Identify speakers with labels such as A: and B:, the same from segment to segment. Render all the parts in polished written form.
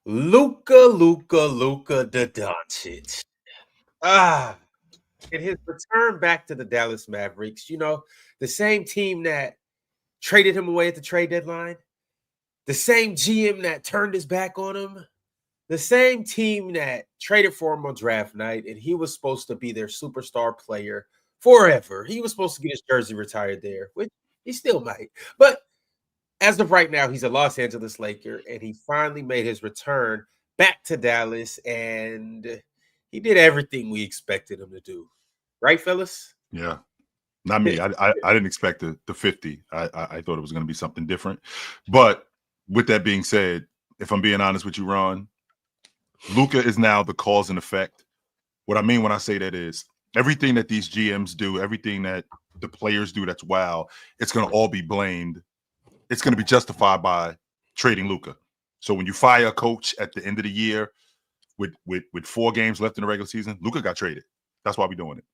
A: Luka the Doncic. In his return back to the Dallas Mavericks, the same team that traded him away at the trade deadline, the same GM that turned his back on him, the same team that traded for him on draft night, and he was supposed to be their superstar player forever. He was supposed to get his jersey retired there, which he still might. But as of right now, he's a Los Angeles Laker, and he finally made his return back to Dallas, and he did everything we expected him to do. Right, fellas?
B: Yeah. Not me. I didn't expect the 50. I thought it was going to be something different. But with that being said, if I'm being honest with you, Ron, Luka is now the cause and effect. What I mean when I say that is everything that these GMs do, everything that the players do that's wow, it's going to all be blamed. It's going to be justified by trading Luka. So when you fire a coach at the end of the year with 4 games left in the regular season, Luka got traded. That's why we're doing it.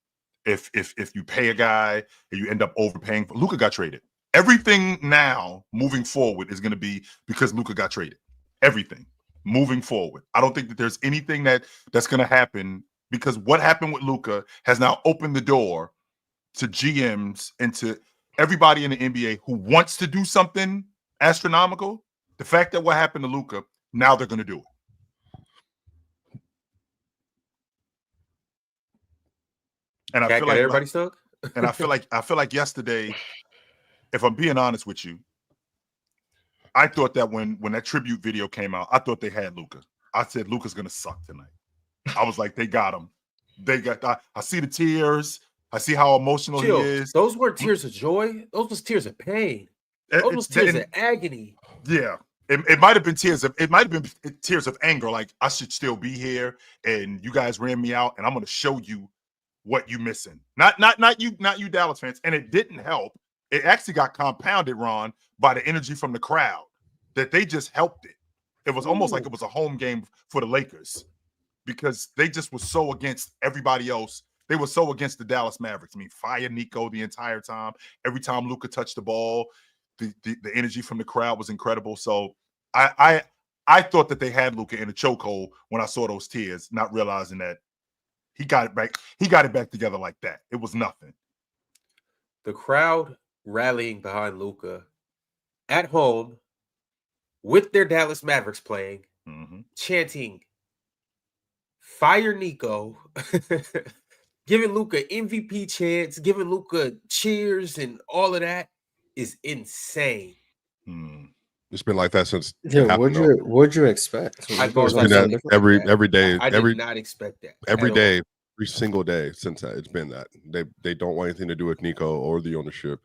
B: If you pay a guy and you end up overpaying, Luka got traded. Everything now moving forward is going to be because Luka got traded. Everything moving forward. I don't think that there's anything that's going to happen because what happened with Luka has now opened the door to GMs and to everybody in the NBA who wants to do something astronomical. The fact that what happened to Luka, now they're going to do it. And I feel like
A: everybody's stuck.
B: And I feel like yesterday, if I'm being honest with you, I thought that when that tribute video came out, I thought they had Luka. I said Luka's gonna suck tonight. I was like, they got him. I see the tears. I see how emotional he is.
A: Those weren't tears of joy. Those was tears of pain. Those was tears of agony.
B: Yeah. It might have been tears of anger. Like I should still be here, and you guys ran me out, and I'm gonna show you what you missing. Not you Dallas fans. And it didn't help. It actually got compounded, Ron, by the energy from the crowd that they just helped it. It was almost like it was a home game for the Lakers because they just were so against everybody else. They were so against the Dallas Mavericks. I mean, fire Nico the entire time. Every time Luka touched the ball, the energy from the crowd was incredible. So I thought that they had Luka in a chokehold when I saw those tears, not realizing that he got it back. He got it back together like that. It was nothing.
A: The crowd rallying behind Luka at home with their Dallas Mavericks playing, chanting, "Fire Nico," giving Luka MVP chants, giving Luka cheers, and all of that is insane.
C: It's been like that since.
D: Yeah, what'd you expect?
C: It's been that every day.
A: I did not expect that.
C: Every day, every single day since that. It's been that. They don't want anything to do with Nico or the ownership.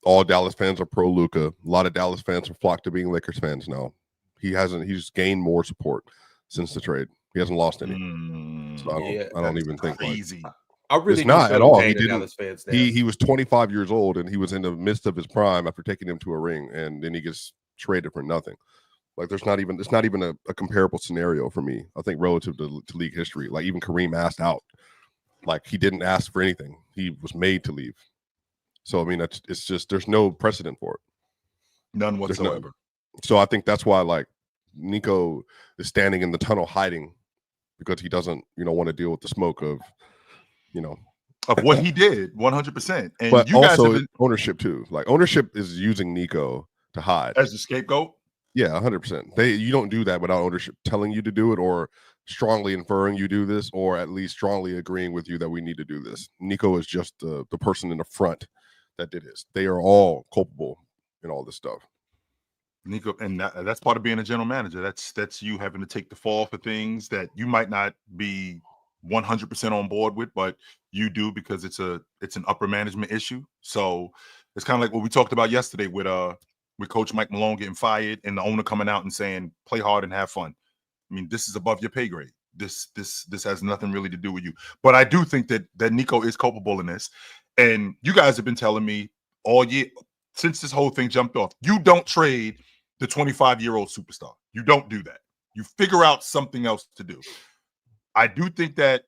C: All Dallas fans are pro Luka. A lot of Dallas fans have flocked to being Lakers fans now. He's gained more support since the trade. He hasn't lost any. So I don't even think
B: crazy.
A: I really
C: it's not at all. He didn't.
A: Dallas fans
C: he was 25 years old and he was in the midst of his prime after taking him to a ring, and then he gets traded for nothing. Like it's not even a comparable scenario for me. I think relative to league history. Like even Kareem asked out. Like he didn't ask for anything. He was made to leave. So I mean, it's just there's no precedent for it.
B: None whatsoever.
C: So I think that's why like Nico is standing in the tunnel hiding because he doesn't want to deal with the smoke of
B: of what he did 100%. And
C: but
B: you guys
C: also ownership too. Like ownership is using Nico to hide
B: as a scapegoat.
C: Yeah, 100%. You don't do that without ownership telling you to do it or strongly inferring you do this or at least strongly agreeing with you that we need to do this. Nico is just the person in the front that did this. They are all culpable in all this stuff.
B: Nico, and that's part of being a general manager. That's you having to take the fall for things that you might not be 100% on board with, but you do because it's an upper management issue. So it's kind of like what we talked about yesterday with Coach Mike Malone getting fired and the owner coming out and saying, play hard and have fun. I mean, this is above your pay grade. This has nothing really to do with you. But I do think that Nico is culpable in this. And you guys have been telling me all year, since this whole thing jumped off, you don't trade the 25-year-old superstar. You don't do that. You figure out something else to do. I do think that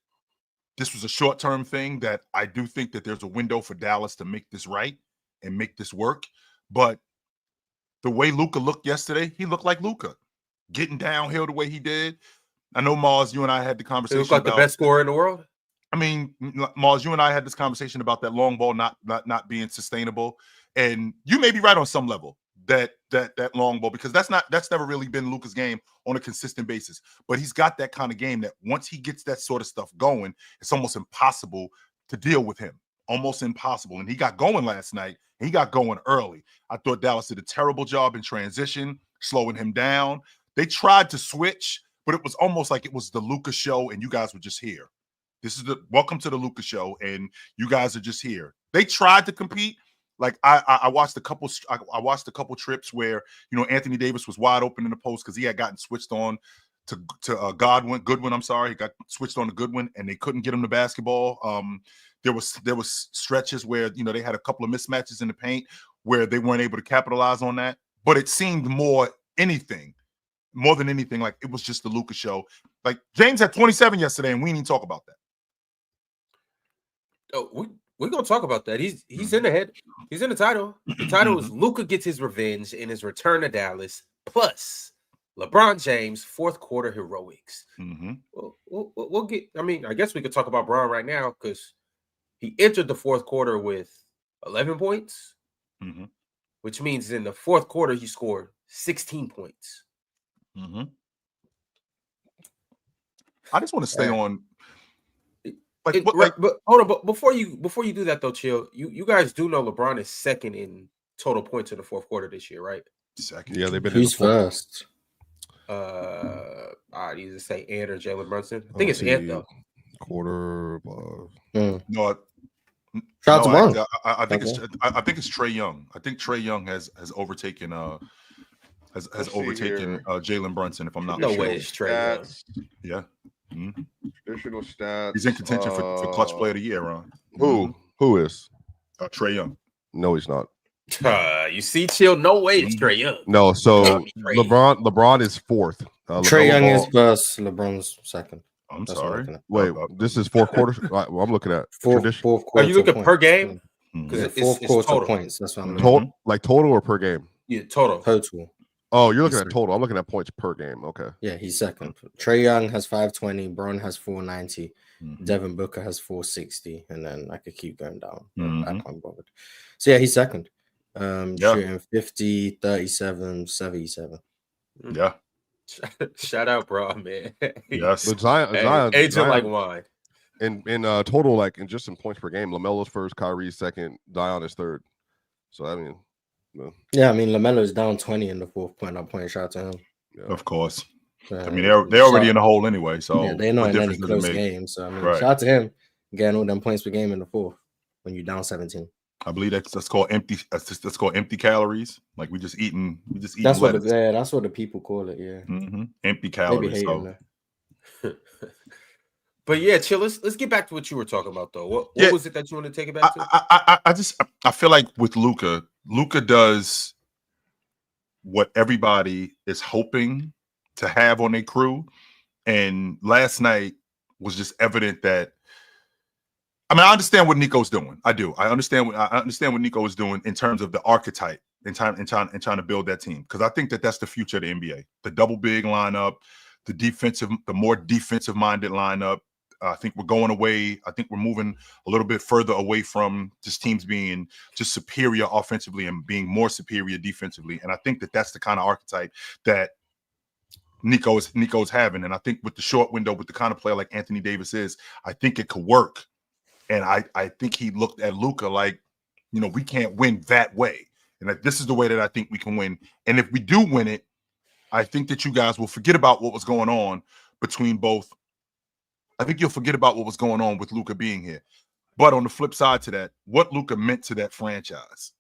B: this was a short-term thing, that I do think that there's a window for Dallas to make this right and make this work. But the way Luka looked yesterday, he looked like Luka. getting downhill the way he did. I know, Mars, you and I had the
A: He
B: conversation
A: looks like
B: about
A: the best scorer in the world.
B: I mean, Mars, you and I had this conversation about that long ball not being sustainable, and you may be right on some level that long ball, because that's never really been Luka's game on a consistent basis. But he's got that kind of game that once he gets that sort of stuff going, it's almost impossible to deal with him. Almost impossible. And he got going last night. And he got going early. I thought Dallas did a terrible job in transition, slowing him down. They tried to switch, but it was almost like it was the Luka show, and you guys were just here. This is the welcome to the Luka show, and you guys are just here. They tried to compete. Like I watched a couple. I watched a couple trips where Anthony Davis was wide open in the post because he had gotten switched on to Goodwin. I'm sorry, he got switched on to Goodwin, and they couldn't get him the basketball. There was stretches where they had a couple of mismatches in the paint where they weren't able to capitalize on that. But it seemed more than anything, like it was just the Luka show. Like James had 27 yesterday, and we didn't talk about that.
A: Oh, we're gonna talk about that. He's in the head. He's in the title. The title is Luka gets his revenge in his return to Dallas, plus LeBron James fourth quarter heroics. We'll get. I mean, I guess we could talk about Bron right now because he entered the fourth quarter with 11 points, which means in the fourth quarter he scored 16 points.
B: I just want to stay on.
A: But hold on, but before you do that though, Chill, you guys do know LeBron is second in total points in the fourth quarter this year, right?
B: Second.
C: Yeah, they've been.
D: Who's first?
A: I'd either say Ant or Jalen Brunson. I think it's Ant though.
C: Quarter.
B: No,
D: Shout out to
B: I think it's Trae Young. I think Trae Young has overtaken Jalen Brunson, if I'm not
A: No
B: mistaken.
A: way, it's Trae Young.
B: Yeah.
C: Traditional stats.
B: He's in contention for clutch player of the year, Ron.
C: Who is?
B: Trae Young.
C: No, he's not.
A: You see, Chill. No way, it's Trae Young.
C: No, so LeBron is fourth.
D: Trae Young is first. LeBron's second.
B: I'm sorry.
C: Wait, this is fourth quarter. Well, I'm looking at
D: fourth quarter.
A: Are you looking per game?
D: Because fourth quarter total points. That's what I'm
C: looking. Total or per game?
A: Yeah, total.
C: Oh, you're looking at total. I'm looking at points per game. Okay.
D: Yeah, he's second. Trae Young has 520. Bron has 490. Devin Booker has 460. And then I could keep going down. I can't bother. So yeah, he's second. Shooting 50, 37, 77.
B: Yeah.
A: Shout out, bro, man.
B: Yes.
C: But Zion
A: agent like wine.
C: In total, like in points per game, LaMelo's first, Kyrie's second, Zion is third. So I mean.
D: Yeah, I mean LaMelo's down 20 in the fourth point. I'm pointing shout out to him.
B: Yeah. Of course. I mean they're already in the hole anyway. So
D: yeah, they're not in any close games. So I mean, shout out to him getting all them points per game in the fourth when you're down 17.
B: I believe that's called empty. That's called empty calories. Like we just eating.
D: That's what that's what the people call it. Yeah.
B: Empty calories.
A: But yeah, Chill. Let's get back to what you were talking about though. What was it that you want to take it back to?
B: I feel like with Luka does what everybody is hoping to have on their crew, and last night was just evident that. I mean, I understand what Nico's doing. I do. I understand what Nico is doing in terms of the archetype and trying to build that team, because I think that's the future of the NBA. The double big lineup, the more defensive minded lineup. I think we're going away. I think we're moving a little bit further away from just teams being just superior offensively and being more superior defensively. And I think that's the kind of archetype that Nico's having. And I think with the short window, with the kind of player like Anthony Davis is, I think it could work. And I think he looked at Luka like, we can't win that way. And this is the way that I think we can win. And if we do win it, I think that you guys will forget about what was going on between both. I think you'll forget about what was going on with Luka being here. But on the flip side to that, what Luka meant to that franchise.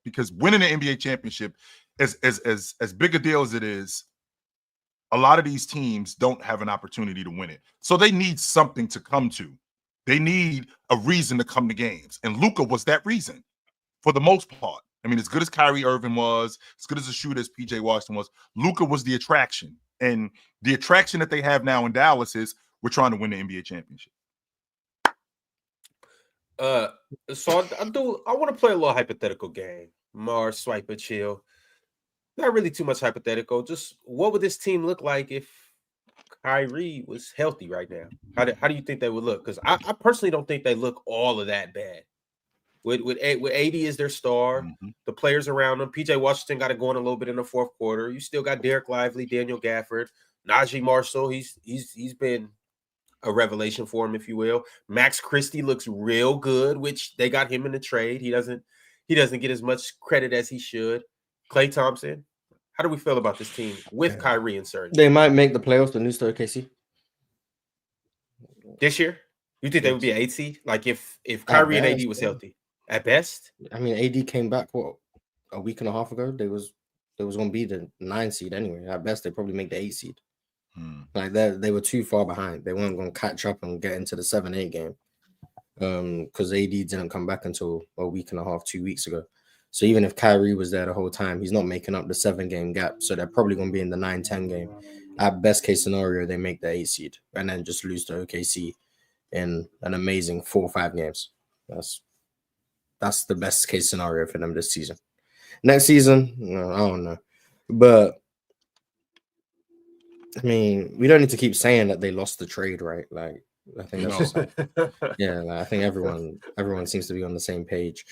B: Because winning the NBA championship, as big a deal as it is, a lot of these teams don't have an opportunity to win it. So they need something to come to. They need a reason to come to games. And Luka was that reason for the most part. I mean, as good as Kyrie Irving was, as good as a shooter as PJ Washington was, Luka was the attraction. And the attraction that they have now in Dallas is we're trying to win the NBA championship.
A: So I want to play a little hypothetical game. Mars, Swiper, Chill. not really too much hypothetical. Just what would this team look like if Kyrie was healthy right now? How do you think they would look? Because I personally don't think they look all of that bad. With AD as their star, the players around them, PJ Washington got it going a little bit in the fourth quarter. You still got Derek Lively, Daniel Gafford, Najee Marshall. He's been a revelation for him, if you will. Max Christie looks real good, which they got him in the trade. He doesn't get as much credit as he should. Klay Thompson. How do we feel about this team with Kyrie inserted?
D: They might make the playoffs to lose to OKC
A: this year. You think they would be an 8 seed? Like if Kyrie and AD was healthy, at best.
D: I mean, AD came back a week and a half ago. They was going to be the 9 seed anyway. At best, they probably make the 8 seed. Like they were too far behind. They weren't going to catch up and get into the 7-8 game because AD didn't come back until a week and a half, 2 weeks ago. So even if Kyrie was there the whole time, he's not making up the 7-game gap. So they're probably going to be in the 9-10 game. At best case scenario, they make the 8 seed and then just lose to OKC in an amazing 4 or 5 games. That's the best case scenario for them this season. Next season, I don't know. But I mean, we don't need to keep saying that they lost the trade, right? Like, I think that's just I think everyone seems to be on the same page.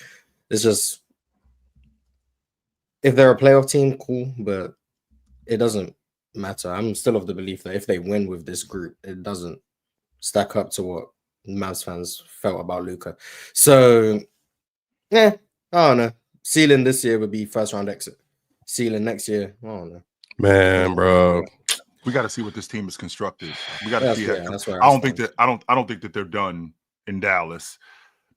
D: It's just if they're a playoff team, cool, but it doesn't matter. I'm still of the belief that if they win with this group, it doesn't stack up to what Mavs fans felt about Luka. So, I don't know. Ceiling this year would be first round exit. Ceiling next year, I don't know.
C: Man, bro.
B: We got to see what this team is constructed. We got to see that.
D: That's where
B: I don't think that they're done in Dallas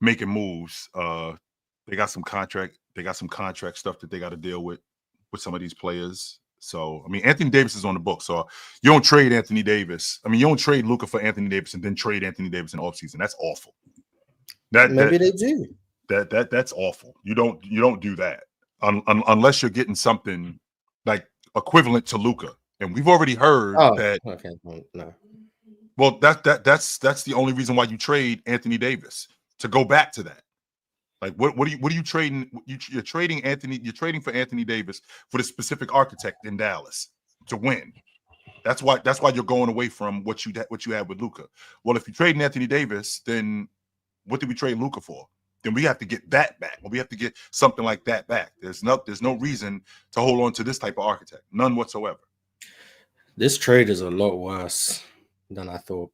B: making moves. They got some contract stuff that they got to deal with some of these players. So, I mean, Anthony Davis is on the book. So you don't trade Anthony Davis. I mean, you don't trade Luka for Anthony Davis and then trade Anthony Davis in offseason. That's awful.
D: Maybe they do.
B: That's awful. You don't do that unless you're getting something like equivalent to Luka. And we've already heard that.
D: Okay, no.
B: Well, that's the only reason why you trade Anthony Davis, to go back to that. Like what are you trading? You're trading for Anthony Davis for the specific architect in Dallas to win. That's why you're going away from what you had with Luka. Well, if you're trading Anthony Davis, then what did we trade Luka for? Then we have to get that back. Or we have to get something like that back. There's no reason to hold on to this type of architect. None whatsoever.
D: This trade is a lot worse than I thought.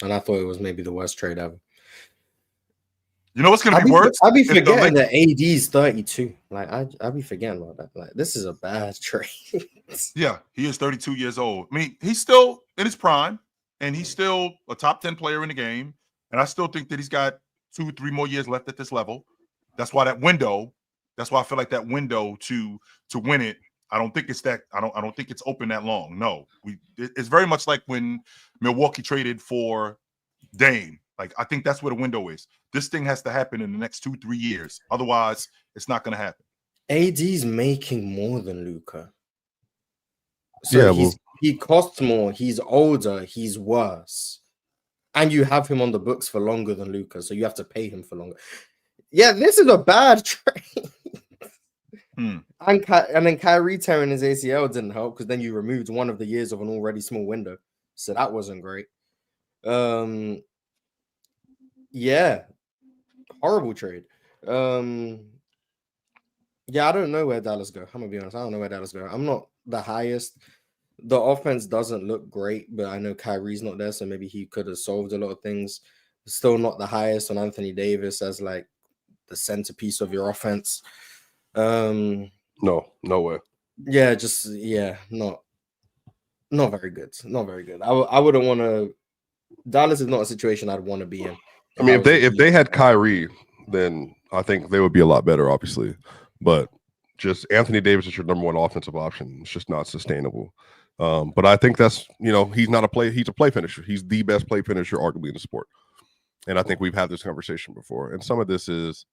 D: And I thought it was maybe the worst trade ever.
B: You know what's going to be worse?
D: I'll be forgetting that AD's 32. Like, I'll be forgetting about that. Like, this is a bad trade.
B: Yeah, he is 32 years old. I mean, he's still in his prime, and he's still a top 10 player in the game. And I still think that he's got 2-3 more years left at this level. That's why I feel like that window to win it, I don't think it's open that long. No, it's very much like when Milwaukee traded for Dame. Like, I think that's where the window is. This thing has to happen in the next 2-3 years. Otherwise, it's not going to happen.
D: AD's making more than Luka. So he costs more. He's older. He's worse. And you have him on the books for longer than Luka, so you have to pay him for longer. Yeah, this is a bad trade. And then Kyrie tearing his ACL didn't help because then you removed one of the years of an already small window. So that wasn't great. Yeah. Horrible trade. Yeah, I don't know where Dallas go. I'm gonna be honest. I don't know where Dallas go. I'm not the highest. The offense doesn't look great, but I know Kyrie's not there, so maybe he could have solved a lot of things. Still not the highest on Anthony Davis as like the centerpiece of your offense.
C: No, nowhere.
D: Yeah, not very good. Not very good. I wouldn't want to. Dallas is not a situation I'd want to be in.
C: I mean, if they had Kyrie, then I think they would be a lot better, obviously. But just Anthony Davis is your number one offensive option. It's just not sustainable. But I think that's, he's not a play. He's a play finisher. He's the best play finisher, arguably, in the sport. And I think we've had this conversation before. And some of this is,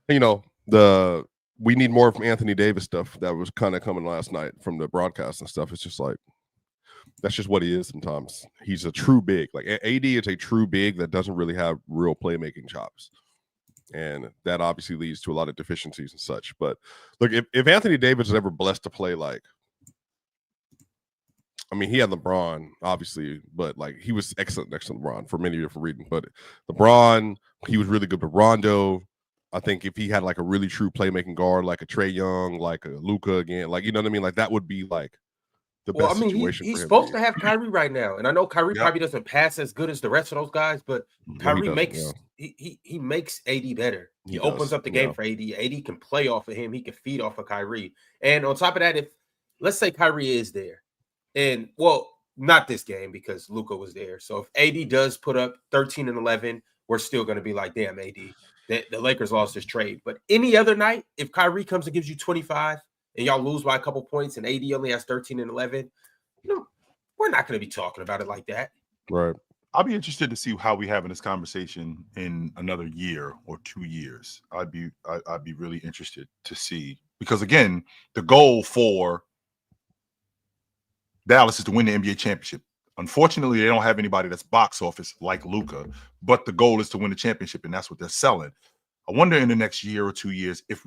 C: we need more from Anthony Davis stuff that was kind of coming last night from the broadcast and stuff. It's just like, that's just what he is sometimes. He's a true big. Like, AD is a true big that doesn't really have real playmaking chops. And that obviously leads to a lot of deficiencies and such. But look, if Anthony Davis is ever blessed to play like, I mean, he had LeBron, obviously, but like he was excellent next to LeBron for many different reasons. But LeBron, he was really good with Rondo. I think if he had like a really true playmaking guard, like a Trae Young, like a Luka again, like, you know what I mean? Like that would be like the best situation
A: he's
C: for him.
A: supposed to have Kyrie right now. And I know Kyrie probably doesn't pass as good as the rest of those guys, but Kyrie makes he makes AD better. He opens up the game for AD. AD can play off of him. He can feed off of Kyrie. And on top of that, if let's say Kyrie is there, and well, not this game because Luka was there. So if AD does put up 13 and 11, we're still going to be like, damn, AD, the Lakers lost this trade. But any other night, if Kyrie comes and gives you 25 and y'all lose by a couple points and AD only has 13 and 11, you know, we're not going to be talking about it like that.
C: Right.
B: I'll be interested to see how we having this conversation in another year or 2 years. I'd be really interested to see, because again, the goal for Dallas is to win the NBA championship. Unfortunately, they don't have anybody that's box office like Luka, but the goal is to win the championship, and that's what they're selling. I wonder in the next year or 2 years if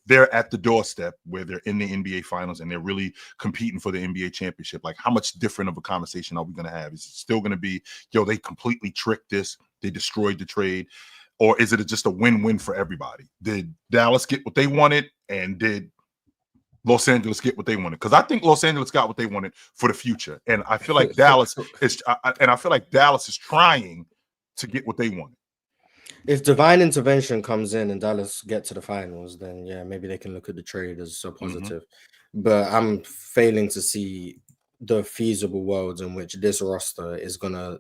B: they're at the doorstep where they're in the NBA finals and they're really competing for the NBA championship, like how much different of a conversation are we going to have? Is it still going to be, yo, they completely tricked this, they destroyed the trade, or is it just a win-win for everybody? Did Dallas get what they wanted, and did Los Angeles get what they wanted? Because I think Los Angeles got what they wanted for the future, and I feel like Dallas is trying to get what they wanted.
D: If divine intervention comes in and Dallas get to the finals, then yeah, maybe they can look at the trade as so positive. But I'm failing to see the feasible worlds in which this roster is gonna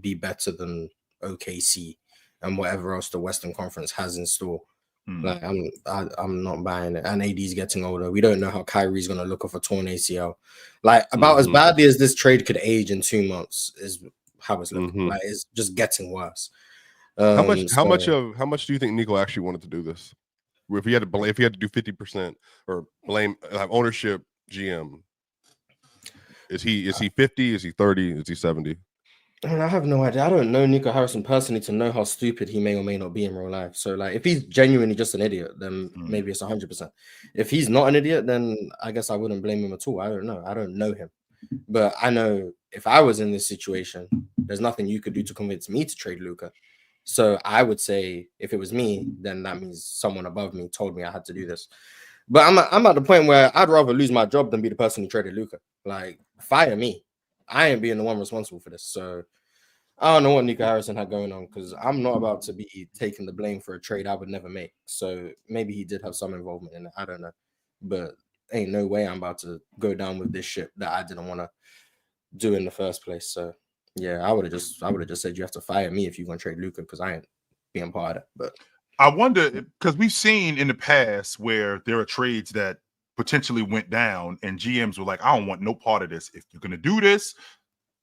D: be better than OKC and whatever else the Western Conference has in store. Like I'm not buying it. And AD's getting older. We don't know how Kyrie's gonna look off a torn ACL. Like about as badly as this trade could age in 2 months is how it's looking. Like it's just getting worse.
C: How much do you think Nico actually wanted to do this? If he had to do 50% or blame ownership GM, is he 50? Is he 30? Is he 70?
D: I have no idea. I don't know Nico Harrison personally to know how stupid he may or may not be in real life. So, like, if he's genuinely just an idiot, then maybe it's 100%. If he's not an idiot, then I guess I wouldn't blame him at all. I don't know. I don't know him. But I know if I was in this situation, there's nothing you could do to convince me to trade Luka. So I would say if it was me, then that means someone above me told me I had to do this. But I'm at the point where I'd rather lose my job than be the person who traded Luka. Like, fire me. I ain't being the one responsible for this. So I don't know what Nico Harrison had going on, because I'm not about to be taking the blame for a trade I would never make. So maybe he did have some involvement in it. I don't know. But ain't no way I'm about to go down with this shit that I didn't want to do in the first place. So yeah, I would have just said you have to fire me if you're gonna trade Luka, because I ain't being part of it. But
B: I wonder, because we've seen in the past where there are trades that potentially went down and GMs were like, I don't want no part of this. If you're going to do this,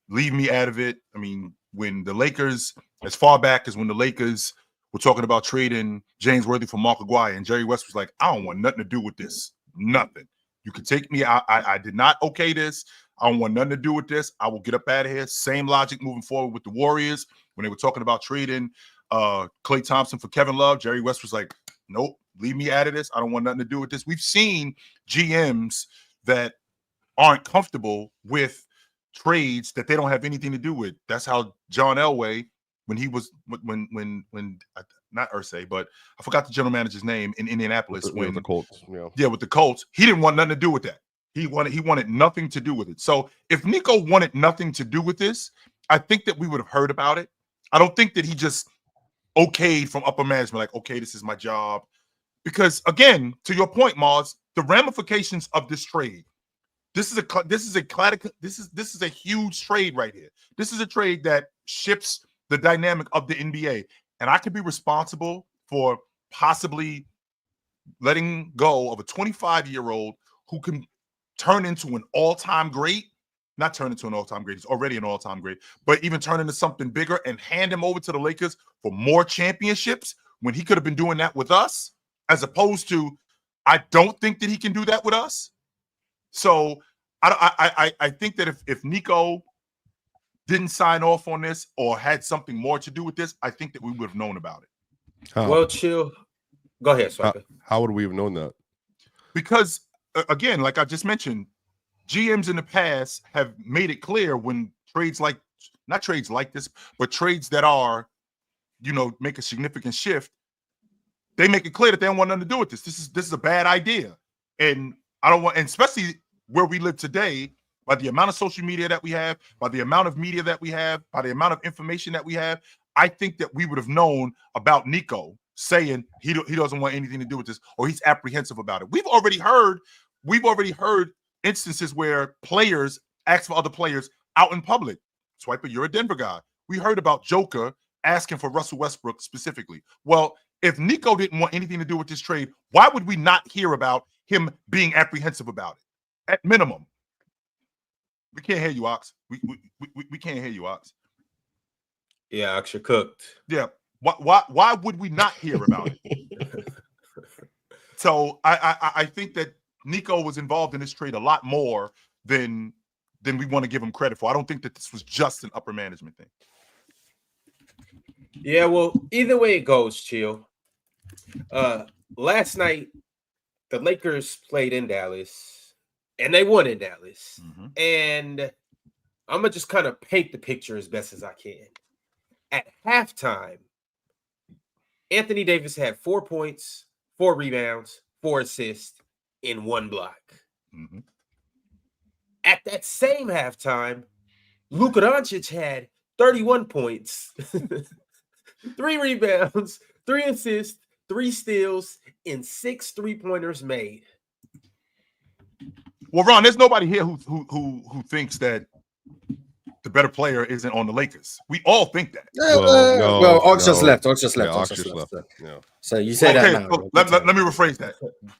B: leave me out of it. I mean, when the Lakers, as far back as when the Lakers were talking about trading James Worthy for Mark Aguirre, and Jerry West was like, I don't want nothing to do with this. Nothing. You can take me. I did not okay this. I don't want nothing to do with this. I will get up out of here. Same logic moving forward with the Warriors. When they were talking about trading Klay Thompson for Kevin Love, Jerry West was like, nope, leave me out of this. I don't want nothing to do with this. We've seen GMs that aren't comfortable with trades that they don't have anything to do with. That's how John Elway, when he was when not Irsay, but I forgot the general manager's name in Indianapolis when
C: the Colts,
B: with the Colts, he didn't want nothing to do with that. He wanted nothing to do with it. So if Nico wanted nothing to do with this, I think that we would have heard about it. I don't think that he just okayed from upper management, like, okay, this is my job. Because again, to your point, Mars, the ramifications of this trade, this is a huge trade right here. This is a trade that shifts the dynamic of the NBA. And I could be responsible for possibly letting go of a 25-year-old who can turn into an all-time great, not turn into an all-time great, he's already an all-time great, but even turn into something bigger and hand him over to the Lakers for more championships when he could have been doing that with us, as opposed to, I don't think that he can do that with us. So I think that if Nico didn't sign off on this or had something more to do with this, I think that we would have known about it.
C: How?
A: Well, chill. Go ahead, Swiper.
C: How would we have known that?
B: Because again, like I just mentioned, GMs in the past have made it clear when trades like, not trades like this, but trades that are, make a significant shift, they make it clear that they don't want nothing to do with this. This is a bad idea. And I don't want, and especially where we live today, by the amount of social media that we have, by the amount of media that we have, by the amount of information that we have, I think that we would have known about Nico saying he doesn't want anything to do with this, or he's apprehensive about it. We've already heard instances where players ask for other players out in public. Swiper, you're a Denver guy. We heard about Joker asking for Russell Westbrook specifically. Well, if Nico didn't want anything to do with this trade, why would we not hear about him being apprehensive about it? At minimum. We can't hear you, Ox. We can't hear you, Ox.
A: Yeah, Ox, you're cooked.
B: Yeah. Why would we not hear about it? So I think that Nico was involved in this trade a lot more than we want to give him credit for. I don't think that this was just an upper management thing.
A: Yeah, well, either way it goes, chill. Last night, the Lakers played in Dallas, and they won in Dallas.
B: Mm-hmm.
A: And I'm going to just kind of paint the picture as best as I can. At halftime, Anthony Davis had 4 points, 4 rebounds, 4 assists in 1 block.
B: Mm-hmm.
A: At that same halftime, Luka Doncic had 31 points, 3 rebounds, 3 assists, 3 steals, and 6 3-pointers made.
B: Well, Ron, there's nobody here who thinks that the better player isn't on the Lakers. We all think that.
D: Ox just left. Ox just left.
C: Yeah.
D: So you say that now.
B: So let me rephrase that.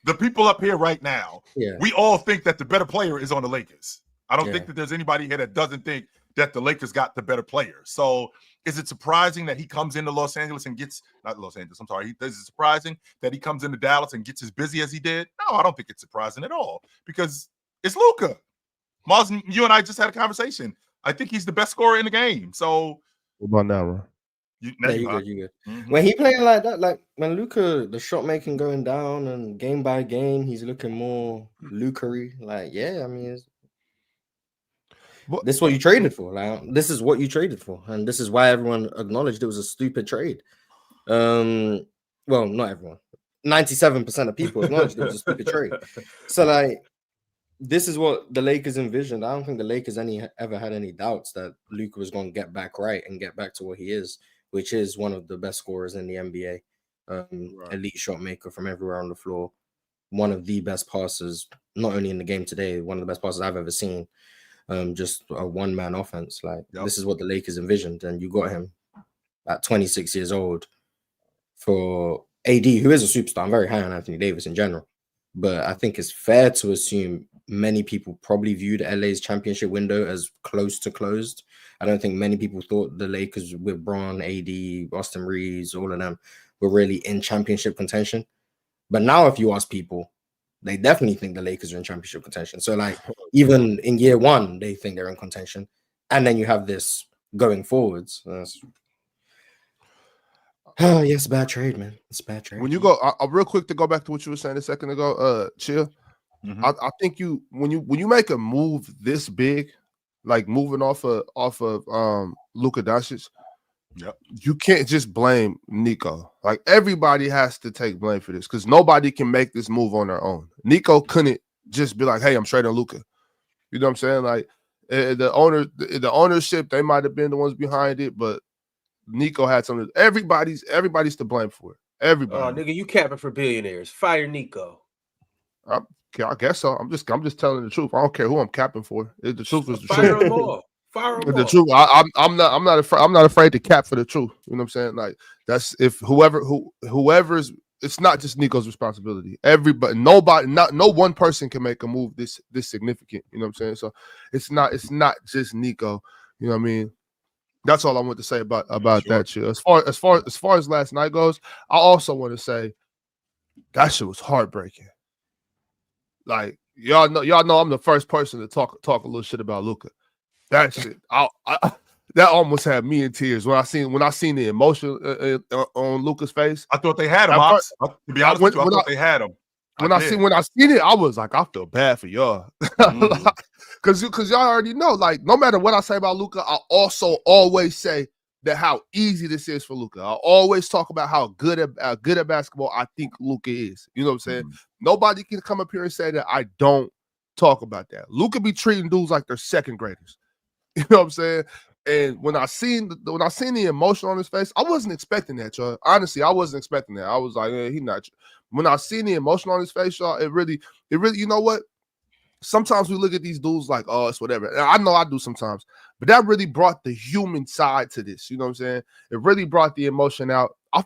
B: The people up here right now, we all think that the better player is on the Lakers. I don't think that there's anybody here that doesn't think that the Lakers got the better player. So is it surprising that he comes into Los Angeles and gets, not Los Angeles, I'm sorry. Is it surprising that he comes into Dallas and gets as busy as he did? No, I don't think it's surprising at all because it's Luka. Miles, you and I just had a conversation. I think he's the best scorer in the game. So
C: what about now, Ron?
D: You good. Mm-hmm. When he playing like that, like when Luka, the shot making going down and game by game, he's looking more Luka-y. Like, I mean, this is what you traded for. Like, this is what you traded for, and this is why everyone acknowledged it was a stupid trade. Well, not everyone. 97% of people acknowledged it was a stupid trade. So, like, this is what the Lakers envisioned. I don't think the Lakers ever had any doubts that Luka was going to get back right and get back to what he is, which is one of the best scorers in the NBA, elite shot maker from everywhere on the floor, one of the best passers, not only in the game today, one of the best passers I've ever seen. Just a one-man offense. Like, this is what the Lakers envisioned, and you got him at 26 years old for AD, who is a superstar. I'm very high on Anthony Davis in general, but I think it's fair to assume many people probably viewed LA's championship window as close to closed. I don't think many people thought the Lakers with Bron, AD, Austin Reeves, all of them were really in championship contention. But now if you ask people, they definitely think the Lakers are in championship contention. So, like, even in year one, they think they're in contention. And then you have this going forwards. Yes, bad trade, man. It's a bad trade.
C: When you go, real quick to go back to what you were saying a second ago, Chill. Mm-hmm. I think when you make a move this big, like moving off of Luka Doncic, you can't just blame Nico. Like, everybody has to take blame for this because nobody can make this move on their own. Nico couldn't just be like, "Hey, I'm trading Luka." You know what I'm saying? Like, the ownership, they might have been the ones behind it, but Nico had something. Everybody's to blame for it. Everybody.
A: Oh, nigga, you capping for billionaires. Fire Nico.
C: I guess so. I'm just telling the truth. I don't care who I'm capping for. The truth is the
A: Fire
C: truth.
A: them all. Fire them all.
C: Truth. I'm not afraid to cap for the truth. You know what I'm saying? Like, that's if whoever's. It's not just Nico's responsibility. Everybody, nobody, no one person can make a move this significant. You know what I'm saying? So it's not just Nico. You know what I mean? That's all I want to say about that shit. As far as last night goes, I also want to say that shit was heartbreaking. Like, y'all know I'm the first person to talk a little shit about Luka. That shit,
E: that almost had me in tears when I seen the emotion on Luka's face.
B: I thought they had him. Ox. To be honest with you, I thought they had him.
E: When I seen it, I was like, I feel bad for y'all. Because y'all already know, like, no matter what I say about Luka, I also always say that how easy this is for Luka. I always talk about how good at basketball I think Luka is. You know what I'm saying? Nobody can come up here and say that I don't talk about that. Luka be treating dudes like they're second graders. You know what I'm saying? And when I seen the emotion on his face, I wasn't expecting that, y'all. Honestly, I wasn't expecting that. I was like, he not. When I seen the emotion on his face, y'all, it really, you know what? Sometimes we look at these dudes like, oh, it's whatever. And I know I do sometimes, but that really brought the human side to this. You know what I'm saying? It really brought the emotion out. I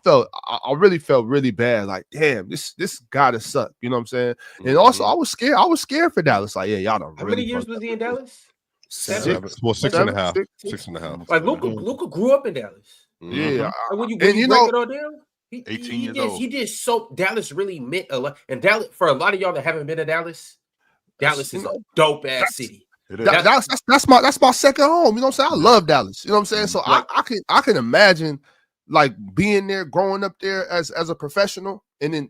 E: really felt really bad. Like, damn, this gotta suck. You know what I'm saying? And also, I was scared. I was scared for Dallas. Like, yeah, y'all don't.
A: How many years was he in Dallas?
C: 7. Well, 6.5. 6.5.
A: Like Luka grew up in Dallas.
E: Yeah.
A: When you break it all down,
B: 18 years old.
A: He did so. Dallas really meant a lot. And Dallas, for a lot of y'all that haven't been to Dallas, Dallas is a dope ass city.
E: That's my second home. You know what I'm saying? I love Dallas. You know what I'm saying? So I can imagine like being there, growing up there as a professional. And then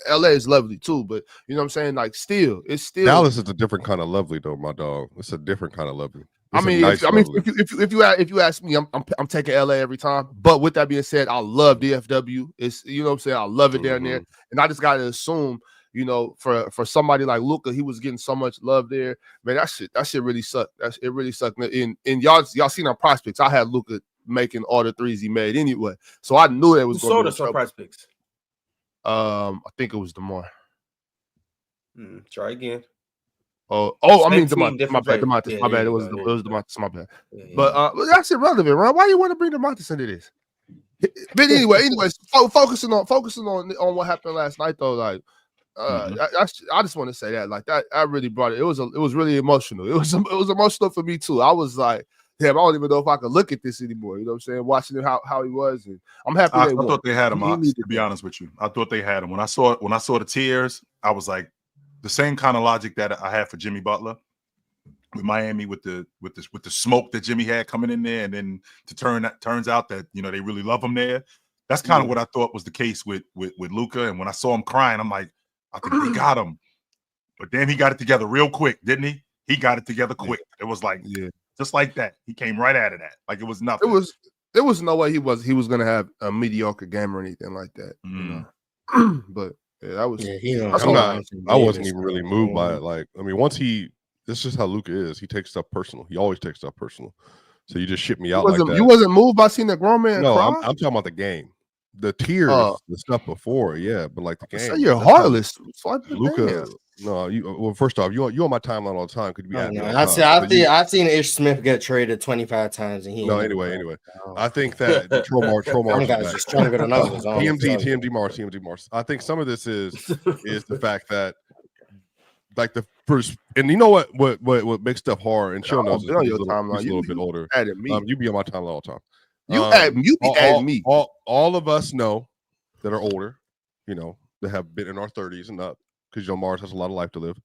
E: LA is lovely too, but you know what I'm saying? Like it's still
C: Dallas is a different kind of lovely though, my dog. It's a different kind of lovely.
E: If you ask me, I'm taking LA every time. But with that being said, I love DFW. It's, you know what I'm saying? I love it down there. And I just gotta assume, you know, for somebody like Luka, he was getting so much love there. Man, that shit really sucked. It really sucked. And y'all seen our prospects. I had Luka making all the threes he made anyway. So I knew that was going to be some
A: prospects.
E: I think it was DeMar.
A: Try again.
E: I mean, DeMontis. My bad. My bad. It was DeMontis. My bad. But that's irrelevant, right? Why you want to bring DeMontis into this? But anyways, focusing on what happened last night, though. Like, I just want to say that, like, that I really brought it. It was really emotional. It was emotional for me too. I was like, damn, I don't even know if I could look at this anymore. You know what I'm saying? Watching him how he was, and I'm happy.
B: I thought they had him. To be honest with you, I thought they had him. When I saw the tears, I was like, the same kind of logic that I had for Jimmy Butler with Miami, with the smoke that Jimmy had coming in there, and then turns out that, you know, they really love him there. That's kind of what I thought was the case with Luka. And when I saw him crying, I'm like, I think they got him. But then he got it together real quick, didn't he? He got it together quick. It was like, just like that. He came right out of that. Like it was nothing.
E: There was no way he was gonna have a mediocre game or anything like that. You know? But yeah, that was. Yeah,
C: I wasn't even really moved by it. Like, I mean, this is just how Luka is. He takes stuff personal. He always takes stuff personal. So you just shit me out like that.
E: You wasn't moved by seeing that grown man cry?
C: I'm talking about the game. The tears, the stuff before, but like the game.
E: So you're heartless.
C: Luka. No, first off, you on my timeline all the time. Could you be?
D: I've seen Ish Smith get traded 25 times, and he.
C: No, anyway, I think that Troll
D: guys just trying to get another one.
C: TMD Mars. I think some of this is the fact that, like, the first, and you know what makes stuff hard, and Chill knows. He's a little bit older. You be on my timeline all the time.
E: You be adding me.
C: All of us know that are older, you know, that have been in our 30s and up, because Mars has a lot of life to live.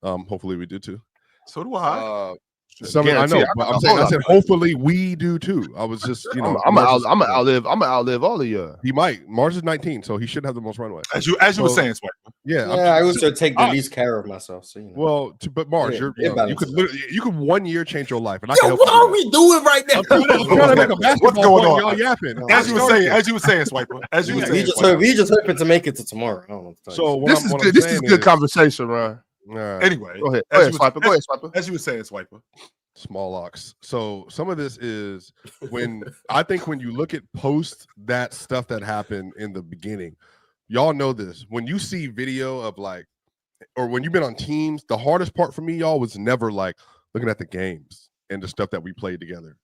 C: Hopefully we do too.
B: So do I.
C: I know, but I said hopefully we do too. I was just, you know,
E: I'm gonna outlive all of you.
C: He might. Mars is 19, so he should have the most runway.
B: As you were saying, Swiper.
C: Yeah,
D: I also take the least care of myself. So, you know.
C: Well, but Mars, you could 1 year change your life, and I can help
A: what are we doing right now?
B: What's going on? Y'all yapping. As you were saying, Swiper. As you were saying,
D: we just hoping to make it to tomorrow. I don't know.
E: So this is good conversation, Ryan.
B: Anyway,
E: go ahead, Swiper.
B: As you were saying, Swiper.
C: Small locks. So some of this is when you look at post that stuff that happened in the beginning, y'all know this. When you see video of like, or when you've been on teams, the hardest part for me, y'all, was never like looking at the games and the stuff that we played together.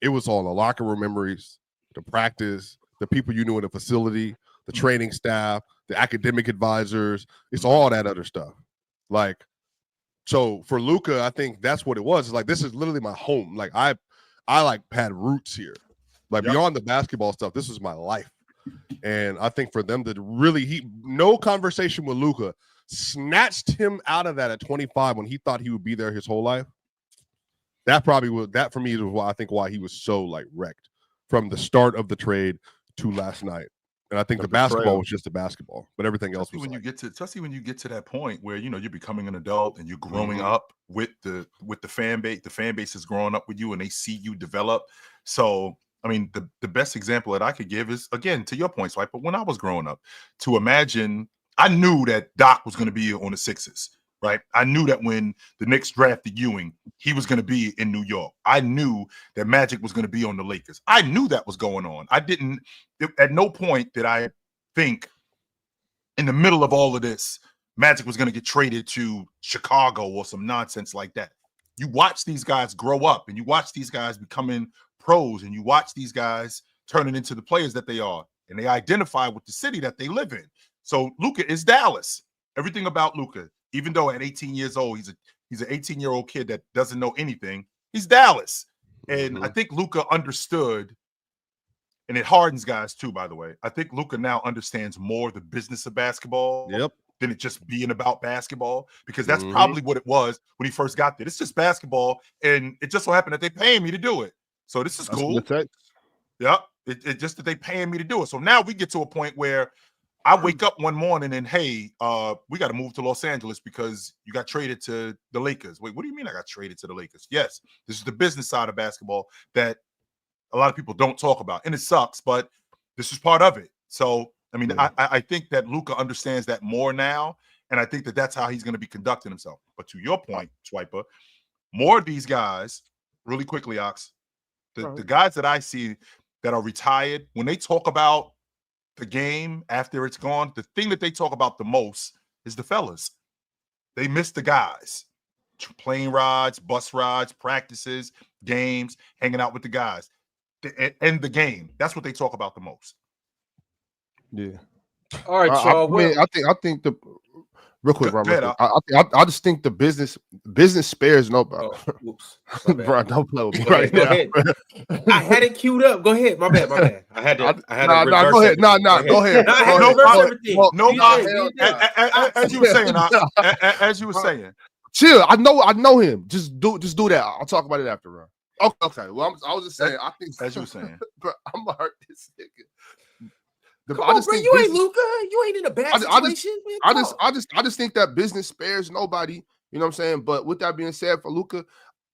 C: It was all the locker room memories, the practice, the people you knew in the facility, the training staff, the academic advisors. It's all that other stuff. Like, so for Luka, I think that's what it was. It's like, this is literally my home. Like I like had roots here. Like beyond the basketball stuff, this was my life. And I think for them to really, no conversation with Luka snatched him out of that at 25 when he thought he would be there his whole life. That for me is why I think why he was so like wrecked from the start of the trade to last night. And I think the basketball was just a basketball, but everything else was
B: especially when you get to that point where you're becoming an adult and you're growing up with the fan base. The fan base is growing up with you and they see you develop. So I mean, the best example that I could give is, again, to your point, Swipe, but when I was growing up, to imagine, I knew that Doc was going to be on the Sixers, right? I knew that when the Knicks drafted Ewing, he was going to be in New York. I knew that Magic was going to be on the Lakers. I knew that was going on. At no point did I think in the middle of all of this, Magic was going to get traded to Chicago or some nonsense like that. You watch these guys grow up and you watch these guys becoming pros and you watch these guys turning into the players that they are, and they identify with the city that they live in. So Luka is Dallas. Everything about Luka, even though at 18 years old, he's an 18-year-old kid that doesn't know anything, he's Dallas. And I think Luka understood, and it hardens guys too, by the way. I think Luka now understands more the business of basketball than it just being about basketball, because that's probably what it was when he first got there. It's just basketball, and it just so happened that they're paying me to do it. So this is cool. Yep. It just that they paying me to do it. So now we get to a point where I wake up one morning and, hey, we got to move to Los Angeles because you got traded to the Lakers. Wait, what do you mean I got traded to the Lakers? Yes, this is the business side of basketball that a lot of people don't talk about, and it sucks, but this is part of it. So, I mean, I think that Luka understands that more now, and I think that that's how he's going to be conducting himself. But to your point, Swiper, more of these guys, really quickly, Ox, the guys that I see that are retired, when they talk about the game after it's gone, the thing that they talk about the most is the fellas. They miss the guys. Plane rides, bus rides, practices, games, hanging out with the guys. And the game. That's what they talk about the most.
E: Yeah.
A: All right, y'all.
E: I think the real quick, I just think the business spares nobody. Bro, don't play with me right now.
A: I had it queued up. Go ahead. My bad. I had to
E: go ahead. Go ahead.
B: As you were saying, as you were saying.
E: Chill. I know him. Just do that. I'll talk about it after, bro. Okay. Well, I was just saying. I think
B: as you were saying,
E: bro, I'm gonna hurt this nigga.
A: Come on, bro, you ain't Luka. You ain't in a bad situation.
E: I just think that business spares nobody. You know what I'm saying? But with that being said, for Luka,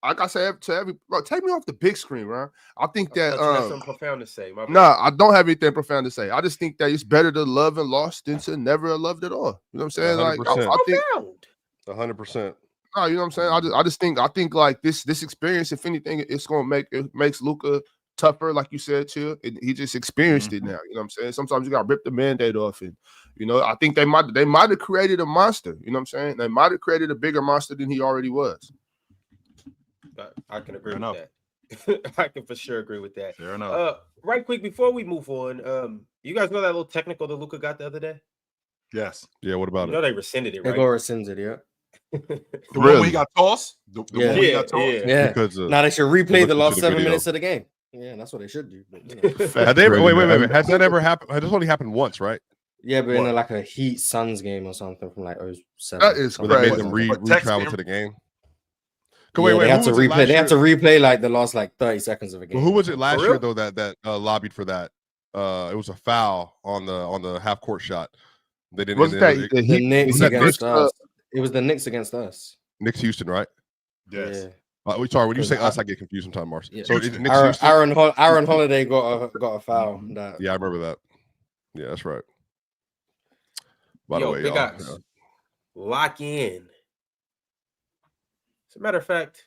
E: like I said to every bro, take me off the big screen, bro. I think that
A: you have something profound to say.
E: I don't have anything profound to say. I just think that it's better to love and lost than to never have loved at all. You know what I'm saying?
C: 100%.
E: Like I think
C: 100%.
E: No, you know what I'm saying? I think like this experience, if anything, it's gonna makes Luka tougher, like you said, Chill. He just experienced it now. You know what I'm saying? Sometimes you gotta rip the Band-Aid off, and I think they might have created a monster. You know what I'm saying? They might have created a bigger monster than he already was.
A: I can agree with that. I can for sure agree with that.
B: Fair enough.
A: Right quick before we move on, you guys know that little technical that Luka got the other day?
B: Yes.
C: Yeah. What about
A: it? They rescinded it, right?
D: They go rescinded, yeah.
B: The one where he got tossed? The one where he got tossed?
D: Yeah. Now they should replay the last 7 minutes of the game. Yeah, that's what they should do. But,
C: wait. Has that ever happened? It's only happened once, right?
D: Yeah, but in like a Heat Suns game or something from like 07.
E: That is
C: crazy. They made them re-travel to the game.
D: They have to replay. They have to replay like the last 30 seconds of a game.
C: Well, who was it last year though that lobbied for that? It was a foul on the half court shot. They didn't.
D: Was that the Knicks against us? It was the Knicks against us.
C: Knicks Houston, right?
B: Yes.
C: Yeah. Sorry, when you say us, I get confused sometimes, Marcy.
D: Yeah.
C: So
D: Aaron Holiday got a foul.
C: Yeah, I remember that. Yeah, that's right. By the way,
A: they got lock in. As a matter of fact,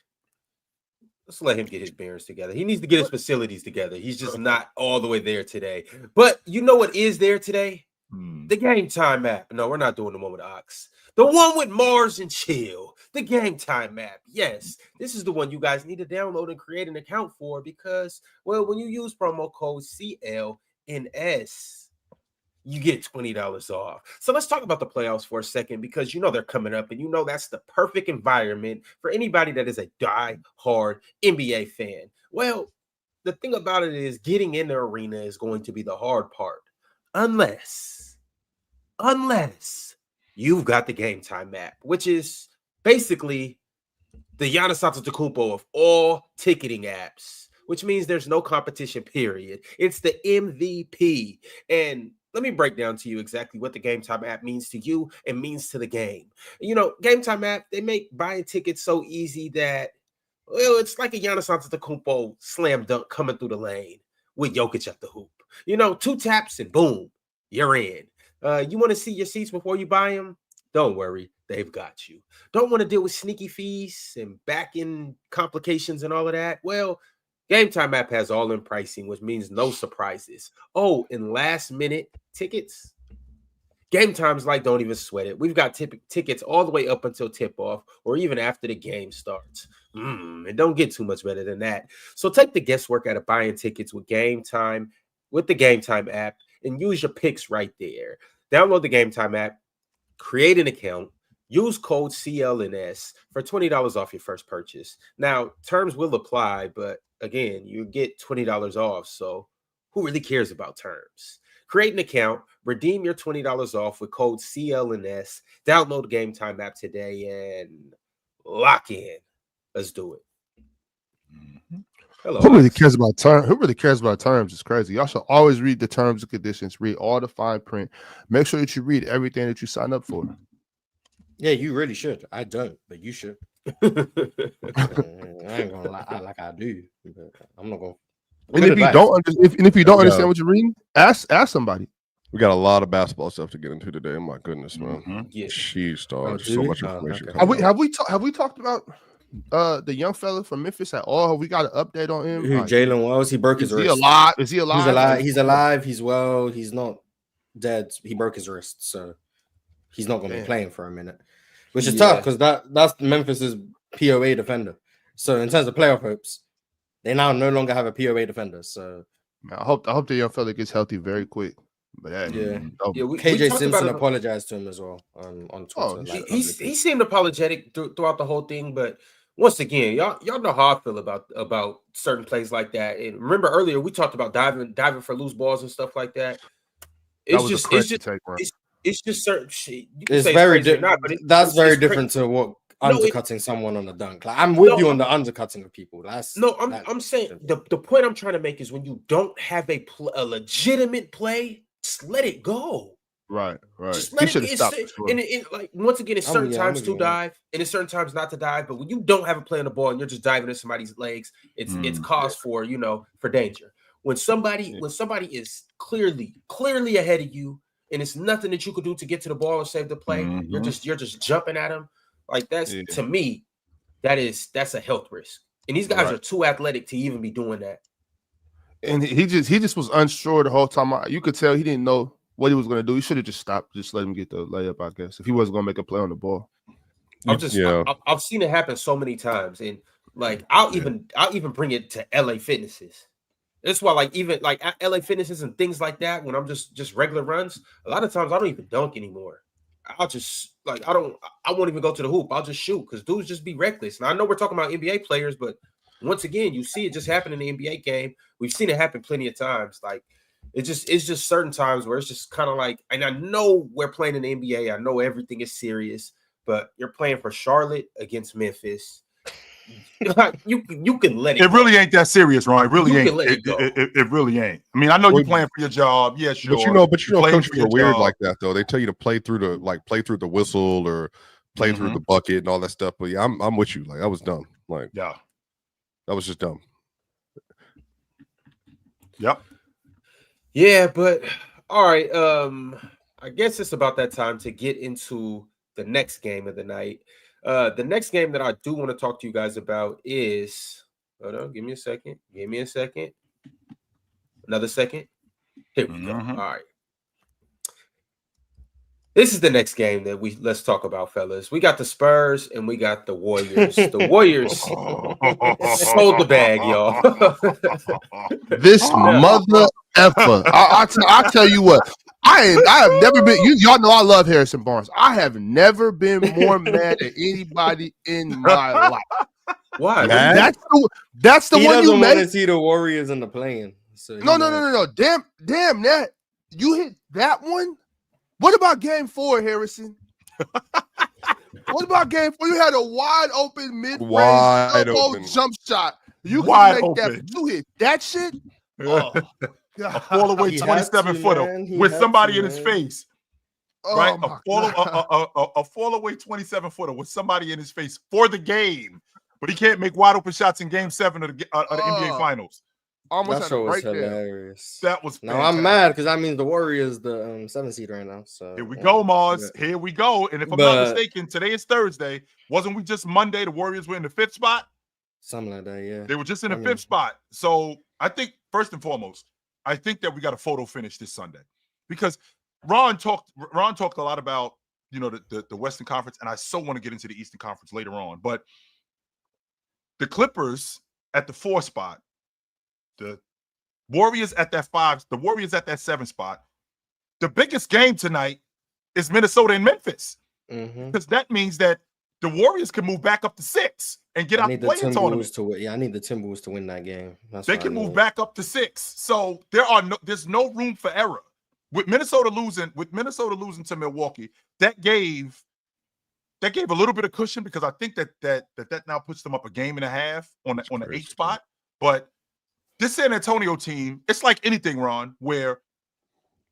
A: let's let him get his bearings together. He needs to get his facilities together. He's just not all the way there today. But you know what is there today? The Gametime app. No, we're not doing the one with Ox. The one with Mars and Chill. The Gametime app. Yes, this is the one you guys need to download and create an account for because, well, when you use promo code CLNS, you get $20 off. So let's talk about the playoffs for a second because they're coming up and that's the perfect environment for anybody that is a die-hard NBA fan. Well, the thing about it is getting in the arena is going to be the hard part. Unless you've got the Gametime app, which is basically the Giannis Antetokounmpo of all ticketing apps, which means there's no competition, period. It's the MVP. And let me break down to you exactly what the Gametime app means to you and means to the game. You know, Gametime app, they make buying tickets so easy that, well, it's like a Giannis Antetokounmpo slam dunk coming through the lane with Jokic at the hoop. You know, 2 taps and boom, you're in. You want to see your seats before you buy them? Don't worry, they've got you. Don't want to deal with sneaky fees and back-end complications and all of that? Well, Gametime app has all-in pricing, which means no surprises. Oh, and last-minute tickets? Gametime's like, don't even sweat it. We've got tickets all the way up until tip-off or even after the game starts. And don't get too much better than that. So take the guesswork out of buying tickets with Gametime, with the Gametime app, and use your picks right there. Download the Gametime app, create an account, use code CLNS for $20 off your first purchase. Now, terms will apply, but again, you get $20 off, so who really cares about terms? Create an account, redeem your $20 off with code CLNS, download the Gametime app today, and lock in. Let's do it. Hello.
E: Who really cares about terms? Who really cares about terms? It's crazy. Y'all should always read the terms and conditions, read all the fine print. Make sure that you read everything that you sign up for.
D: Yeah, you really should. I don't, but you should. I ain't gonna lie, like I do, but I'm not gonna.
E: And if you don't understand what you're reading, ask somebody.
C: We got a lot of basketball stuff to get into today. My goodness, man.
A: Yeah.
C: Jeez, dog.
D: Oh,
C: So much information.
D: okay.
E: Have we talked about the young fella from Memphis at all? We got an update on him.
D: Who, Jaylen Wells? He broke his
E: Is he
D: wrist.
E: alive? Is he alive?
D: He's alive. He's alive. He's well. He's not dead. He broke his wrist, so he's not going to be playing for a minute, which is tough because that's Memphis's POA defender. So in terms of playoff hopes, they now no longer have a POA defender. So
E: I hope the young fella gets healthy very quick. But
D: KJ Simpson apologized to him as well on Twitter.
A: He seemed apologetic throughout the whole thing, but once again, y'all know how I feel about certain plays like that. And remember earlier we talked about diving for loose balls and stuff like that. It's just certain shit.
D: It's very different. That's very different to what undercutting someone on the dunk. Like, I'm with you on the undercutting of people. I'm saying the point I'm trying to make is when you don't have a legitimate play, just let it go.
E: Right.
D: He should have stopped.
A: And like once again, it's certain times to dive, and it's certain times not to dive. But when you don't have a play on the ball and you're just diving in somebody's legs, it's cause for for danger. When somebody is clearly ahead of you, and it's nothing that you could do to get to the ball and save the play, you're just jumping at them. Like to me, that's a health risk. And these guys are too athletic to even be doing that.
E: And he just was unsure the whole time. You could tell he didn't know what he was going to do. He should have just stopped, just let him get the layup, I guess, if he wasn't going to make a play on the ball.
A: I've seen it happen so many times, and like I'll even bring it to LA Fitnesses. That's why, like, even like LA Fitnesses and things like that, when I'm just regular runs, a lot of times I don't even dunk anymore. I'll just I won't even go to the hoop. I'll just shoot because dudes just be reckless. Now I know we're talking about NBA players, but once again, you see it just happen in the NBA game. We've seen it happen plenty of times. Like it's just certain times where it's just kind of like, and I know we're playing in the NBA. I know everything is serious, but you're playing for Charlotte against Memphis. You can let it.
B: It really ain't that serious, Ron. It really ain't.
A: It
B: really ain't. I mean, I know you're playing for your job. Yeah, sure.
C: But you know, coaches are weird like that though. They tell you to play through the whistle or play through the bucket and all that stuff. But yeah, I'm with you. Like that was dumb. Like that was just dumb.
B: Yep.
A: Yeah, but all right. I guess it's about that time to get into the next game of the night. The next game that I do want to talk to you guys about is, hold on, give me a second. Another second. Here we go. All right. This is the next game that let's talk about, fellas. We got the Spurs and we got the Warriors. The Warriors sold the bag, y'all.
E: This mother effer. I tell you what. I have never been. Y'all know I love Harrison Barnes. I have never been more mad at anybody in my life.
A: Why?
E: That's the
D: he
E: one you
D: want to
E: made.
D: see the Warriors in the play-in. So
E: No. Damn that. You hit that one. What about game 4, Harrison? What about game 4? You had a wide open mid-range
C: Wide
E: elbow
C: open.
E: jump shot. You
B: Wide
E: can make that.
B: open.
E: You hit that shit. Oh,
B: A fall away
D: He had
B: 27-footer
D: to, man. He
B: with
D: had
B: somebody
D: to,
B: in his
D: man.
B: face.
E: Oh
B: Right?
E: my
B: A fall away 27-footer with somebody in his face for the game. But he can't make wide open shots in game 7 of the NBA Finals.
E: Almost
D: That
E: had
D: show
E: a
D: was
E: break there.
D: hilarious.
B: That was
D: No,
B: fantastic.
D: I'm mad because that means the Warriors the 7 seed right now. So
B: Here we go, Mars. Here we go. And if I'm not mistaken, today is Thursday. Wasn't we just Monday? The Warriors were in the 5th spot.
D: Something like that, yeah.
B: They were just in the 5th spot. So I think first and foremost, I think that we got a photo finish this Sunday because Ron talked a lot about the Western Conference, and I so want to get into the Eastern Conference later on. But the Clippers at the 4 spot, the Warriors at that 5, the Warriors at that 7 spot. The biggest game tonight is Minnesota and Memphis because that means that the Warriors can move back up to 6 and get out the play-in tournament.
D: I need the Timberwolves to win that game.
B: They can move back up to 6. So there's no room for error. With Minnesota losing to Milwaukee, that gave a little bit of cushion because I think that now puts them up a game and a half on the 8th spot. But this San Antonio team, it's like anything, Ron, where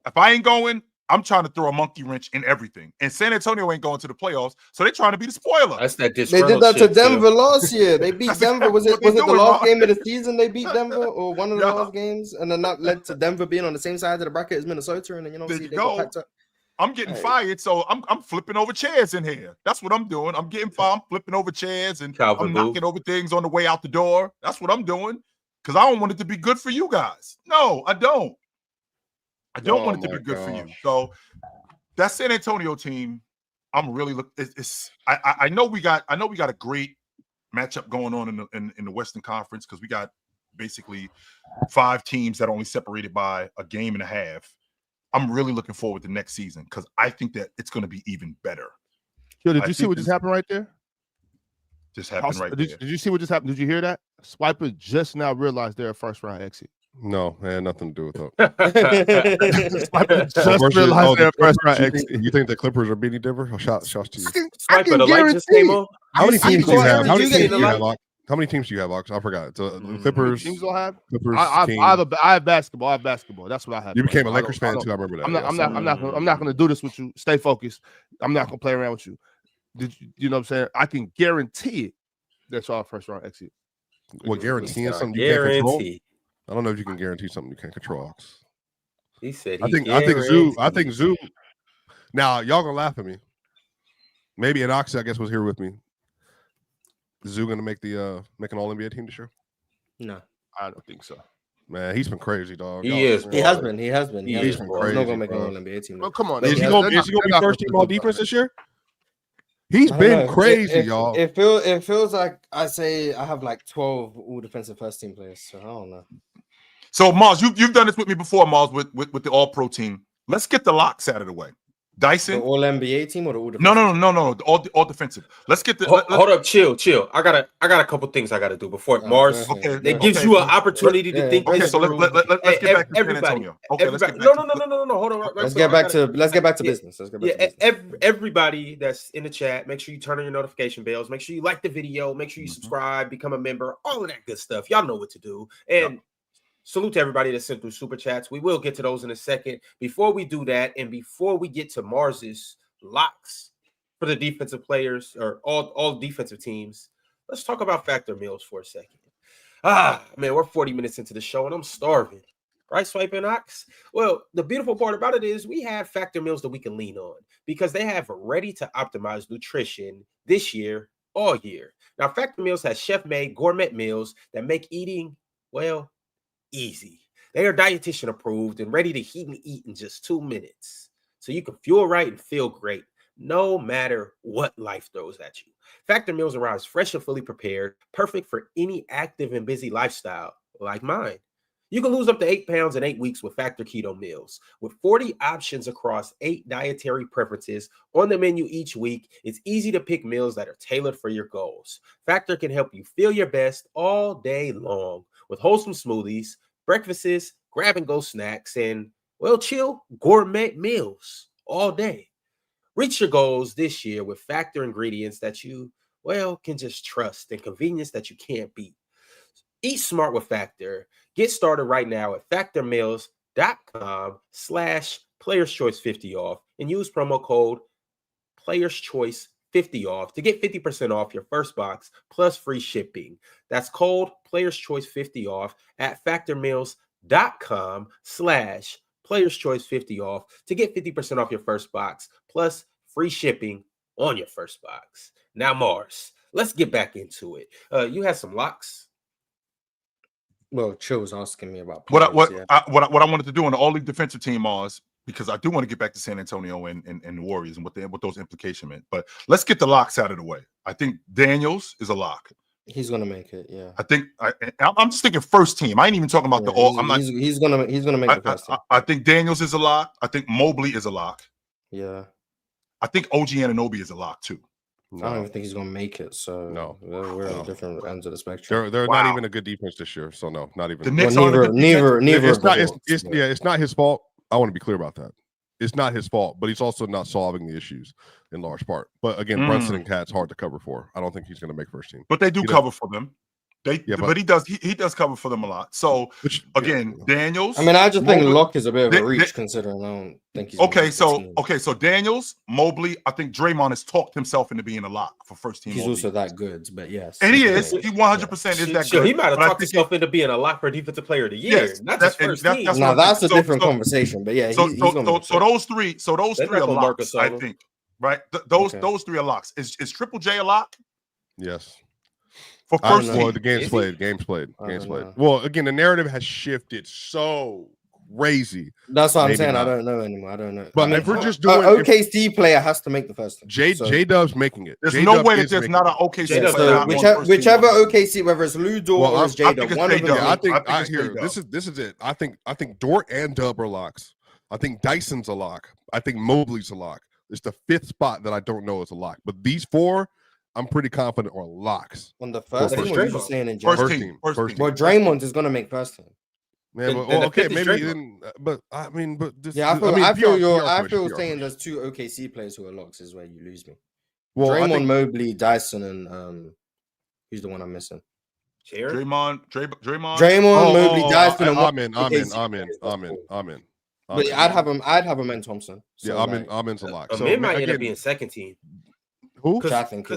B: if I ain't going, I'm trying to throw a monkey wrench in everything. And San Antonio ain't going to the playoffs, so they're trying to be the spoiler.
A: That's that
D: They did that to Denver last year. They beat Denver. Was it the last game of the season they beat Denver or one of the last games? And then that led to Denver being on the same side of the bracket as Minnesota. And then, they got packed up.
B: I'm getting fired, so I'm flipping over chairs in here. That's what I'm doing. I'm getting fired. I'm flipping over chairs and I'm knocking over things on the way out the door. That's what I'm doing because I don't want it to be good for you guys. No, I don't. I don't want it to be good for you. So that San Antonio team, I'm really looking. I know we got a great matchup going on in the Western Conference because we got basically 5 teams that are only separated by a game and a half. I'm really looking forward to next season because I think that it's going to be even better.
E: Yo, did you see what just happened right there?
B: Just happened right there.
E: Did you see what just happened? Did you hear that? Swiper just now realized they're a first round exit.
C: No, it had nothing to do with that.
E: Just realized they're a first round exit.
C: You think the Clippers are beating Denver? Shots to you.
A: Swiper, the light just came on.
C: How many teams do you have? How many teams do you have, Ox? I forgot. The Clippers.
E: Teams will have.
C: Clippers.
E: I have basketball. I have basketball. That's what I have.
C: You became a Lakers fan too. I remember that.
E: I'm not going to do this with you. Stay focused. I'm not going to play around with you. You know what I'm saying? I can guarantee it. That's our first round exit.
C: What guaranteeing something you can't control? I don't know if you can guarantee something you can't control, Ox.
A: He said.
C: I think Zoo. Now y'all gonna laugh at me. Maybe an Ox, I guess, was here with me. Is Zoo gonna make an All NBA team this year?
D: No,
E: I don't think so.
C: Man, he's been crazy, dog.
A: He has been.
C: He's been crazy.
D: He's not gonna make an All NBA team.
E: Well, come on.
C: Is he gonna be first team all defense this year? He's been crazy, y'all.
D: It feels like I have like 12 all defensive first team players. So I don't know.
B: So Mars, you've done this with me before, Mars, with the All Pro team. Let's get the locks out of the way. Dyson,
D: the All NBA team or the all defensive?
B: No. All defensive. Let's get the.
A: Hold up, chill. I got a couple things I got to do before Mars.
B: Okay,
A: that gives you an opportunity to think.
B: Okay, so let's get back to San Antonio. Okay, let's get back.
A: No. Hold on.
D: Let's get back to business. Let's get back to business.
A: Everybody that's in the chat, make sure you turn on your notification bells. Make sure you like the video. Make sure you subscribe, become a member. All of that good stuff. Y'all know what to do. And salute to everybody that sent through super chats. We will get to those in a second. Before we do that, and before we get to Mars's locks for the defensive players or all defensive teams, let's talk about Factor Meals for a second. Man, we're 40 minutes into the show and I'm starving. Right, Swipe and Ox? Well, the beautiful part about it is we have Factor Meals that we can lean on because they have ready to optimize nutrition this year, all year. Now, Factor Meals has chef-made gourmet meals that make eating, well, easy. They are dietitian approved and ready to heat and eat in just 2 minutes. So you can fuel right and feel great, no matter what life throws at you. Factor Meals arrives fresh and fully prepared, perfect for any active and busy lifestyle like mine. You can lose up to 8 pounds in 8 weeks with Factor Keto Meals. With 40 options across 8 dietary preferences on the menu each week, it's easy to pick meals that are tailored for your goals. Factor can help you feel your best all day long with wholesome smoothies, breakfasts, grab-and-go snacks, and, well, chill gourmet meals all day. Reach your goals this year with factor ingredients that you, can just trust and convenience that you can't beat. Eat smart with Factor. Get started right now at factormeals.com/playerschoice50 off and use promo code PlayersChoice50 off to get 50% off your first box plus free shipping. That's code PlayersChoice50 off at factormeals.com/PlayersChoice50 off to get 50% off your first box plus free shipping on your first box. Now, Mars, let's get back into it. You had some locks.
D: Well, Chill was asking me about
B: What I
D: players,
B: wanted to do on the all-league defensive team, Mars, because I do want to get back to San Antonio and the Warriors and what those implications meant. But let's get the locks out of the way. I think Daniels is a lock.
D: He's gonna make it. Yeah.
B: I think I'm just thinking first team. I ain't even talking about the all.
D: He's gonna make the first team.
B: I think Daniels is a lock. I think Mobley is a lock.
D: Yeah.
B: I think OG Anunoby is a lock too.
D: No. I don't even think he's gonna make it. So
C: no,
D: we're on different ends of the spectrum.
C: They're not even a good defense this year. So no, not even.
B: The Knicks
D: neither.
C: It's not his fault. I want to be clear about that. It's not his fault, but he's also not solving the issues in large part. But again, Brunson and Cat's hard to cover for. I don't think he's going to make first team.
B: But they do cover for them. But he does cover for them a lot. So Daniels.
D: I mean, I just think Locke is a bit of a reach considering I don't think he's
B: so Daniels, Mobley. I think Draymond has talked himself into being a lock for first team.
D: He's also that good, but yes,
B: and he is. He 100% is that good.
A: He might have talked himself into being a lock for defensive player of the year.
B: Yes,
A: not just first team.
D: That's a different conversation. But yeah,
B: so those three are locks. I think right. Those three are locks. Is Triple J a lock?
C: Yes.
B: For first
C: well, the game's played. Well, again, the narrative has shifted so crazy.
D: That's what I'm saying. I don't know anymore. I don't know.
C: But if we're just doing
D: OKC player has to make the first team.
C: JDub's making it.
B: There's no way that there's not an OKC
D: player. Whichever OKC, whether it's Lou Dort or it's JDub, one of them.
C: This is it. I think Dort and Dub are locks. I think Dyson's a lock. I think Mobley's a lock. It's the fifth spot that I don't know is a lock. But these four, I'm pretty confident are locks.
D: On the first team, what you're saying in
B: first team.
D: Well, Draymond is going to make first team.
C: Man, okay, maybe then, but I mean, but this,
D: I feel saying there's two OKC players who are locks is where you lose me. Well, Draymond, Mobley, Dyson, and who's the one I'm missing?
B: Draymond,
D: Mobley, Dyson, and
C: I'm in.
D: But I'd have him in Thompson.
C: So I'm in a lock.
A: So it might end up being second team.
C: Who?
D: I think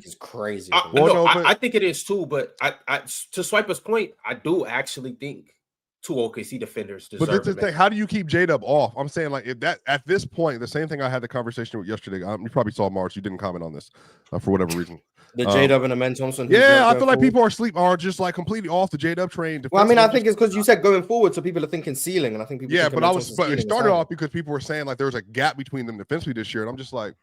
D: is crazy.
A: I think it is too. But I to Swiper's point, I do actually think two OKC defenders deserve.
C: But this is the thing. How do you keep JDub off? I'm saying like if that at this point, the same thing I had the conversation with yesterday. You probably saw Mars. You didn't comment on this for whatever reason.
D: The JDub and the Men Thompson.
C: Yeah, I feel like people are just like completely off the JDub train.
D: Well, I mean, I think it's because you said going forward, so people are thinking ceiling, and I think people.
C: Yeah, but it started off because people were saying like there was a gap between them defensively this year, and I'm just like.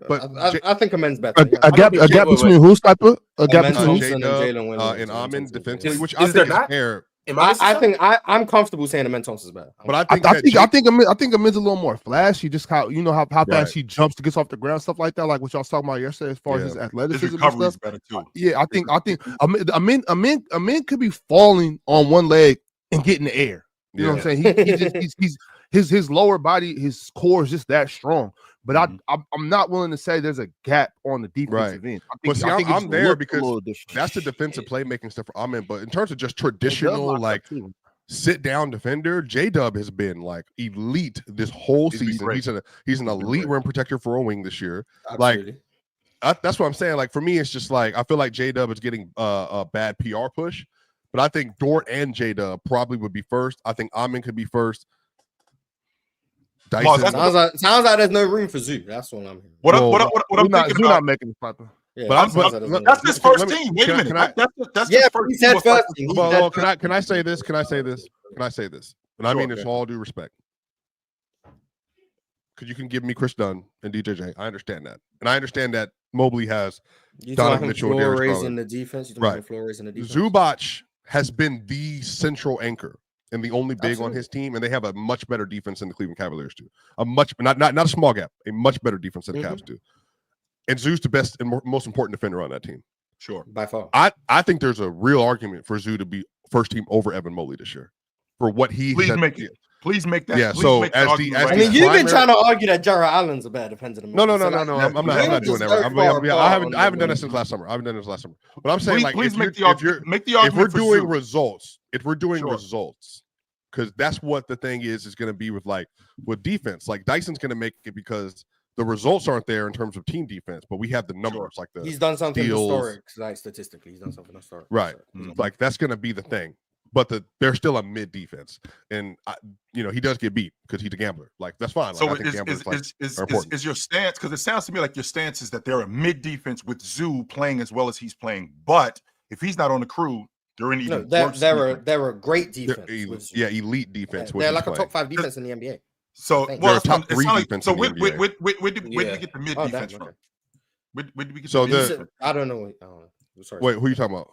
D: But I think a men's better.
E: A gap between who's type of a gap between
C: Jaylen and Amin defensively, which I think is fair.
D: I'm comfortable saying Amin Thompson's better.
C: But
E: I think Amin's a little more flashy. Just how how fast he jumps to get off the ground, stuff like that. Like what y'all was talking about yesterday, as far as his athleticism.
B: His recovery is better too.
E: Yeah, I think Amin could be falling on one leg and get in the air. You know what I'm saying? His lower body, his core is just that strong. But I'm not willing to say there's a gap on the defensive end.
C: I'm there because that's the defensive playmaking stuff I'm in. But in terms of just traditional sit down defender, JDub has been like elite this whole season. He's an elite rim protector for a wing this year.
D: Absolutely.
C: Like that's what I'm saying. Like for me, it's just like I feel like JDub is getting a bad PR push. But I think Dort and JDub probably would be first. I think Amin could be first.
D: Dyson. Sounds like there's no room for Zoo. That's what I'm hearing.
B: What I'm thinking about,
E: not making the spot.
D: Yeah,
B: but that's his first team. Wait a minute. That's his first team.
C: Well, can I say this? And I mean this with all due respect. Because you can give me Chris Dunn and DJJ. I understand that. And I understand that Mobley has
D: Donovan Mitchell and Darius Garland. In the defense.
C: Right. Zubac has been the central anchor. And the only big on his team, and they have a much better defense than the Cleveland Cavaliers do. Not a small gap, a much better defense than the Cavs do. And Zoo's the best and most important defender on that team.
B: Sure,
D: by far.
C: I think there's a real argument for Zoo to be first team over Evan Mobley this year for what he.
B: Please make it. Please make that.
C: Yeah,
B: please
C: so
B: make that
C: as the-
B: argument
C: as
B: right
C: the-
D: I mean,
B: now.
D: you've been
C: primary-
D: trying to argue that Jarrett Allen's a better defender than
C: No,
D: Moses.
C: I'm not doing that. I haven't done that since last summer. But I'm saying,
B: Please,
C: like,
B: please
C: if
B: make the
C: you're
B: argument. Make the
C: if
B: argument
C: we're
B: for
C: doing
B: Zoo.
C: results,
B: Sure.
C: because that's what the thing is going to be with defense. Like Dyson's going to make it because the results aren't there in terms of team defense, but we have the numbers like the
D: He's done something
C: steals.
D: historic, like statistically, he's done something historic.
C: Right.
D: So,
C: Like that's going to be the thing. But they're still a mid defense, and he does get beat because he's a gambler. Like that's fine. Like,
B: So
C: I think gamblers
B: is your stance, because it sounds to me like your stance is that they're a mid defense with Zoo playing as well as he's playing, but if he's not on the crew, they're in even worse.
D: They're a great defense.
C: Elite defense.
D: They're like a top 5 defense in the NBA.
B: So
C: they're a top 3 defense.
B: So
C: in
B: where
C: the
B: did
C: NBA.
B: we get the mid defense
D: damn,
B: from?
D: okay.
B: Where did we get
C: So
B: the mid defense?
D: I don't know. Sorry.
C: Wait, who are you talking about?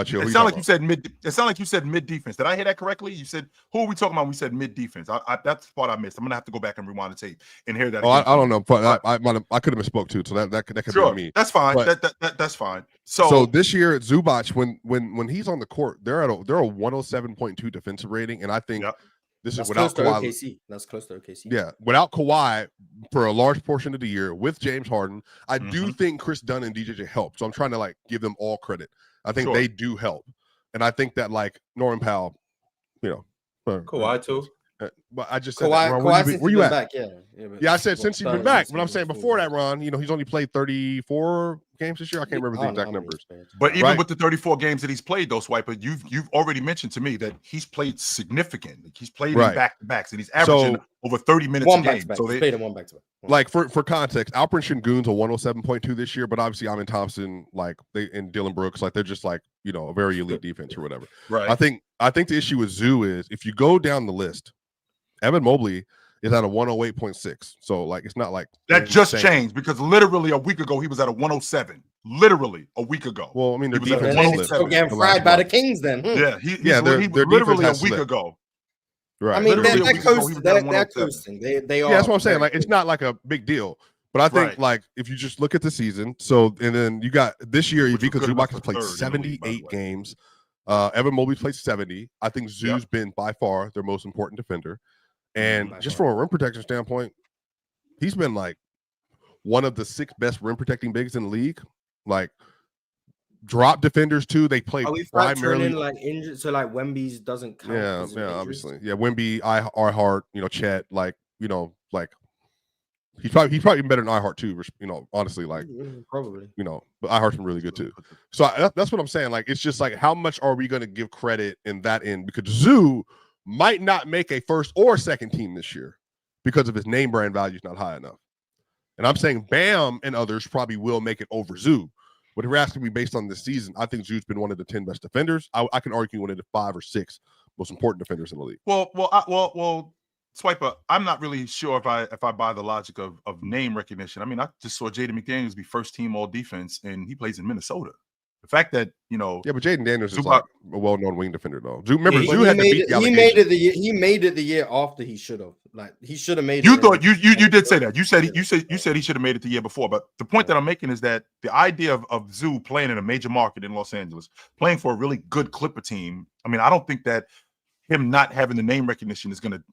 C: Chill.
B: It sounded like you said mid. It sounded like you said mid defense. Did I hear that correctly? You said, who are we talking about? We said mid defense. That's the part I missed. I'm gonna have to go back and rewind the tape and hear that.
C: Oh, I don't know. But I could have misspoke too. So that could
B: sure,
C: be me.
B: That's fine.
C: But,
B: That's fine.
C: So this year at Zubac, when he's on the court, they're a 107.2 defensive rating, and I think this is without Kawhi.
D: OKC. That's close to OKC.
C: Yeah, without Kawhi for a large portion of the year with James Harden, I do think Chris Dunn and DJJ help. So I'm trying to give them all credit. I think they do help. And I think that Norman Powell,
A: Kawhi too.
C: But I just said
D: Kawhi
C: where you at?
D: Back,
C: yeah, I said since he's been back. But I'm saying before that, Ron, he's only played 34 games this year. I can't remember the exact numbers.
B: But even with the 34 games that he's played, though, Swiper, you've already mentioned to me that he's played significant. He's played in back-to-backs, and he's averaging over 30 minutes a game.
D: So they played in one back-to-back.
C: Like for context, Alperen Şengün's a 107.2 this year, but obviously Amin Thompson, and Dylan Brooks, they're just a very elite defense or whatever.
B: Right.
C: I think the issue with Zoo is if you go down the list, Evan Mobley is at a 108.6. So it's not like
B: that just changed because literally a week ago he was at a 107. Literally a week ago.
C: Well, I mean,
B: he was
D: still getting fried by the Kings then.
B: Yeah, he literally a week ago.
C: Right.
D: I mean, they're coasting. They're coasting. They are.
C: Yeah, that's what I'm saying. It's not a big deal. But I think if you just look at the season, and then you got this year, Ivica Zubac has played 78 games. Evan Mobley's played 70. I think Zoo's been by far their most important defender. And just from a rim protection standpoint, he's been one of the 6 best rim protecting bigs in the league. Drop defenders too. They play primarily
D: injured. So Wemby's doesn't count.
C: Yeah, obviously. Yeah, Wemby, Iheart, Chet, he's probably even better than Iheart too. Honestly,
D: probably.
C: But Iheart's been really good too. So that's what I'm saying. It's just how much are we going to give credit in that end? Because Zoo might not make a first or second team this year because of his name brand value is not high enough. And I'm saying Bam and others probably will make it over Zoo. But if you're asking me based on this season, I think Zoo's been one of the 10 best defenders. I can argue one of the 5 or 6 most important defenders in the league.
B: Well, Swiper, I'm not really sure if I buy the logic of name recognition. I mean, I just saw Jaden McDaniels be first team all defense, and he plays in Minnesota. The fact that
C: yeah, but Jaden Daniels is a well-known wing defender, though. Zoo
D: had to beat the He made it the year after he should have. He should have made it.
B: You thought you did say that. You said he should have made it the year before. But the point that I'm making is that the idea of Zoo playing in a major market in Los Angeles, playing for a really good Clipper team. I mean, I don't think that him not having the name recognition is gonna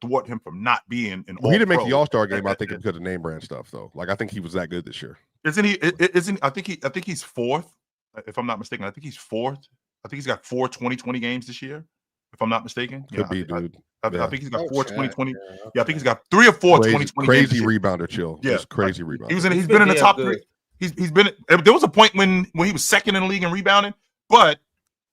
B: thwart him from not being an.
C: He didn't make the All-Star game. I think because of name brand stuff, though. I think he was that good this year.
B: Isn't he? I think he's 4th. If I'm not mistaken, I think he's 4th. I think he's got 4 2020 games this year. If I'm not mistaken,
C: could be, dude.
B: I think he's got 4 2020. Yeah, I think he's got 3 or 4 2020.
C: Crazy rebounder, Chill.
B: Yeah,
C: crazy rebounder.
B: He's been in the top 3. He's been. There was a point when he was 2nd in the league in rebounding. But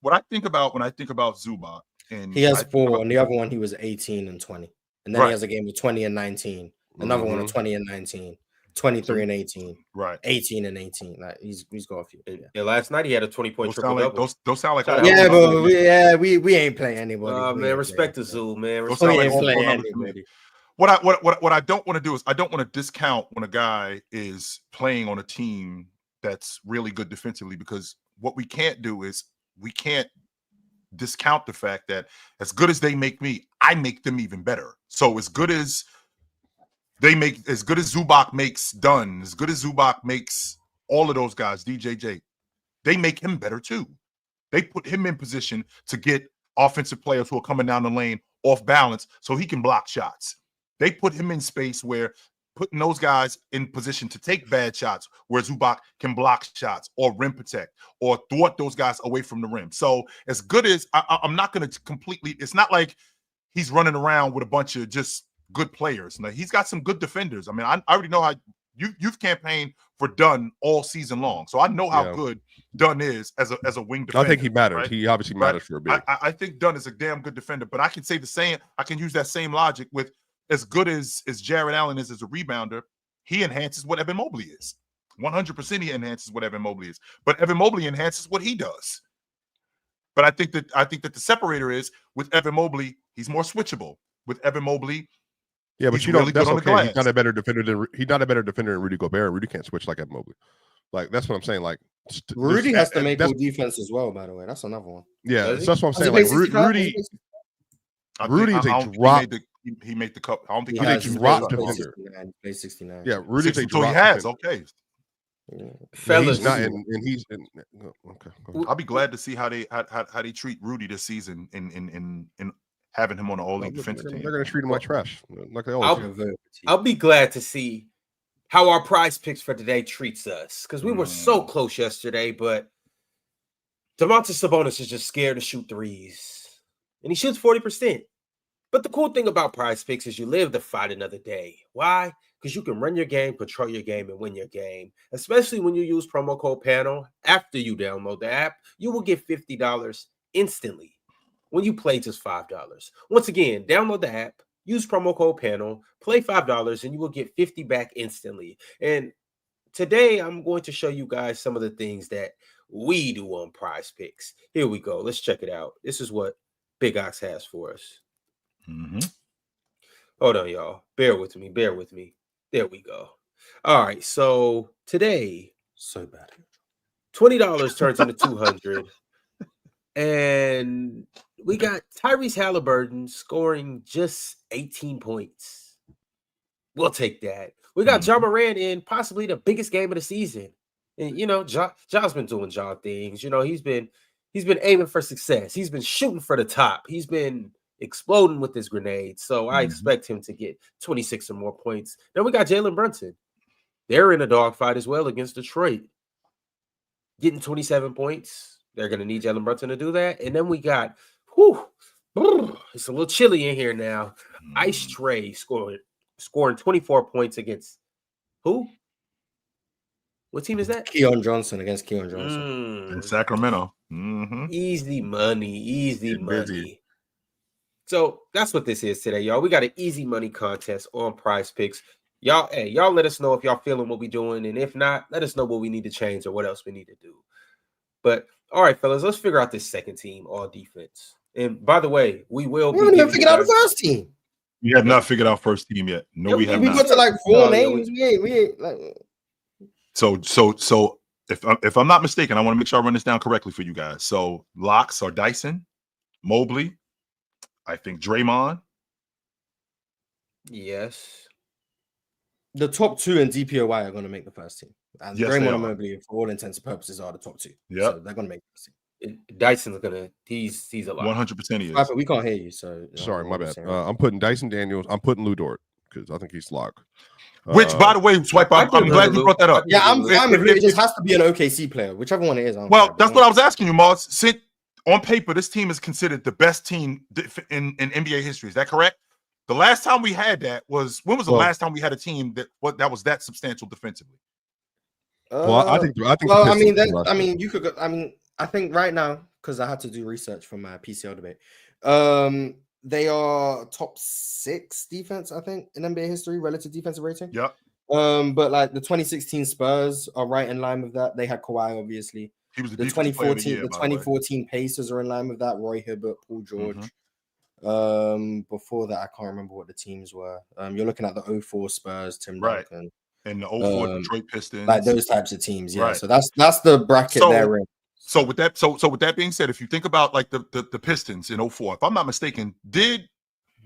B: what I think about when I think about Zubac, and
D: he has 4, and the other one he was 18 and 20, and then he has a game of 20 and 19, another one of 20 and 19. 23 and 18,
B: right?
D: 18 and 18. He's got a few.
A: Yeah, last night he had a 20-point triple double.
B: Those sound like
D: we ain't playing anybody.
A: Man, respect the Zoo, man.
B: What I don't want to do is I don't want to discount when a guy is playing on a team that's really good defensively, because what we can't do is we can't discount the fact that as good as they make me, I make them even better. So as good as Zubac makes Dunn, as good as Zubac makes all of those guys, DJJ, they make him better too. They put him in position to get offensive players who are coming down the lane off balance so he can block shots. They put him in space where putting those guys in position to take bad shots where Zubac can block shots or rim protect or thwart those guys away from the rim. So as good as I'm not going to completely, it's not like he's running around with a bunch of just good players. Now, he's got some good defenders. I mean, I already know how you've campaigned for Dunn all season long. So I know how good Dunn is as a wing defender.
C: I think he matters.
B: Right?
C: He obviously matters for a bit.
B: I think Dunn is a damn good defender, but I can say the same. I can use that same logic with as good as Jared Allen is as a rebounder. He enhances what Evan Mobley is. 100% he enhances what Evan Mobley is. But Evan Mobley enhances what he does. But I think that the separator is with Evan Mobley, he's more switchable. With Evan Mobley,
C: yeah, but
B: he's
C: you don't.
B: really
C: That's
B: good on the
C: okay. He's
B: glass.
C: not a better defender than Rudy Gobert. Rudy can't switch like Evan Mobley. Like that's what I'm saying. Like
D: Rudy has to make all defense as well. By the way, that's another one.
C: Yeah, so that's what I'm saying. Like Rudy is a drop.
B: He made the cup. I don't think
C: he
B: he
C: dropped defender.
D: He played 69.
C: Yeah, Rudy's a drop.
B: So he has
C: defender.
B: okay.
D: Yeah.
C: Fellas, he's not, and he's okay.
B: I'll be glad to see how they treat Rudy this season in having him on the all-league defensive team.
C: They're going to treat him like trash, like they always do.
A: I'll be glad to see how our prize picks for today treats us because we were so close yesterday, but Domantas Sabonis is just scared to shoot threes, and he shoots 40%. But the cool thing about prize picks is you live to fight another day. Why? Because you can run your game, control your game, and win your game, especially when you use promo code PANEL. After you download the app, you will get $50 instantly when you play just $5. Once again, download the app, use promo code PANEL, play $5, and you will get $50 back instantly. And today, I'm going to show you guys some of the things that we do on prize picks. Here we go. Let's check it out. This is what Big Ox has for us. Hold on, y'all. Bear with me. There we go. All right. So today,
D: so bad.
A: $20 turns into $200. And we got Tyrese Halliburton scoring just 18 points. We'll take that. We got Ja Morant in possibly the biggest game of the season. And Ja's been doing Ja things. He's been aiming for success. He's been shooting for the top. He's been exploding with his grenades. So I expect him to get 26 or more points. Then we got Jalen Brunson. They're in a dogfight as well against Detroit. Getting 27 points. They're going to need Jalen Brunson to do that. And then we got, it's a little chilly in here now. Ice Trey scoring 24 points against who? What team is that?
D: Keon Johnson against Keon Johnson.
B: In Sacramento.
A: Easy money. So that's what this is today, y'all. We got an easy money contest on Prize Picks. Y'all let us know if y'all feeling what we're doing. And if not, let us know what we need to change or what else we need to do. But all right, fellas, let's figure out this second team, all defense. And by the way, we haven't even figured out the first team.
B: We have not figured out first team yet. No, we have not.
D: We got to like 4 names. We ain't like.
B: So if I'm not mistaken, I want to make sure I run this down correctly for you guys. So locks are Dyson, Mobley, I think Draymond.
A: Yes.
D: The top 2 in DPOY are going to make the first team. And
B: yes,
D: Draymond and Mobley, for all intents and purposes, are the top 2.
B: Yeah.
D: So they're going to make the first team.
A: Dyson's gonna. He's a lot.
B: 100% he is.
D: But we can't hear you. So
C: sorry, my bad. I'm putting Dyson Daniels. I'm putting Lou Dort because I think he's locked.
B: Which, by the way, Swipe, I'm glad you brought that up.
D: Yeah, I'm fine with it. It just has to be an OKC player, whichever one it is.
B: Well, that's what I was asking you, Moss. Since on paper, this team is considered the best team in NBA history. Is that correct? The last time we had that was when was the last time we had a team that was that substantial defensively?
C: Well, I think.
D: Well, you could. I think right now because I had to do research for my PCL debate. They are top 6 defense, I think, in NBA history, relative defensive rating.
B: Yep.
D: But like the 2016 Spurs are right in line with that. They had Kawhi, obviously.
B: He was
D: the 2014 Pacers are in line with that. Roy Hibbert, Paul George. Before that, I can't remember what the teams were. You're looking at the 04 Spurs, Tim Duncan,
B: and the 04 Detroit Pistons,
D: like those types of teams. Yeah. Right. So that's the bracket they're in.
B: So with that being said, if you think about like the Pistons in 04, if I'm not mistaken, didn't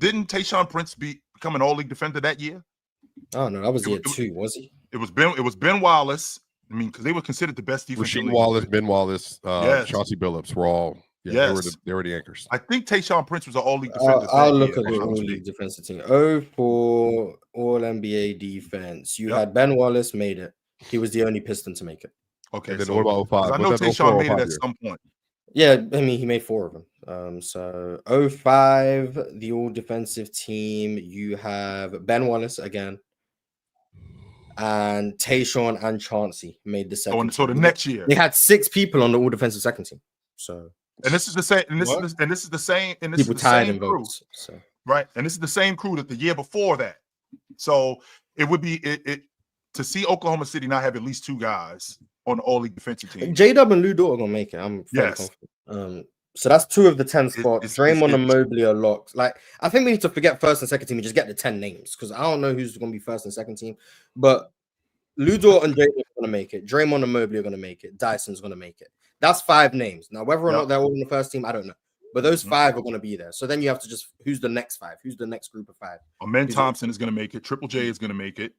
B: Tayshaun Prince become an all-league defender that year?
D: Oh no, that was year 2, was he?
B: It was Ben Wallace. I mean, because they were considered the best defense.
C: Rasheed Wallace, Ben Wallace, Chauncey Billups were all Yeah,
B: Yes.
C: they were the anchors.
B: I think Tayshaun Prince was an all-league defender.
D: I'll look at the all-league defensive team. 04 All-NBA defense. You had Ben Wallace made it. He was the only Piston to make it.
B: Okay,
C: then
B: so
C: what about 05?
B: I know Tayshaun made it at some point.
D: Yeah, I mean, he made 4 of them. So 05, the all-defensive team, you have Ben Wallace again. And Tayshaun and Chauncey made the second.
B: So the next year.
D: They had 6 people on the all-defensive second team. So...
B: And this is the same. And this is the same. And this
D: people
B: is the
D: tied
B: same
D: in
B: crew,
D: votes. So.
B: right? And this is the same crew that the year before that. So it would be it to see Oklahoma City not have at least 2 guys on the all-league defensive team.
D: JDub and Lou Dort are gonna make it. I'm fairly confident. So that's 2 of the 10 spots. Draymond and Mobley are locked. Like, I think we need to forget first and second team and just get the 10 names because I don't know who's gonna be first and second team. But Lou Dort and Jaylen are gonna make it. Draymond and Mobley are gonna make it. Dyson's gonna make it. That's 5 names. Now, whether or not they're all in the first team, I don't know. But those 5 are going to be there. So then you have to just, who's the next 5? Who's the next group of 5?
B: Amen Thompson is going to make it. Triple J is going to make it.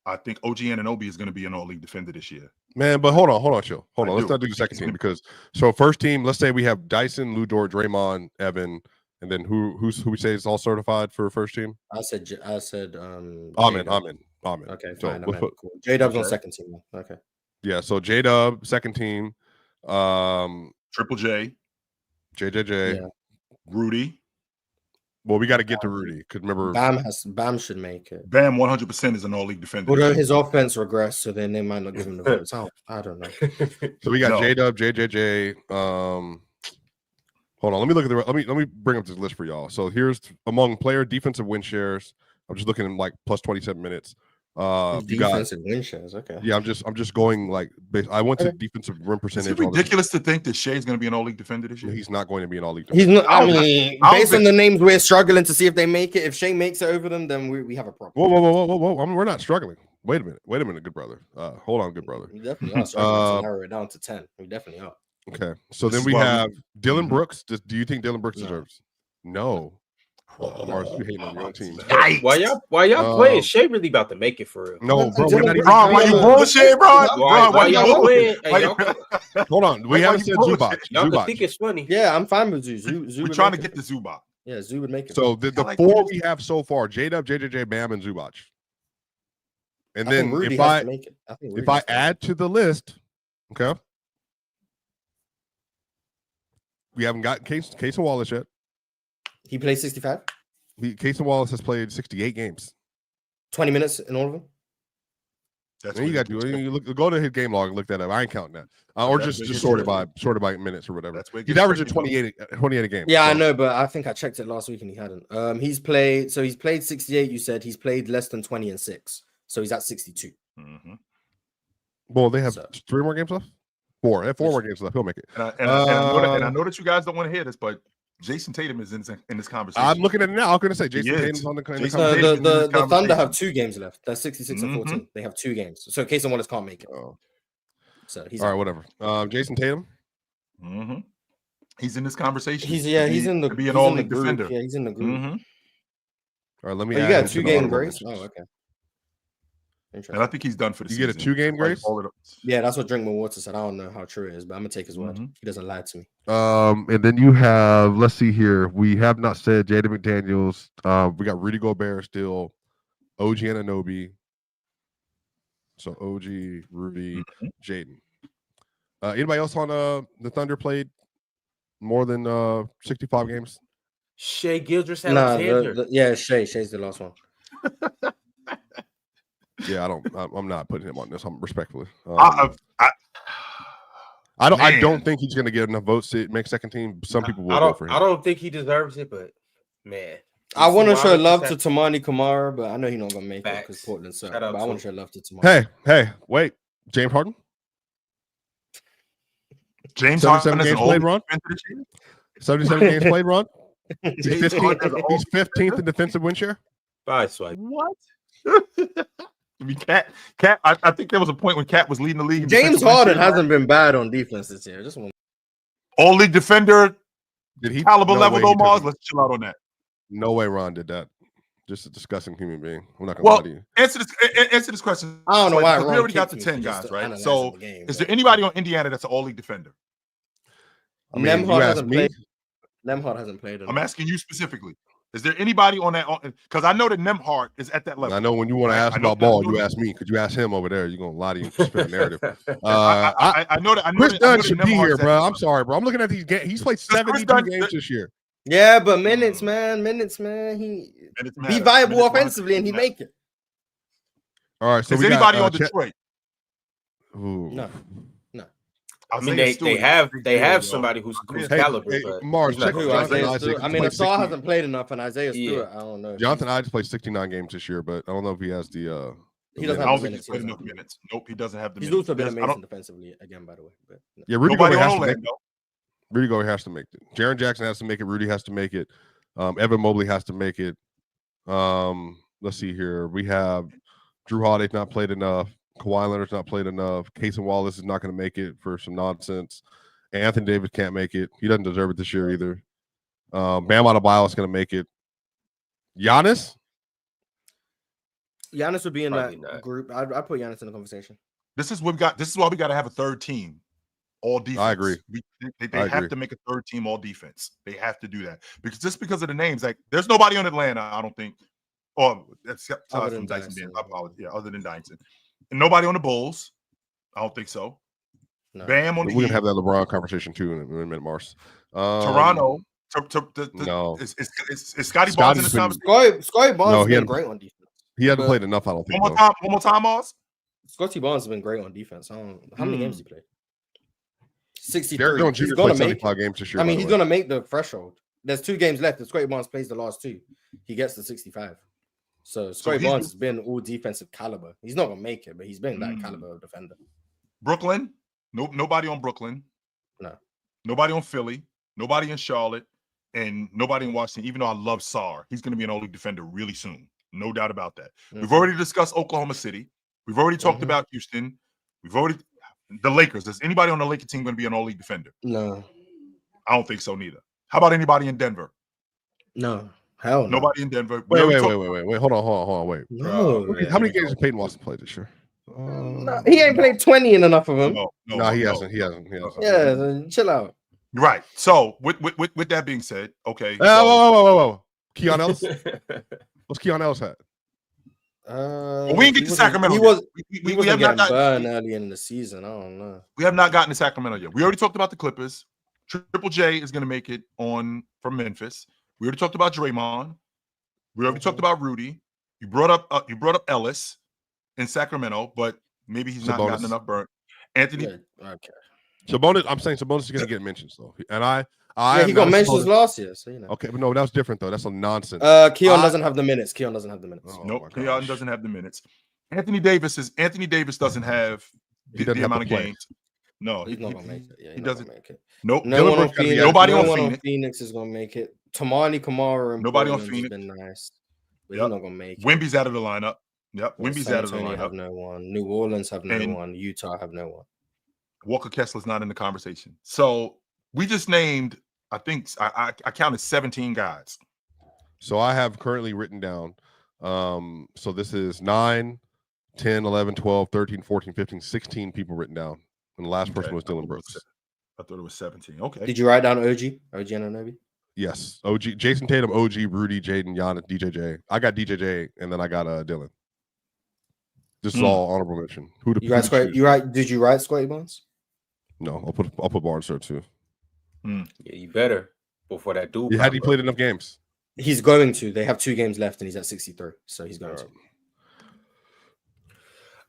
B: I think OG Anunoby is going to be an all-league defender this year.
C: Man, but hold on, chill. Hold on. Let's not do the second team because so first team, let's say we have Dyson, Lou Dort, Draymond, Evan, and then who we say is all certified for first team?
D: I said
C: Amen.
D: Okay,
C: so
D: fine. Cool. J-Dub's on second team. Okay.
C: Yeah, so JDub, second team.
B: Triple J,
C: JJJ,
B: Rudy.
C: Well, we got to get to Rudy because remember,
D: Bam should make it.
B: Bam 100% is an all-league defender.
D: Although his offense regressed, so then they might not give him the votes. I don't know.
C: So we got JDub, JJJ. Hold on, let me look at the. Let me bring up this list for y'all. So here's among player defensive win shares. I'm just looking at like plus 27 minutes.
D: Defensive win shares. Okay.
C: Yeah, I'm just going like I went to defensive rim percentage.
B: Is it ridiculous to think that Shay's going to be an all-league defender this year?
C: He's not going to be an all-league
D: defender. He's not. I mean, based on the names, we're struggling to see if they make it. If Shay makes it over them, then we have a problem.
C: Whoa! I mean, we're not struggling. Wait a minute, good brother. Hold on, good brother.
D: We definitely are struggling to narrow it down to 10. We definitely are.
C: Okay, so then we have Dylan Brooks. Do you think Dylan Brooks deserves? No. Mars, you hating on your own team.
A: Why y'all playing? Shay really about to make it for real.
C: No, bro.
B: Why you bullshit, bro?
A: Why y'all playing?
C: Hold on. We haven't said Zubac.
A: Y'all think it's funny.
D: Yeah, I'm fine with Zoo.
B: We're trying to get the Zubac.
D: Yeah, Zoo would make it.
C: So the 4 we have so far: JDub, JJJ, Bam, and Zubac. And then if I add to the list, okay, we haven't got Case and Wallace yet.
D: He played 65?
C: Case and Wallace has played 68 games.
D: 20 minutes in all of them?
C: That's what you got to do. You go to his game log and look that up. I ain't counting that. Or just sorted by minutes or whatever. He's averaging 28 a game.
D: Yeah, so. I know, but I think I checked it last week and he hadn't. He's played 68, you said. He's played less than 20 and 6. So he's at 62.
B: Mm-hmm.
C: Well, they have 3 more games left? 4. They have 4 more games left. He'll make it.
B: And I know that you guys don't want to hear this, but Jason Tatum is in this conversation.
C: I'm looking at it now. I'm going to say Jason Tatum's on the conversation.
D: The Thunder have 2 games left. That's 66 and 14. They have 2 games. So Case and Wallace can't make it. So he's
C: all right, whatever. Jason Tatum.
B: Mm-hmm. He's in this conversation.
D: He's in the
B: be an all-league defender.
D: Yeah, he's in the group.
C: Mm-hmm. All right, let me.
D: You got 2-game grace. Oh, okay.
B: And I think he's done for the season.
C: You get a 2-game grace?
D: Yeah, that's what Drinkman Water said. I don't know how true it is, but I'm gonna take his word. He doesn't lie to me.
C: And then you have, let's see here. We have not said Jaden McDaniels. We got Rudy Gobert still, OG Anunoby. So OG, Rudy, Jaden. Anybody else on the Thunder played more than 65 games?
A: Shai Gilgeous-Alexander.
C: Shai's the last one. Yeah, I'm not putting him on this. I'm respectfully. I don't think he's going to get enough votes to make second team. Some people will vote for him.
A: I don't think he deserves it, but man,
D: I want to show love to Tamani Kamara, but I know he's not going to make it because Portland sucks. But I want to show love to Tamani.
C: Hey, wait, James Harden.
B: James Harden
C: games played, Ron. 77 games played, Ron. He's 15th in defensive win share.
A: Bye, Swipe.
B: What? I mean, Cat. I think there was a point when Cat was leading the league.
D: James Harden hasn't been bad on defense this year. Just one.
B: All league defender.
C: Did he
B: caliber level though, Mars? Let's chill out on that.
C: No way Ron did that. Just a disgusting human being. I'm not gonna lie to you.
B: Answer this question.
D: I don't know why
B: we already got the 10 guys, right? So is there anybody on Indiana that's an all league defender?
C: I mean, you asked me.
D: Nemhard hasn't played.
B: I'm asking you specifically. Is there anybody on that? Because I know that Nemhard is at that level.
C: I know when you want to ask about ball, you ask me. Could you ask him over there? You're gonna lie to you, spit a narrative.
B: I know that.
C: Chris Dunn should be here, bro. I'm sorry, bro. I'm looking at these games. He's played 72 games this year.
D: Yeah, but minutes, man. He be viable offensively, and he make it.
C: All right. So
B: is anybody on Detroit?
D: No.
A: I mean, they have somebody who's caliber. But
C: Mars, check
D: who? I mean, Asar hasn't played enough, and Isaiah Stewart, I don't know.
C: Jonathan Ives played 69 games this year, but I don't know if he has the.
D: He doesn't have
B: enough minutes. Nope, he doesn't have the.
D: He's also been amazing defensively again, by the way. But
C: yeah, Rudy Gobert has to make it. Rudy Gobert has to make it. Jaren Jackson has to make it. Rudy has to make it. Evan Mobley has to make it. Let's see here. We have Drew Holiday's not played enough. Kawhi Leonard's not played enough. Casey Wallace is not going to make it for some nonsense. Anthony Davis can't make it. He doesn't deserve it this year either. Bam Adebayo is going to make it. Giannis
D: would be in that group. I'd put Giannis in the conversation.
B: This is what we got. This is why we got to have a third team, all defense.
C: I agree.
B: They have to make a third team, all defense. They have to do that because of the names. Like, there's nobody on Atlanta, I don't think. Or except from Dyson being other than Dyson. And nobody on the Bulls. I don't think so.
C: No.
B: Bam on the
C: We're gonna have that LeBron conversation too in a minute, Mars.
B: Toronto.
C: No.
B: Is Scotty Barnes in the conversation?
D: Scotty Barnes has been great on defense.
C: He hasn't played enough, I don't think.
B: One more time, Mars.
D: Scotty Barnes has been great on defense. How many games he played? 63.
C: Derrick Jones Jr. played 75 games this year.
D: I mean, he's gonna make the threshold. There's 2 games left. If Scotty Barnes plays the last 2, he gets to 65. So Scotty Barnes has been all defensive caliber. He's not gonna make it, but he's been that caliber of defender.
B: Brooklyn, nobody on Brooklyn.
D: No.
B: Nobody on Philly. Nobody in Charlotte, and nobody in Washington. Even though I love Sarr, he's gonna be an all-league defender really soon. No doubt about that. We've already discussed Oklahoma City. We've already talked about Houston. We've already the Lakers. Is anybody on the Lakers team going to be an all-league defender?
D: No.
B: I don't think so neither. How about anybody in Denver?
D: No. Hell no.
B: Nobody in Denver.
C: Wait. Hold on. Wait.
D: No.
C: How many games has Peyton Watson played this year?
D: No, he ain't played 20 in enough of them.
C: No, he hasn't.
D: Yeah, chill out.
B: Right. So with that being said, okay.
C: Whoa. Keon Ellis? What's Keon Ellis had?
B: We didn't get to Sacramento.
D: We have not gotten early in the season. I don't know.
B: We have not gotten to Sacramento yet. We already talked about the Clippers. Triple J is going to make it on from Memphis. We already talked about Draymond. We already talked about Rudy. You brought up Ellis in Sacramento, but maybe he's not gotten enough burn. Anthony.
D: Yeah, okay.
C: Sabonis. I'm saying Sabonis is going to get mentions though, and
D: he got mentions last year, so you know.
C: Okay, but no, that was different though. That's some nonsense.
D: Keon doesn't have the minutes.
B: Nope, Keon doesn't have the minutes. Anthony Davis doesn't have the amount of games. No,
D: he's not gonna make it. Yeah,
B: he doesn't
D: make it.
B: Nope.
D: Nobody on Phoenix is gonna make it. Tamani Kamara and
B: nobody on Phoenix
D: has been nice. But he's not gonna make it.
B: Wemby's out of the lineup. Yep, Wemby's out of the lineup.
D: Have no one. New Orleans have no one. Utah have no one.
B: Walker Kessler's not in the conversation. So we just named, I think I counted 17 guys.
C: So I have currently written down. So this is 9, 10, 11, 12, 13, 14, 15, 16 people written down. And the last person was Dylan Brooks.
B: I thought it was 17. Okay.
D: Did you write down OG Anunoby?
C: Yes. OG, Jason Tatum, OG, Rudy, Jaden, Giannis, DJJ. I got DJJ, and then I got Dylan. This is all honorable mention.
D: Did you write Scotty Barnes?
C: No, I'll put Barnes there too.
A: Yeah, you better before that dude.
C: Had he played enough games?
D: He's going to. They have 2 games left, and he's at 63, so he's going to.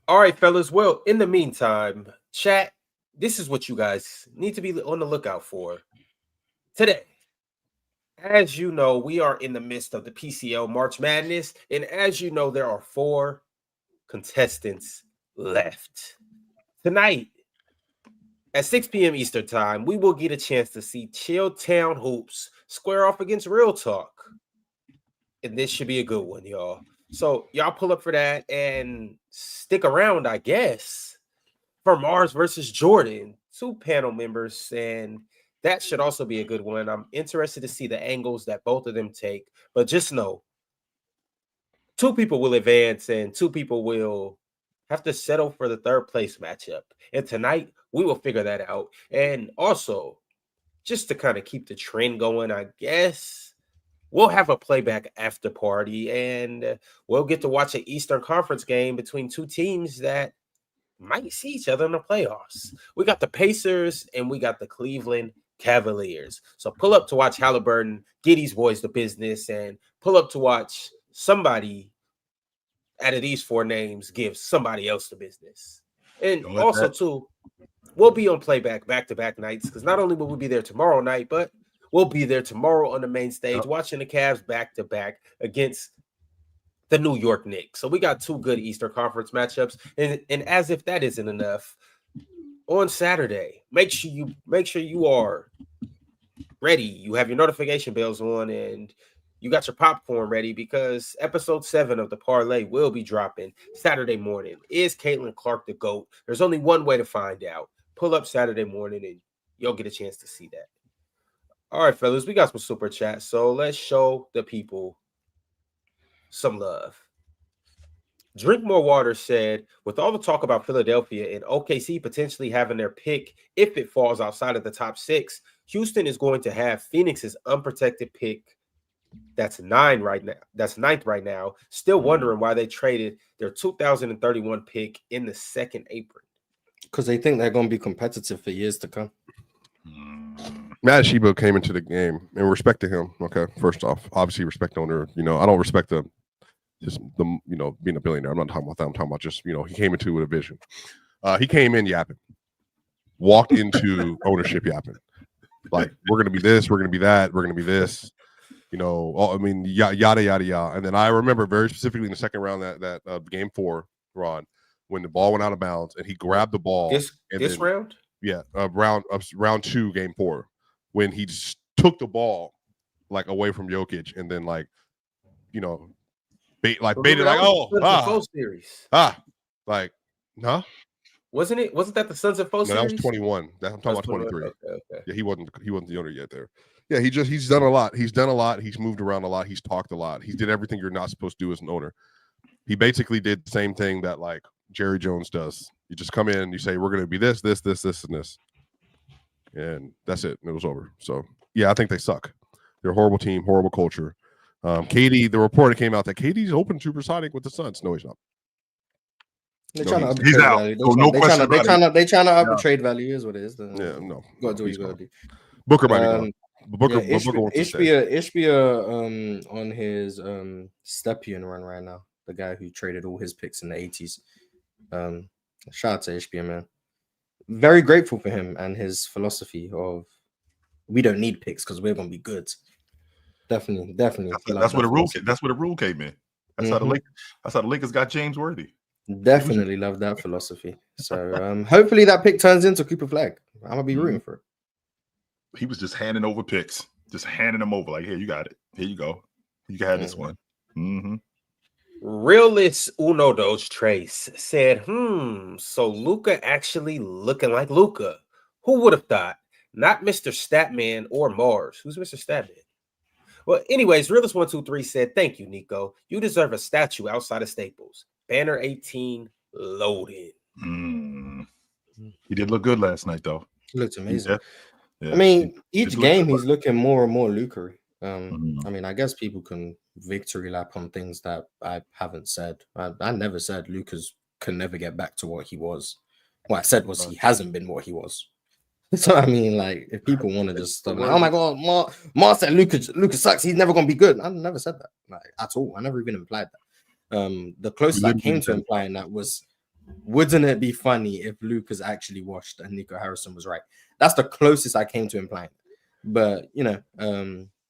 A: All right, fellas. Well, in the meantime, chat. This is what you guys need to be on the lookout for today. As you know, we are in the midst of the PCL March Madness, and as you know, there are 4 contestants left tonight. At 6 p.m. Eastern time, we will get a chance to see Chill Town Hoops square off against Real Talk. And this should be a good one, y'all. So y'all pull up for that and stick around, I guess, for Mars versus Jordan. 2 panel members, and that should also be a good one. I'm interested to see the angles that both of them take. But just know, 2 people will advance and 2 people will have to settle for the 3rd place matchup. And tonight, we will figure that out. And also, just to kind of keep the trend going, I guess, we'll have a playback after party, and we'll get to watch an Eastern Conference game between two teams that might see each other in the playoffs. We got the Pacers and we got the Cleveland Cavaliers. So pull up to watch Halliburton, Giddey's boys the business, and pull up to watch somebody out of these four names give somebody else the business. And also, too, we'll be on Playback back-to-back nights, because not only will we be there tomorrow night, but we'll be there tomorrow on the main stage watching the Cavs back-to-back against the New York Knicks. So we got two good Eastern Conference matchups. And as if that isn't enough, on Saturday, make sure you are ready. You have your notification bells on and you got your popcorn ready, because episode 7 of the parlay will be dropping Saturday morning. Is Caitlin Clark the GOAT? There's only one way to find out. Pull up Saturday morning and you'll get a chance to see that. All right, fellas, we got some super chats, so let's show the people some love. Drink More Water said, with all the talk about Philadelphia and OKC potentially having their pick if it falls outside of the top 6, Houston is going to have Phoenix's unprotected pick. That's 9 right now. That's 9th right now. Still wondering why they traded their 2031 pick in the second apron.
D: Because they think they're going to be competitive for years to come.
C: Matt Sheba came into the game and respected him. Okay, first off, obviously respect owner. I don't respect the being a billionaire. I'm not talking about that. I'm talking about just he came into with a vision. He came in yapping, walked into ownership yapping, like we're gonna be this, we're gonna be that, we're gonna be this. Yada yada yada. And then I remember very specifically in the second round that game 4, Ron, when the ball went out of bounds and he grabbed the ball.
A: This round?
C: Yeah, round 2, game 4, when he just took the ball like away from Jokic and then baited
A: series. Wasn't that the Sons of Foe series?
C: That was 21. I'm talking about 23. Okay. Yeah, he wasn't the owner yet there. Yeah, he's done a lot. He's done a lot. He's moved around a lot. He's talked a lot. He did everything you're not supposed to do as an owner. He basically did the same thing that like Jerry Jones does. You just come in and you say, we're going to be this, and this. And that's it. And it was over. So, yeah, I think they suck. They're a horrible team, horrible culture. KD, the report came out that KD's open to resigning with the Suns. No, he's not.
D: They're trying to up
B: he's out.
D: value. They trying to up the trade value is what it is.
C: No.
D: You gotta do what you gotta do.
C: Booker might be gone. Booker
D: Ishbia on his Stepien run right now. The guy who traded all his picks in the 80s. Shout out to Ishbia, man. Very grateful for him and his philosophy of we don't need picks because we're gonna be good. Definitely.
B: That's where the rule came in. That's how the Lakers got James Worthy.
D: Definitely love that philosophy. So hopefully that pick turns into Cooper Flag. I'm gonna be rooting for it.
B: He was just handing over picks, just handing them over. Like, here, you got it. Here you go. You can have this one. Mm-hmm.
A: Realist Uno Dos Trace said, so Luka actually looking like Luka. Who would have thought? Not Mr. Statman or Mars. Who's Mr. Statman? Well, anyways, Realist123 said, thank you, Nico. You deserve a statue outside of Staples. Banner 18 loaded.
B: He did look good last night, though.
D: He looked amazing.
B: Yeah.
D: I mean, each game he's looking more and more Luka-y. I mean, I guess people can victory lap on things that I haven't said. I never said Luka's can never get back to what he was. What I said was he hasn't been what he was. So I mean, like, if people want to just stop, like, oh my god, Mar said Luka sucks. He's never gonna be good. I never said that, like, at all. I never even implied that. The closest I came to implying that was, wouldn't it be funny if Luka's actually washed and Nico Harrison was right? That's the closest I came to implying. But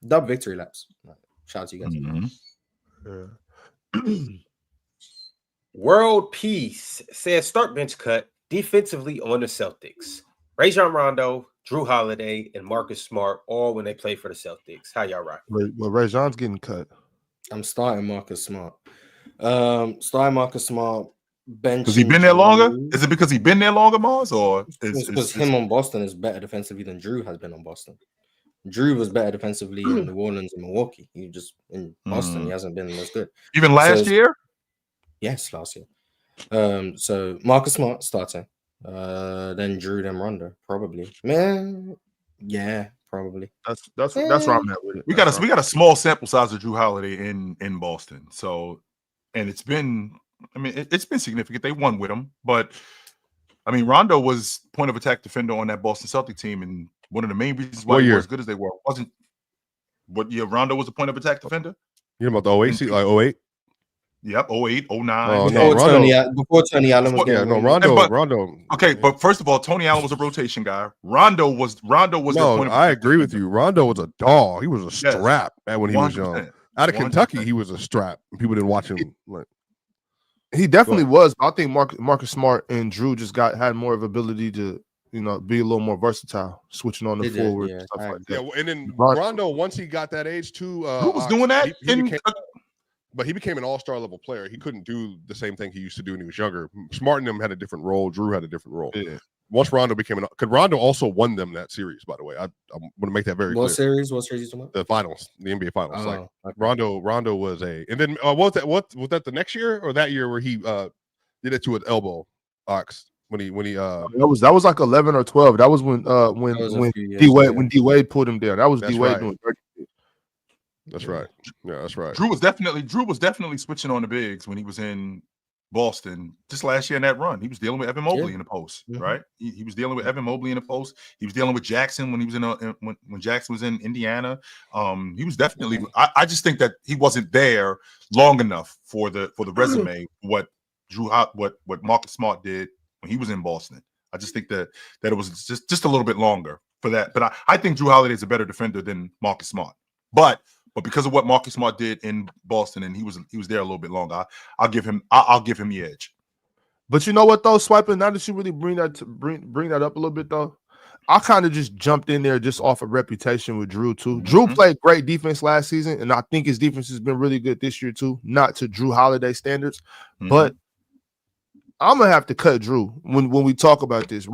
D: dub victory laps. Shout out to you guys.
A: World Peace says start bench cut defensively on the Celtics. Rajon Rondo, Drew Holiday, and Marcus Smart all when they play for the Celtics. How y'all rock?
E: Well, Rajon's getting cut.
D: I'm starting Marcus Smart. Bench.
B: Has he been there longer? Is it because he's been there longer, Mars? Or
D: because him on Boston is better defensively than Drew has been on Boston. Drew was better defensively in New Orleans and Milwaukee. He just in Boston, he hasn't been as good.
B: Even last year?
D: Yes, last year. So Marcus Smart starting. Then Drew, then Rondo, probably. Man, yeah, probably.
E: That's where I'm at with it.
B: We got a small sample size of Drew Holiday in Boston. So, and it's been significant. They won with him, but I mean, Rondo was point of attack defender on that Boston Celtic team, and one of the main reasons why they were as good as they were wasn't what year Rondo was a point of attack defender.
C: You know about the 08 season, like 08?
B: Yep, 08, 09.
C: Oh, no,
D: before Tony Allen was getting
C: Rondo.
B: Okay, but first of all, Tony Allen was a rotation guy. Rondo was.
C: No, I agree with you. Rondo was a dog. He was a strap when he was young. Out of 100%. Kentucky, he was a strap. People didn't watch him.
E: He definitely was. I think Marcus Smart and Drew just had more of ability to, be a little more versatile, switching on the forward and stuff like that.
C: Yeah, and then Rondo, once he got that age too,
B: Drew was doing that.
C: But he became an all-star level player. He couldn't do the same thing he used to do when he was younger. Smart and him had a different role. Drew had a different role.
E: Yeah.
C: Once Rondo became because Rondo also won them that series, by the way. I want to make that very clear.
D: What series you talking about?
C: The finals, the NBA finals. Okay. Rondo was and then what was that? What was that? The next year or that year where he did it to his elbow, Ox? When he
E: that was like 11 or 12. That was when D Wade pulled him down. That was D Wade doing 30.
C: That's right. Yeah, that's right.
B: Drew was definitely switching on the bigs when he was in Boston just last year in that run. He was dealing with Evan Mobley in the post, right? He was dealing with Evan Mobley in the post. He was dealing with Jackson when he was when Jackson was in Indiana. He was definitely. I just think that he wasn't there long enough for the resume. What Marcus Smart did when he was in Boston. I just think that it was just a little bit longer for that. But I think Drew Holiday is a better defender than Marcus Smart. But because of what Marcus Smart did in Boston, and he was there a little bit longer, I'll give him the edge.
E: But you know what though, Swiper, now that you really bring that up a little bit though, I kind of just jumped in there just off of reputation with Drew too. Mm-hmm. Drew played great defense last season, and I think his defense has been really good this year too. Not to Drew Holiday standards, but I'm gonna have to cut Drew when we talk about this.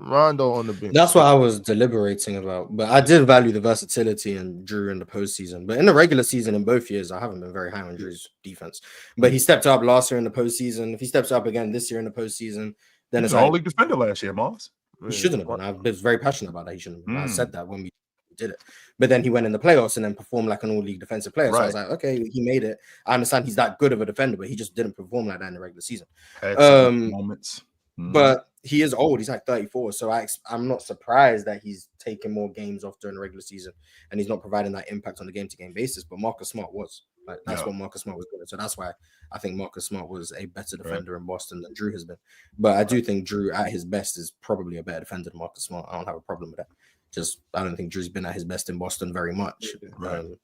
E: Rondo on the bench.
D: That's what I was deliberating about. But I did value the versatility in Drew in the postseason. But in the regular season, in both years, I haven't been very high on Drew's defense. But he stepped up last year in the postseason. If he steps up again this year in the postseason, then it's
B: an all-league defender last year, Mars.
D: He shouldn't have been. I was very passionate about that. He shouldn't have been. I said that when we did it. But then he went in the playoffs and then performed like an all-league defensive player. So I was like, okay, he made it. I understand he's that good of a defender, but he just didn't perform like that in the regular season.
B: Moments.
D: But he is old. He's like 34. So I'm not surprised that he's taking more games off during the regular season and he's not providing that impact on the game-to-game basis. But Marcus Smart was. That's what Marcus Smart was good at. So that's why I think Marcus Smart was a better defender in Boston than Drew has been. But I do think Drew at his best is probably a better defender than Marcus Smart. I don't have a problem with that. Just I don't think Drew's been at his best in Boston very much.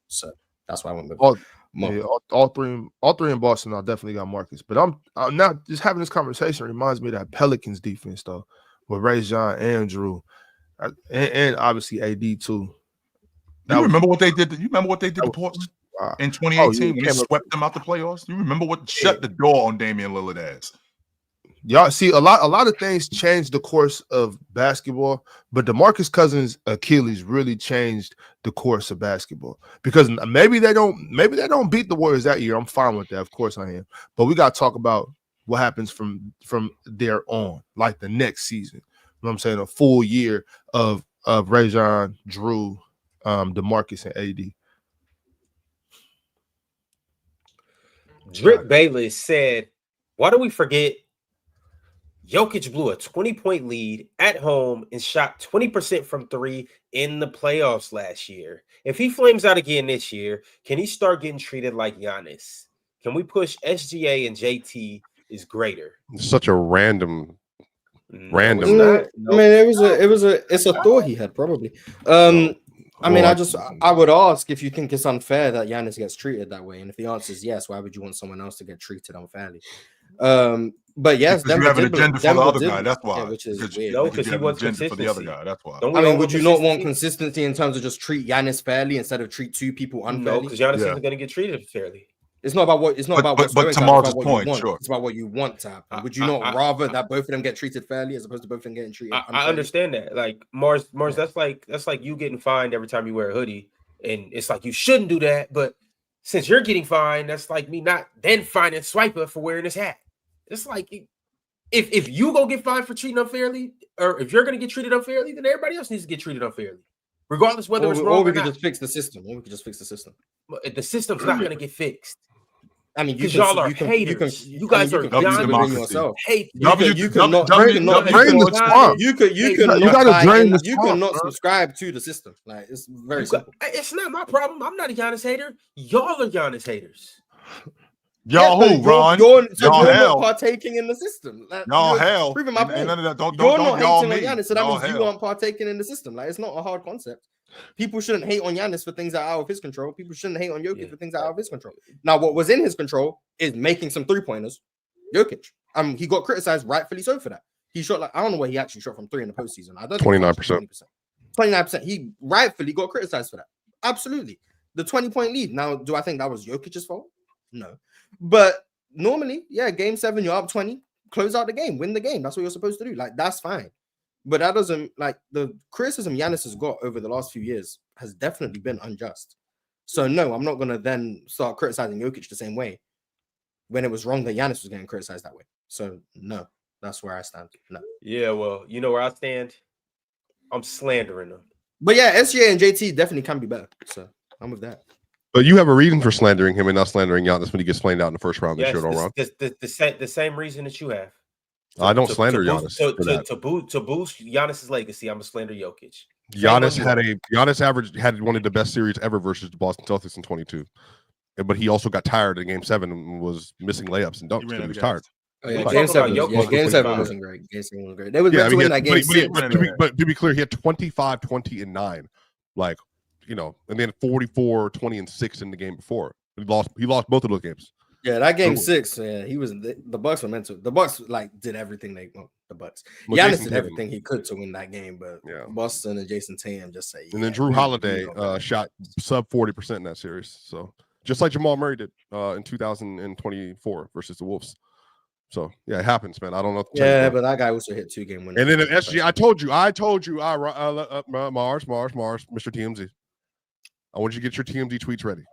D: So that's why I went with
E: all three in Boston. I definitely got Marcus, but I'm not just having this conversation. Reminds me of that Pelicans defense though, with Ray John and Drew, and obviously AD too.
B: You remember what they did? You remember what they did to Portland in 2018 when they swept them out the playoffs? You remember what shut the door on Damian Lillard ass?
E: Y'all see a lot of things changed the course of basketball, but DeMarcus Cousins' Achilles really changed the course of basketball because maybe they don't beat the Warriors that year. I'm fine with that, of course I am. But we got to talk about what happens from there on, like the next season. You know what I'm saying? A full year of Rajon, Drew, DeMarcus, and AD.
A: Drip Bayless said, "Why do we forget Jokic blew a 20-point lead at home and shot 20% from three in the playoffs last year? If he flames out again this year, can he start getting treated like Giannis? Can we push SGA and JT is greater?"
C: Such a random.
D: I mean, it's a thought he had probably. I would ask if you think it's unfair that Giannis gets treated that way, and if the answer is yes, why would you want someone else to get treated unfairly? But yes,
B: because you have an agenda for the other guy. That's why.
D: Which is
A: weird. No, because he wants consistency
B: for the other guy. That's why.
D: Would you not want consistency in terms of just treat Giannis fairly instead of treat two people unfairly?
A: No, because Giannis isn't going to get treated fairly.
D: It's not about what. It's not about what's
B: going to happen. It's about what you want.
D: Sure. It's about what you want to happen. Would you not rather that both of them get treated fairly as opposed to both of them getting treated unfairly?
A: I understand that. Like Mars, that's like you getting fined every time you wear a hoodie, and it's like you shouldn't do that. But since you're getting fined, that's like me not then fining Swiper for wearing his hat. It's like if you go get fined for treating unfairly, or if you're going to get treated unfairly, then everybody else needs to get treated unfairly, regardless whether it's wrong
D: or we
A: or
D: could
A: not.
D: just fix the system. Or we could just fix the system.
A: The system's not going to get fixed.
D: I mean,
A: because y'all are haters. You guys are
D: yourself.
A: Hate.
D: You cannot subscribe to the system. Like, it's very simple.
A: It's not my problem. I'm not a Giannis hater. Y'all are Giannis haters.
B: Y'all who, Ron?
D: You're not partaking in the system. Like,
B: y'all hell.
D: Proving my point.
B: None of that. Don't
D: you're not
B: y'all
D: hating
B: me.
D: on Giannis, so that
B: y'all
D: means you aren't partaking in the system. Like, it's not a hard concept. People shouldn't hate on Giannis for things that are out of his control. People shouldn't hate on Jokic for things that are out of his control. Now, what was in his control is making some 3-pointers. Jokic. He got criticized rightfully so for that. He shot like, I don't know where he actually shot from 3 in the postseason. I don't
C: 29%.
D: 29%. He rightfully got criticized for that. Absolutely. The 20-point lead. Now, do I think that was Jokic's fault? No. But normally, yeah, game 7, you're up 20, close out the game, win the game. That's what you're supposed to do. Like, that's fine. But that doesn't, like, the criticism Giannis has got over the last few years has definitely been unjust. So, no, I'm not going to then start criticizing Jokic the same way when it was wrong that Giannis was getting criticized that way. So, no, that's where I stand. No.
A: Yeah, well, you know where I stand? I'm slandering them.
D: But yeah, SGA and JT definitely can be better. So, I'm with that.
C: But you have a reason for slandering him and not slandering Giannis when he gets flamed out in the first round.
A: Yes,
C: this year, Ron.
A: The same reason that you have.
C: I don't slander Giannis.
A: To boost Giannis's legacy, I'm a slander Jokic.
C: Giannis had one of the best series ever versus the Boston Celtics in 22. But he also got tired in game 7 and was missing layups and dunks because he was tired.
D: Oh, yeah. Game 7 wasn't great. Game 7 was great. They were meant to win that game 6.
C: But to be clear, he had 25, 20, and 9. Like, you know, and then 44, 20, and 6 in the game before. He lost both of those games.
D: Yeah, that game 6, yeah, he was the Bucks were meant to. The Bucks did everything the Bucks.
C: Well,
D: Giannis
C: Jason
D: did everything he could to win that game, but Boston and Jason Tatum just say.
C: And then Drew Holiday shot sub 40% in that series. So just like Jamal Murray did in 2024 versus the Wolves. So yeah, it happens, man. I don't know.
D: Yeah, but that guy also hit 2-game winners.
C: And then in SG, I told you, Mars, Mr. TMZ. I want you to get your TMZ tweets ready.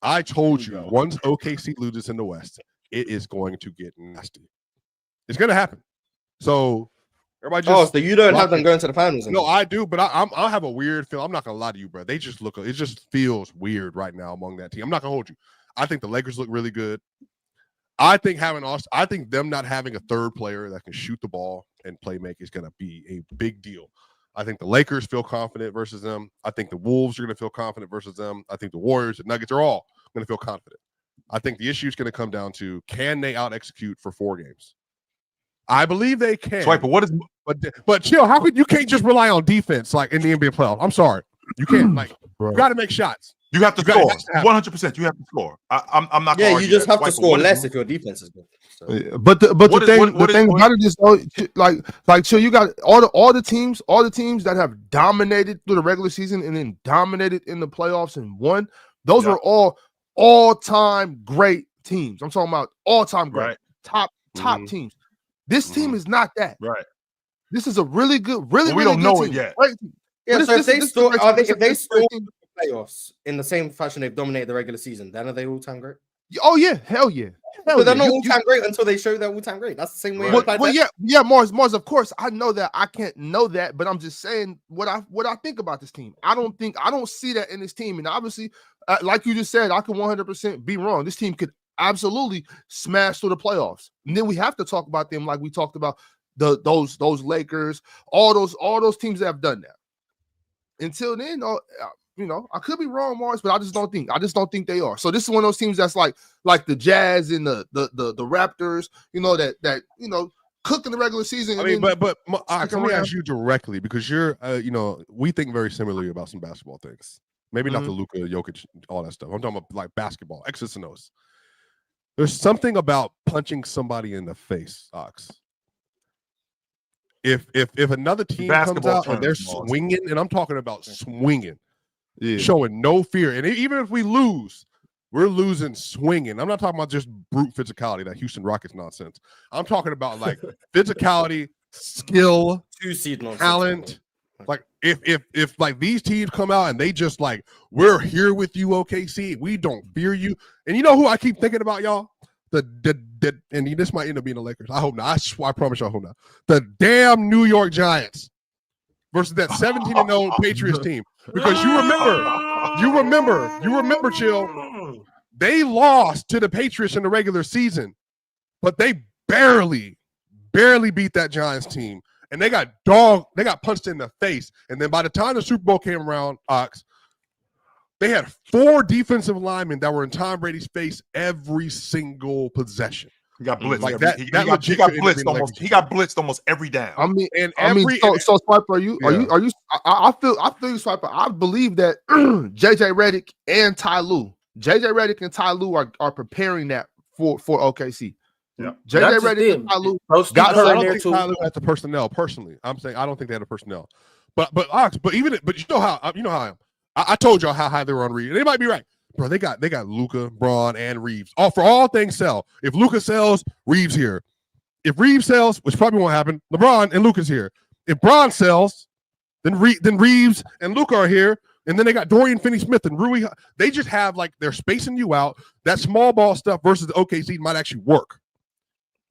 C: I told you, once OKC loses in the West, it is going to get nasty. It's going to happen. So everybody just
D: so you don't have them going to the finals?
C: No, I do, but I have a weird feel. I'm not going to lie to you, bro. They just look. It just feels weird right now among that team. I'm not going to hold you. I think the Lakers look really good. I think them not having a third player that can shoot the ball and play make is going to be a big deal. I think the Lakers feel confident versus them. I think the Wolves are going to feel confident versus them. I think the Warriors and Nuggets are all going to feel confident. I think the issue is going to come down to, can they out-execute for 4 games? I believe they can.
B: Swiper, what is?
C: But chill. How could you can't just rely on defense like in the NBA playoffs? I'm sorry, you can't. Like, you got to make shots.
B: You have to score 100%. You have to score. I'm not.
D: Yeah, you just have to score less if your defense is good. So.
E: But the thing about it is, like so you got all the teams that have dominated through the regular season and then dominated in the playoffs and won. Those were all-time great teams. I'm talking about all-time great, top teams. This team is not that.
B: Right.
E: This is a really good, really
B: we
E: really
B: don't
E: good
B: know
E: team.
B: it yet.
E: Right?
D: Yeah, so if they score the playoffs in the same fashion they've dominated the regular season, then are they all-time great?
E: Oh yeah, hell yeah.
D: But they're not all-time great until they show they're all-time great. That's the same way.
E: Mars. Of course, I know that. I can't know that, but I'm just saying what I think about this team. I don't see that in this team, and obviously, like you just said, I could 100% be wrong. This team could absolutely smash through the playoffs, and then we have to talk about them like we talked about those Lakers, all those teams that have done that. Until then, you know, I could be wrong, Mars, but I just don't think they are. So this is one of those teams that's like the Jazz and the Raptors, you know, that you know, cook in the regular season.
C: I mean, but let me ask you directly, because you're you know, we think very similarly about some basketball things. Maybe not the Luka, Jokic, all that stuff. I'm talking about like basketball, X's and O's. There's something about punching somebody in the face, Ox. If another team comes out and they're swinging, and I'm talking about swinging, showing no fear, and even if we lose, we're losing swinging. I'm not talking about just brute physicality, that Houston Rockets nonsense. I'm talking about like physicality, skill, talent. Like if like these teams come out and they just like, we're here with you, OKC, we don't fear you. And you know who I keep thinking about, y'all? The and this might end up being the Lakers. I hope not. I promise you, I hope not. The damn New York Giants versus that 17-0 Patriots team. Because you remember, Chill. They lost to the Patriots in the regular season, but they barely beat that Giants team. And they got punched in the face. And then by the time the Super Bowl came around, Ox, they had 4 defensive linemen that were in Tom Brady's face every single possession.
B: He got blitzed.
C: Like
B: he got blitzed almost. He got blitzed almost every down.
E: So Swiper, I feel you, Swiper. I believe that JJ Redick and Ty Lue are preparing that for OKC.
B: Yeah,
E: JJ Redick and Ty Lue
C: got I don't think Ty Lue has the personnel. Personally, I'm saying I don't think they had the personnel. But you know how I am. I told y'all how high they were on Reeves. They might be right. Bro, they got Luka, Braun, and Reeves. For all things sell. If Luka sells, Reeves here. If Reeves sells, which probably won't happen, LeBron and Luka's here. If Braun sells, then Reeves and Luka are here. And then they got Dorian Finney-Smith and Rui. They just have they're spacing you out. That small ball stuff versus the OKC might actually work.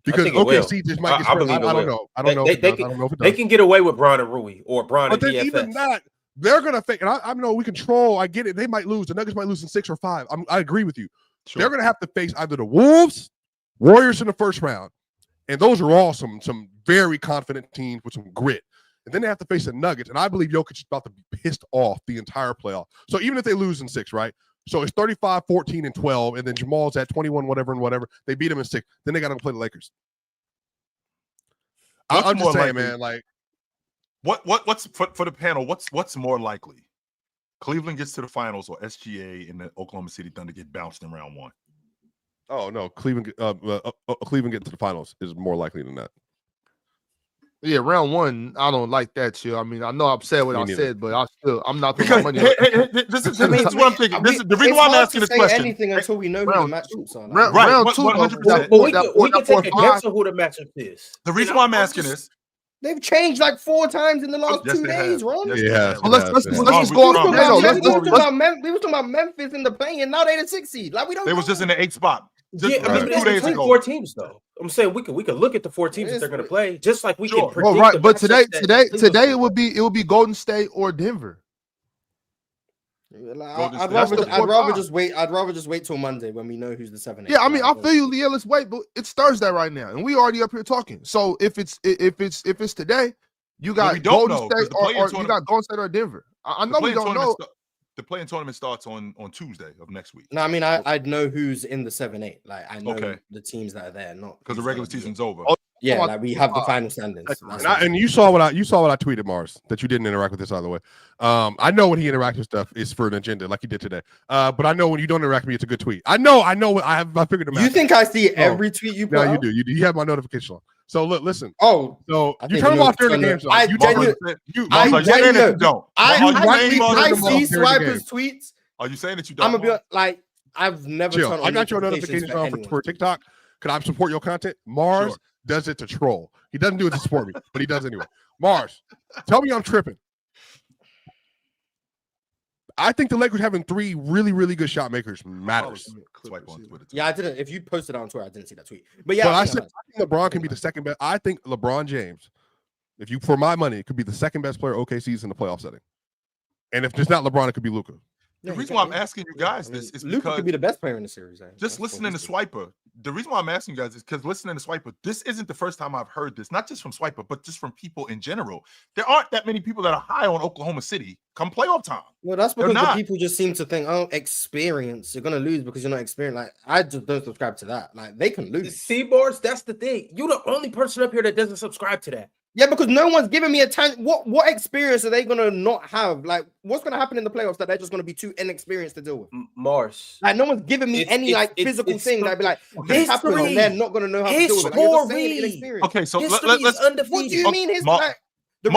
C: Because OKC just might get spread. I don't know. I don't know if it does.
A: They can get away with Braun and Rui or Braun and DFS. But then
C: even that, they're going to fake. And I know we control. I get it. They might lose. The Nuggets might lose in 6 or 5. I agree with you. Sure. They're going to have to face either the Wolves, Warriors in the first round. And those are all some very confident teams with some grit. And then they have to face the Nuggets. And I believe Jokic is about to be pissed off the entire playoff. So even if they lose in 6, right? So it's 35, 14, and 12. And then Jamal's at 21, whatever. They beat him in 6. Then they got to play the Lakers. I'm just saying, man,
B: what's for the panel? What's more likely? Cleveland gets to the finals, or SGA and the Oklahoma City Thunder get bounced in round 1?
C: Oh no, Cleveland getting to the finals is more likely than that.
E: Yeah, round 1, I don't like that shit. I mean, I know I've said what I said, but I'm not putting my money.
B: This is what I'm thinking. This is the reason why I'm asking this question.
D: Anything until we know who the matchups are.
E: Round 2,
A: 100%. We can take a guess of who the matchup is.
B: The reason why I'm asking this.
D: They've changed 4 times in the last 2 days, Ron.
C: Yeah.
E: Let's just go on.
D: We were talking about Memphis in the play, and now they're the 6th seed. We don't.
B: They was just in the 8th spot.
A: Just, I mean, 2 days ago. 4 teams though. I'm saying we could look at the 4 teams that they're going to play, just like we can predict.
E: Well, right, but today it would be Golden State or Denver.
D: I'd rather just wait. I'd rather just wait till Monday when we know who's the 7.
E: Yeah, I mean, I feel you, Leah. Let's wait, but it's Thursday right now, and we already up here talking. So if it's today, you got Golden State or you got Golden State or Denver. I know we don't know.
B: The play-in tournament starts on Tuesday of next week.
D: No, I mean I'd know who's in the 7-8. I know the teams that are there, not
B: because the regular season's over.
D: Yeah, we have the final standings.
C: And you saw what I tweeted, Mars, that you didn't interact with this, by the way. I know when he interacts with stuff is for an agenda, like he did today. But I know when you don't interact with me, it's a good tweet. I know. I figured it out.
D: You think I see every tweet you put out?
C: You do. You have my notification on. So look, listen.
D: Oh,
C: so you turn them off during the game.
D: I see Swiper's tweets.
B: Are you saying that you don't?
D: I'm gonna be I've never turned on.
C: I got your notifications on for TikTok. Could I support your content? Mars does it to troll. He doesn't do it to support me, but he does anyway. Mars, tell me I'm tripping. I think the Lakers having 3 really, really good shot makers matters.
D: Yeah, I didn't. If you posted it on Twitter, I didn't see that tweet. But yeah,
C: but I think LeBron can be the second best. I think LeBron James, for my money, could be the second best player OKC's in the playoff setting. And if it's not LeBron, it could be Luka.
B: The reason why I'm asking you guys this is
D: Luka
B: because
D: could be the best player in the series.
B: Just listening to Swiper. The reason why I'm asking you guys is because listening to Swiper, this isn't the first time I've heard this, not just from Swiper, but just from people in general. There aren't that many people that are high on Oklahoma City come playoff time.
D: Well, that's because the people just seem to think, experience. You're gonna lose because you're not experienced. I just don't subscribe to that. They can lose.
A: See, Boris, that's the thing. You're the only person up here that doesn't subscribe to that.
D: Yeah, because no one's giving me a time. What experience are they gonna not have? What's gonna happen in the playoffs that they're just gonna be too inexperienced to deal with?
A: Mars.
D: No one's giving me any physical thing that'd be this happened and they're not gonna know how to deal with it.
B: Okay, so let's
A: undefeated.
D: What do you mean his the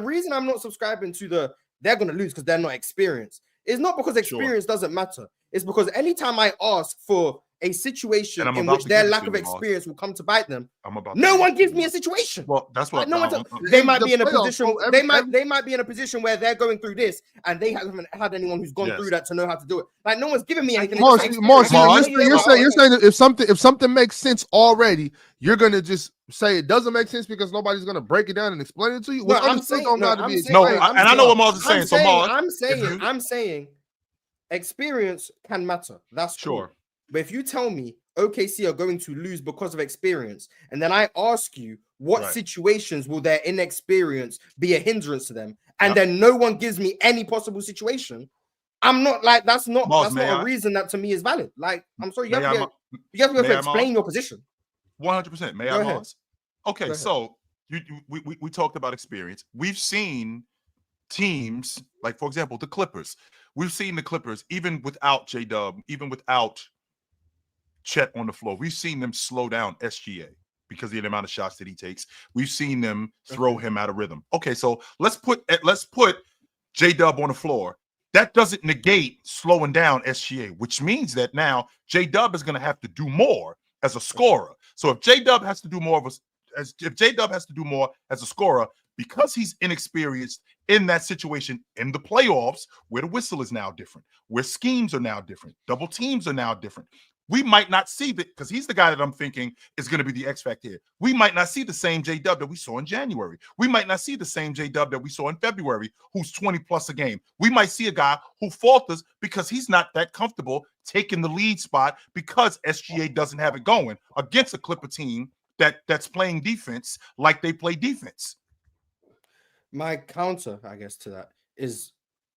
D: reason I'm not subscribing to they're gonna lose because they're not experienced is not because experience doesn't matter. It's because anytime I ask for a situation
B: I'm
D: in
B: about
D: which
B: to
D: their
B: give it
D: lack
B: to
D: of
B: you, boss.
D: experience will come to bite them,
B: I'm about.
D: no one gives me a situation.
B: Well, that's what
D: They might be in a
E: playoffs,
D: position.
E: bro,
D: They might be in a position where they're going through this, and they haven't had anyone who's gone
B: Yes.
D: through that to know how to do it. Like no one's giving me anything.
E: Mars,
B: Mars,
E: you're saying that if something makes sense already, you're gonna just say it doesn't make sense because nobody's gonna break it down and explain it to you.
D: No,
E: What's
D: I'm
E: understood
D: saying,
E: don't
D: no,
E: gotta
D: I'm
E: be
D: saying,
B: No,
E: explained.
B: and I know what Mars is saying. So Mars,
D: I'm saying, experience can matter. That's cool.
B: Sure.
D: But if you tell me OKC are going to lose because of experience, and then I ask you what
B: Right.
D: situations will their inexperience be a hindrance to them, and
B: Yep.
D: then no one gives me any possible situation, I'm not like that's not
B: Mars,
D: that's not
B: may
D: a
B: I?
D: reason that to me is valid. Like I'm sorry, you
B: May
D: have
B: I,
D: to be able
B: may
D: to
B: I,
D: explain
B: Mars?
D: your position.
B: 100%. May
D: Go
B: I,
D: ahead.
B: Mars? Okay,
D: Go ahead.
B: so we talked about experience. We've seen teams like, for example, the Clippers. We've seen the Clippers even without JDub, even without Chet on the floor. We've seen them slow down SGA because of the amount of shots that he takes. We've seen them throw him out of rhythm. Okay, so let's put JDub on the floor. That doesn't negate slowing down SGA, which means that now JDub is going to have to do more as a scorer. So if JDub has to do more as a scorer, because he's inexperienced in that situation in the playoffs, where the whistle is now different, where schemes are now different, double teams are now different. We might not see that because he's the guy that I'm thinking is going to be the X factor here. We might not see the same JDub that we saw in January. We might not see the same JDub that we saw in February, who's 20 plus a game. We might see a guy who falters because he's not that comfortable taking the lead spot because SGA doesn't have it going against a Clipper team that's playing defense like they play defense.
D: My counter, I guess, to that is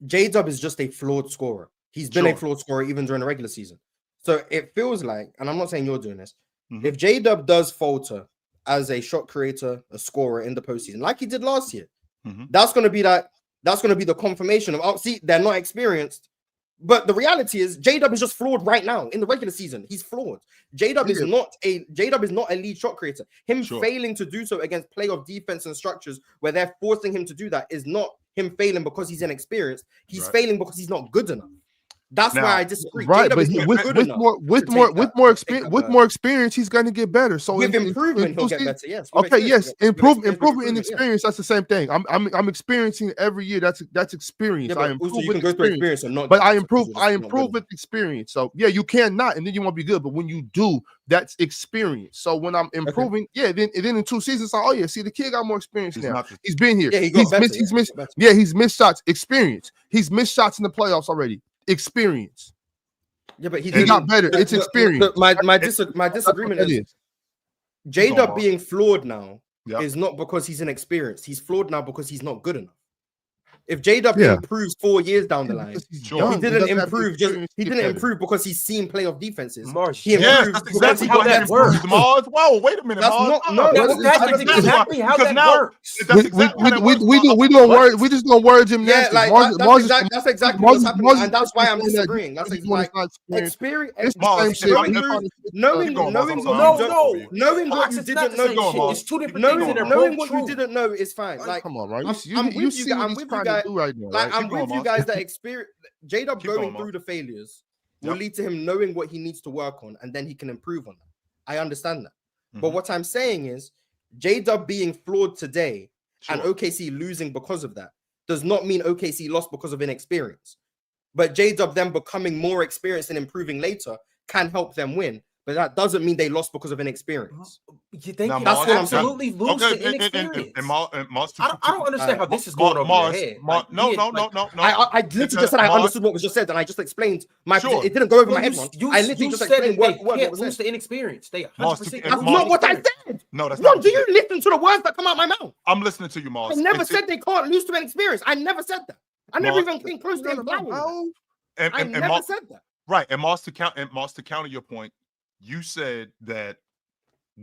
D: JDub is just a flawed scorer. He's been a flawed scorer even during the regular season. So it feels like, and I'm not saying you're doing this, if JDub does falter as a shot creator, a scorer in the postseason, like he did last year, that's going to be the confirmation of, oh, see, they're not experienced. But the reality is JDub is just flawed right now in the regular season. He's flawed. JDub is not a lead shot creator. Him failing to do so against playoff defense and structures where they're forcing him to do that is not him failing because he's inexperienced. He's failing because he's not good enough. That's why I disagree.
E: Right,
D: JDub
E: but with more experience, he's going to get better. So
D: with improvement, he'll get better. Yes.
E: Okay. Yes. Improvement in experience. That's the same thing. I'm experiencing it every year. That's experience.
D: Yeah,
E: I improve
D: also you
E: with
D: can go through experience and not.
E: But I improve with experience. So yeah, you cannot, and then you won't be good. But when you do, that's experience. So when I'm improving, then in 2 seasons, like, oh yeah, see the kid got more experience now. He's been here. Yeah, he's missed shots. Experience. He's missed shots in the playoffs already. Experience.
D: Yeah, but he
E: got better. It's experience.
D: My disagreement is JDub being flawed now is not because he's inexperienced. He's flawed now because he's not good enough. If JDub improves 4 years down the line, he didn't improve. He didn't improve because he's seen playoff defenses. He improved
B: that's exactly how that works. Mars, whoa, wait a minute.
D: That's
B: Mars.
D: that's
A: exactly how that works.
E: We don't worry. We just don't worry gymnastics.
D: That's exactly what's happening, and that's why I'm disagreeing. That's like experience. Knowing what you didn't know.
A: It's two different things.
D: Knowing what you didn't know is fine. Like,
E: come on, right?
D: I'm with you guys. Like, I'm with you guys that experience JDub going through the failures will lead to him knowing what he needs to work on, and then he can improve on that. I understand that. But what I'm saying is JDub being flawed today and OKC losing because of that does not mean OKC lost because of inexperience. But JDub then becoming more experienced and improving later can help them win. But that doesn't mean they lost because of inexperience.
A: You think
B: now,
A: that's
B: Mars,
A: what absolutely lose to inexperience? I don't understand how this is going over your head.
B: No.
D: I literally just said I understood what was just said, and I just explained my position. It didn't go over my head. I literally just explained what was
A: lose
D: said.
A: to inexperience. They 100%.
D: That's not what I said.
B: No, that's
D: not. Do you listen to the words that come out my mouth?
B: I'm listening to you, Mars.
D: I never said they can't lose to inexperience. I never said that. I never even came close to implying that. I never said that.
B: Right, and Mars, to counter your point, you said that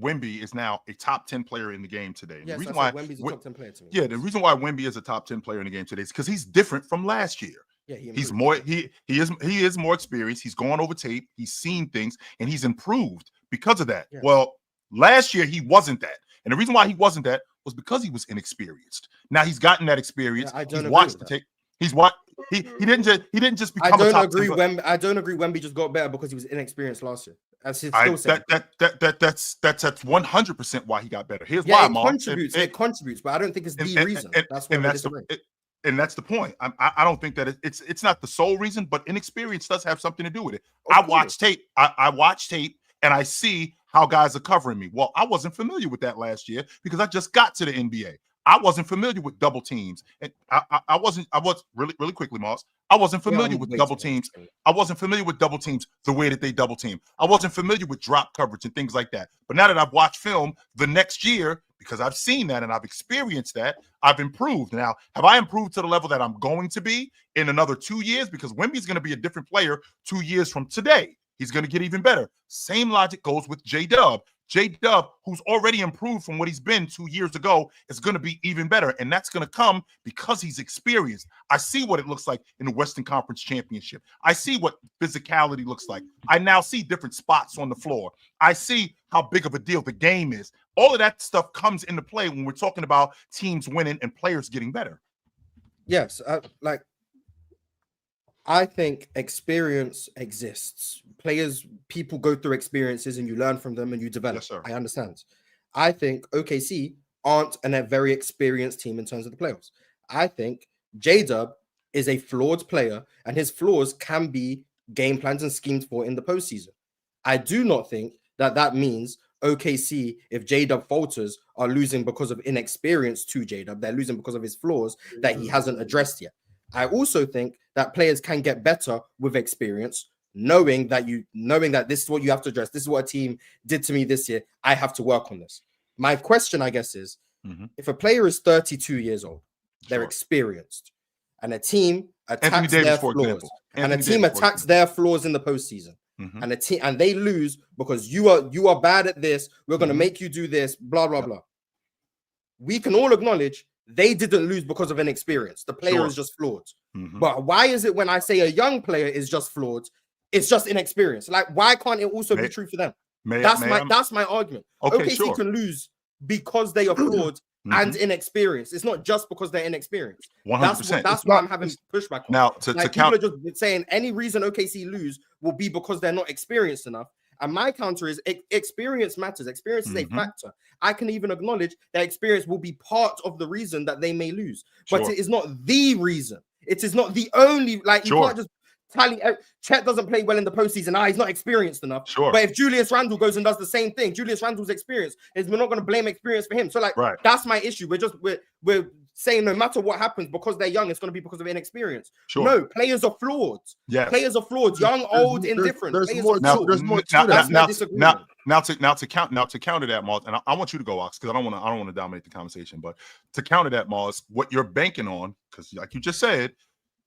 B: Wemby is now a top 10 player in the game today.
D: Yes,
B: the reason why
D: Wemby's a top 10 player to me.
B: Yeah, the reason why Wemby is a top 10 player in the game today is because he's different from last year.
D: Yeah,
B: he's more he is more experienced. He's gone over tape. He's seen things, and he's improved because of that. Yeah. Well, last year he wasn't that, and the reason why he wasn't that was because he was inexperienced. Now he's gotten that experience. Yeah, he's watched the tape. He's what he didn't just become. I don't agree.
D: Wemby just got better because he was inexperienced last year. That's his skill set.
B: That's 100% why he got better. Here's
D: Yeah,
B: why,
D: it
B: Mark.
D: contributes, but I don't think it's the reason. That's why we're disagreeing.
B: And that's the point. I don't think that it's not the sole reason, but inexperience does have something to do with it. I watch tape. I watch tape, and I see how guys are covering me. Well, I wasn't familiar with that last year because I just got to the NBA. I wasn't familiar with double teams, and I was really quickly, Moss. I wasn't familiar with double teams. I wasn't familiar with double teams the way that they double team. I wasn't familiar with drop coverage and things like that. But now that I've watched film the next year, because I've seen that and I've experienced that, I've improved. Now, have I improved to the level that I'm going to be in another 2 years? Because Wemby's going to be a different player 2 years from today. He's going to get even better. Same logic goes with JDub. JDub, who's already improved from what he's been 2 years ago, is going to be even better. And that's going to come because he's experienced. I see what it looks like in the Western Conference Championship. I see what physicality looks like. I now see different spots on the floor. I see how big of a deal the game is. All of that stuff comes into play when we're talking about teams winning and players getting better.
D: Yes, I think experience exists. People go through experiences and you learn from them and you develop.
B: Yes, sir.
D: I understand. I think OKC aren't a very experienced team in terms of the playoffs. I think JDub is a flawed player and his flaws can be game plans and schemed for in the postseason. I do not think that means OKC, if JDub falters, are losing because of inexperience to JDub. They're losing because of his flaws that he hasn't addressed yet. I also think that players can get better with experience, knowing that this is what you have to address. This is what a team did to me this year. I have to work on this. My question, I guess, is if a player is 32 years old, they're experienced, and a team attacks their flaws, and a team attacks their flaws in the postseason, and they lose because you are bad at this. We're going to make you do this. Blah blah blah. We can all acknowledge they didn't lose because of inexperience. The player is just flawed. But why is it when I say a young player is just flawed, it's just inexperienced? Like, why can't it also be true for them? That's my argument. OKC can lose because they are flawed and inexperienced. It's not just because they're inexperienced.
B: 100%.
D: That's what I'm having pushback on.
B: Now, to
D: people
B: count,
D: are just saying any reason OKC lose will be because they're not experienced enough. And my counter is experience matters. Experience is a factor. I can even acknowledge that experience will be part of the reason that they may lose, but it is not the reason. It is not the only. Like, you can't just tally. Chet doesn't play well in the postseason. He's not experienced enough. But if Julius Randle goes and does the same thing, Julius Randle's experience is, we're not going to blame experience for him. So that's my issue. We're saying no matter what happens, because they're young, it's going to be because of inexperience. No, players are flawed. Players are flawed. Young, old, indifferent.
E: There's more to
B: that. Now to counter that, Mars, and I want you to go, Ox, because I don't want to dominate the conversation. But to counter that, Mars, what you're banking on, because like you just said,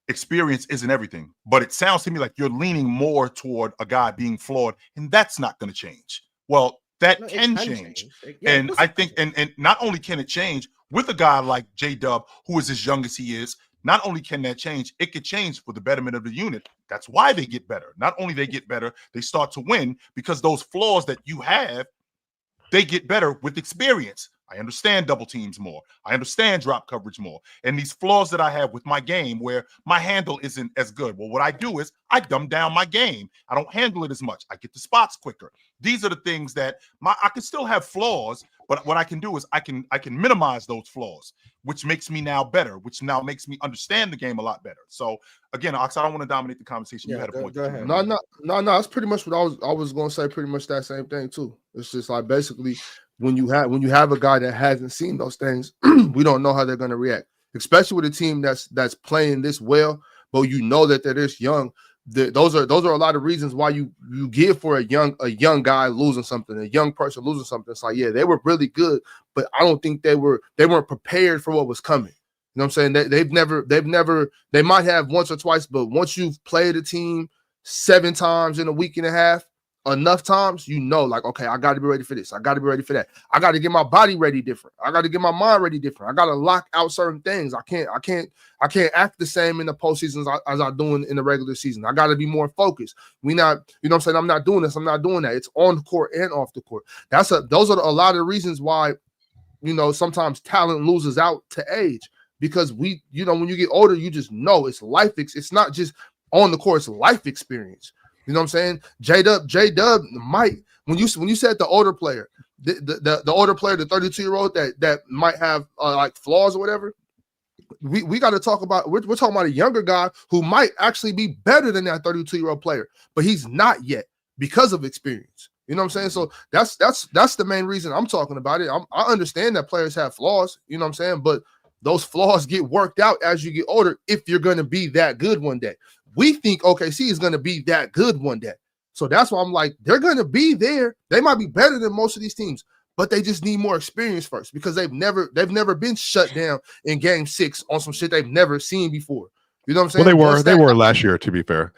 B: experience isn't everything. But it sounds to me like you're leaning more toward a guy being flawed, and that's not going to change. Well, that can change. And I think, and not only can it change with a guy like JDub, who is as young as he is, not only can that change, it could change for the betterment of the unit. That's why they get better. Not only they get better, they start to win because those flaws that you have, they get better with experience. I understand double teams more. I understand drop coverage more. And these flaws that I have with my game where my handle isn't as good. Well, what I do is I dumb down my game. I don't handle it as much. I get the spots quicker. These are the things that I can still have flaws, but what I can do is I can minimize those flaws, which makes me now better, which now makes me understand the game a lot better. So again, Ox, I don't want to dominate the conversation. You had a point.
E: Go ahead. No, that's pretty much what I was going to say. Pretty much that same thing too. It's just like basically when you have a guy that hasn't seen those things, we don't know how they're going to react, especially with a team that's playing this well, but you know that they're this young. Those are a lot of reasons why you give for a young guy losing something, a young person losing something. It's like, yeah, they were really good, but I don't think they weren't prepared for what was coming. You know what I'm saying? They might have once or twice, but once you've played a team 7 times in a week and a half, enough times, you know, like, okay, I got to be ready for this. I got to be ready for that. I got to get my body ready different. I got to get my mind ready different. I got to lock out certain things. I can't act the same in the postseason as I do in the regular season. I got to be more focused. You know what I'm saying? I'm not doing this. I'm not doing that. It's on the court and off the court. Those are a lot of reasons why, you know, sometimes talent loses out to age, because when you get older, you just know it's life. It's not just on the court, it's life experience. You know what I'm saying? JDub might, when you said the older player, the older player, the 32-year-old that might have like flaws or whatever, we got to talk about, we're talking about a younger guy who might actually be better than that 32-year-old player, but he's not yet because of experience. You know what I'm saying? So that's the main reason I'm talking about it. I understand that players have flaws, you know what I'm saying? But those flaws get worked out as you get older if you're going to be that good one day. We think OKC is going to be that good one day. So that's why I'm like, they're going to be there. They might be better than most of these teams, but they just need more experience first because they've never been shut down in game 6 on some shit they've never seen before. You know what I'm saying?
C: Well, they were last year, to be fair.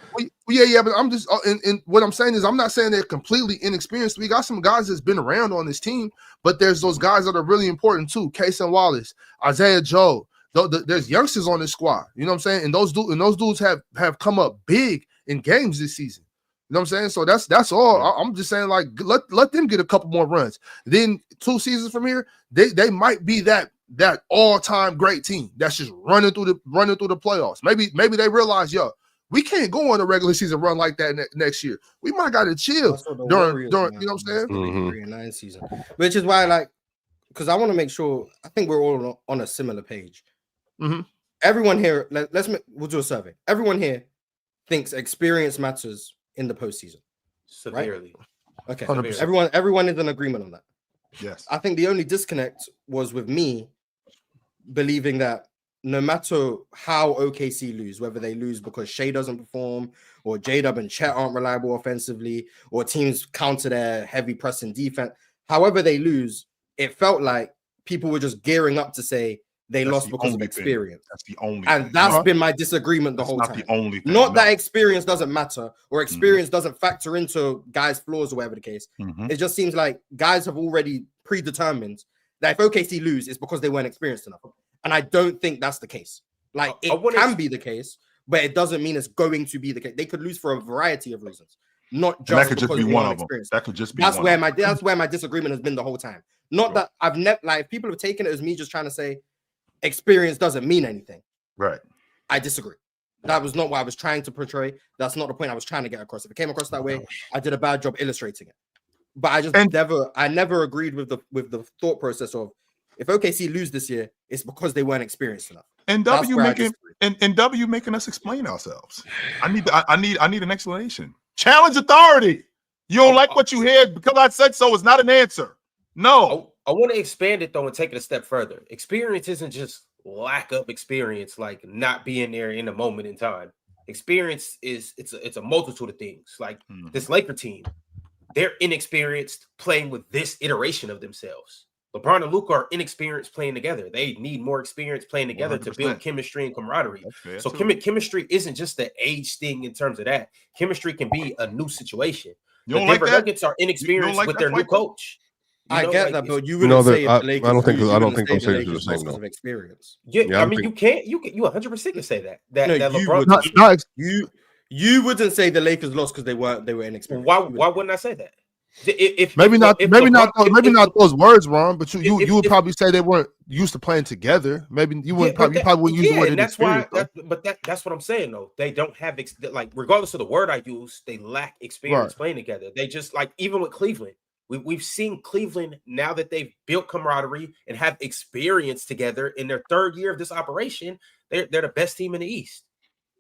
E: Yeah, but I'm just and what I'm saying is I'm not saying they're completely inexperienced. We got some guys that's been around on this team, but there's those guys that are really important too. Cason Wallace, Isaiah Joe. There's youngsters on this squad. You know what I'm saying? And those dudes have come up big in games this season. You know what I'm saying? So that's all. I'm just saying, like, let them get a couple more runs. Then 2 seasons from here, they might be that all-time great team that's just running through the playoffs. Maybe they realize, yo, we can't go on a regular season run like that next year. We might got to chill during you know what I'm saying?
D: 3-9 season, which is why, like, because I want to make sure. I think we're all on a similar page.
E: Mm-hmm.
D: Everyone here, we'll do a survey. Everyone here thinks experience matters in the postseason.
A: Severely.
D: Right? Okay.
E: 100%.
D: Everyone is in agreement on that.
B: Yes.
D: I think the only disconnect was with me believing that no matter how OKC lose, whether they lose because Shea doesn't perform or JDub and Chet aren't reliable offensively or teams counter their heavy pressing defense, however they lose, it felt like people were just gearing up to say they lost because of experience.
B: That's the only
D: and
B: thing.
D: that's been my disagreement the whole time.
B: That's not the only thing.
D: Not that experience doesn't matter or experience doesn't factor into guys' flaws or whatever the case. It just seems like guys have already predetermined that if OKC lose, it's because they weren't experienced enough. And I don't think that's the case. Like, it can be the case, but it doesn't mean it's going to be the case. They could lose for a variety of reasons, not just
B: that could just be one of them. That could just be
D: that's where my disagreement has been the whole time. Not that I've never, like, people have taken it as me just trying to say experience doesn't mean anything.
B: Right.
D: I disagree. That was not what I was trying to portray. That's not the point I was trying to get across. If it came across that way, I did a bad job illustrating it. But I never agreed with the thought process of if OKC lose this year, it's because they weren't experienced enough.
B: And W making us explain ourselves. I need an explanation. Challenge authority. You don't like what you hear because I said so is not an answer. No.
A: I want to expand it though and take it a step further. Experience isn't just lack of experience, like not being there in the moment in time. Experience is it's a multitude of things. Like this Laker team, they're inexperienced playing with this iteration of themselves. LeBron and Luka are inexperienced playing together. They need more experience playing together 100%. To build chemistry and camaraderie. So chemistry isn't just the age thing in terms of that. Chemistry can be a new situation. The Denver Nuggets are inexperienced with their new coach.
D: I get that, but you wouldn't say if the Lakers.
C: I don't think those things are the same
D: because of experience.
A: Yeah, I mean, you 100% can say that. That LeBron.
D: You wouldn't say the Lakers lost because they were inexperienced.
A: Why wouldn't I say that?
E: Maybe not those words, Ron. But you would probably say they weren't used to playing together. Maybe you wouldn't. You probably wouldn't use the word inexperienced.
A: That's what I'm saying though. They don't have like regardless of the word I use, they lack experience playing together. They just like even with Cleveland. We've seen Cleveland now that they've built camaraderie and have experience together in their 3rd year of this operation. They're the best team in the East.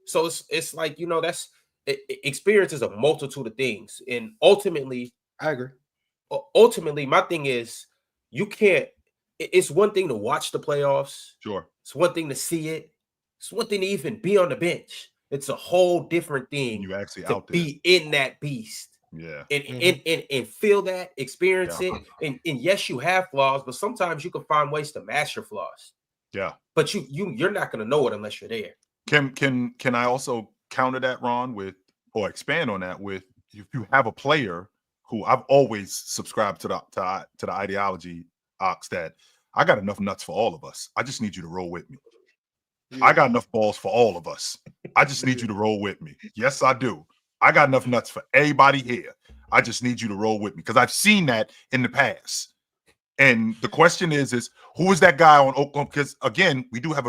A: So it's like, that's experience is a multitude of things. And ultimately,
D: I agree.
A: Ultimately, my thing is you can't. It's one thing to watch the playoffs.
B: Sure.
A: It's one thing to see it. It's one thing to even be on the bench. It's a whole different thing
B: you actually
A: to
B: out there.
A: Be in that beast.
B: Yeah.
A: And feel that, experience it. And yes, you have flaws, but sometimes you can find ways to mask your flaws.
B: Yeah.
A: But you're not going to know it unless you're there.
B: Can I also counter that, Ron, with or expand on that with if you have a player who I've always subscribed to the ideology, Ox, that I got enough nuts for all of us. I just need you to roll with me. Yeah. I got enough balls for all of us. I just need you to roll with me. Yes, I do. I got enough nuts for everybody here. I just need you to roll with me because I've seen that in the past. And the question is who is that guy on Oklahoma? Because again, we do have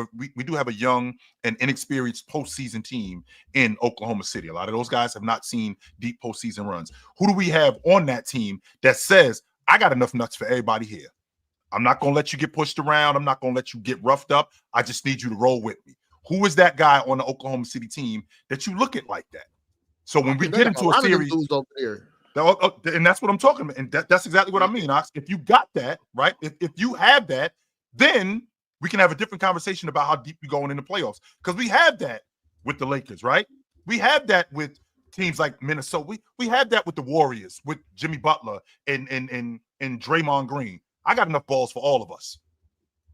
B: a young and inexperienced postseason team in Oklahoma City. A lot of those guys have not seen deep postseason runs. Who do we have on that team that says, I got enough nuts for everybody here? I'm not going to let you get pushed around. I'm not going to let you get roughed up. I just need you to roll with me. Who is that guy on the Oklahoma City team that you look at like that? So when we get into a series,
E: over there.
B: and that's what I'm talking about. And that's exactly what I mean. If you got that, right? If you have that, then we can have a different conversation about how deep we going in the playoffs. Because we have that with the Lakers, right? We have that with teams like Minnesota. We have that with the Warriors, with Jimmy Butler and Draymond Green. I got enough balls for all of us.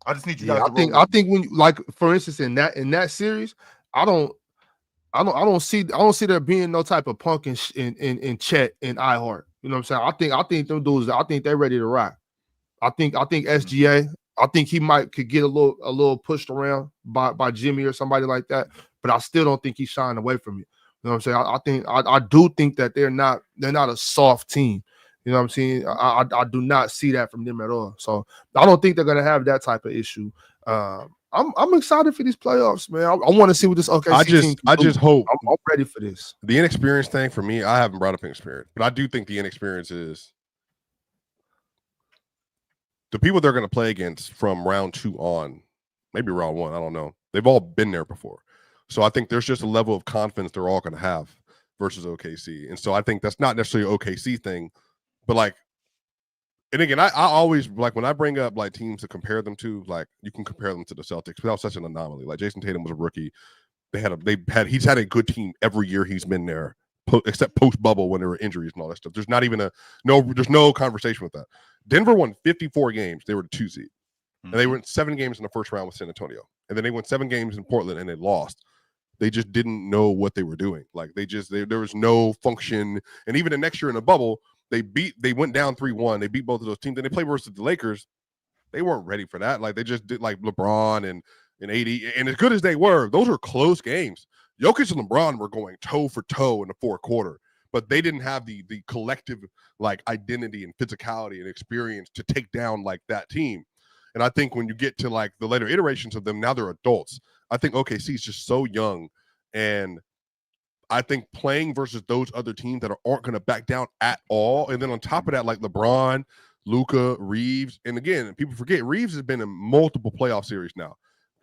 B: I just need you guys.
E: I think when like for instance in that series, I don't see there being no type of punk in Chet and iHeart. You know what I'm saying? I think them dudes. I think they're ready to rock. I think SGA. I think he could get a little pushed around by Jimmy or somebody like that. But I still don't think he's shying away from you. You know what I'm saying? I do think that they're not a soft team. You know what I'm saying? I do not see that from them at all. So I don't think they're gonna have that type of issue. I'm excited for these playoffs, man. I want to see what this OKC team can do.
C: Just hope
E: I'm ready for this.
C: The inexperience thing for me, I haven't brought up inexperience, but I do think the inexperience is the people they're going to play against from round 2 on, maybe round 1. I don't know. They've all been there before. So I think there's just a level of confidence they're all going to have versus OKC. And so I think that's not necessarily an OKC thing, but like, and again, I always like when I bring up like teams to compare them to, like you can compare them to the Celtics, but that was such an anomaly. Like Jason Tatum was a rookie. He's had a good team every year he's been there, except post bubble when there were injuries and all that stuff. There's not even there's no conversation with that. Denver won 54 games. They were the 2 seed, and they went 7 games in the first round with San Antonio, and then they went 7 games in Portland and they lost. They just didn't know what they were doing. Like there was no function, and even the next year in the bubble. They went down 3-1. They beat both of those teams. And they played versus the Lakers. They weren't ready for that. Like they just did like LeBron and AD. And as good as they were, those were close games. Jokic and LeBron were going toe for toe in the fourth quarter, but they didn't have the collective like identity and physicality and experience to take down like that team. And I think when you get to like the later iterations of them, now they're adults. I think OKC is just so young, and I think playing versus those other teams that aren't going to back down at all. And then on top of that, like LeBron, Luka, Reeves. And again, people forget Reeves has been in multiple playoff series now.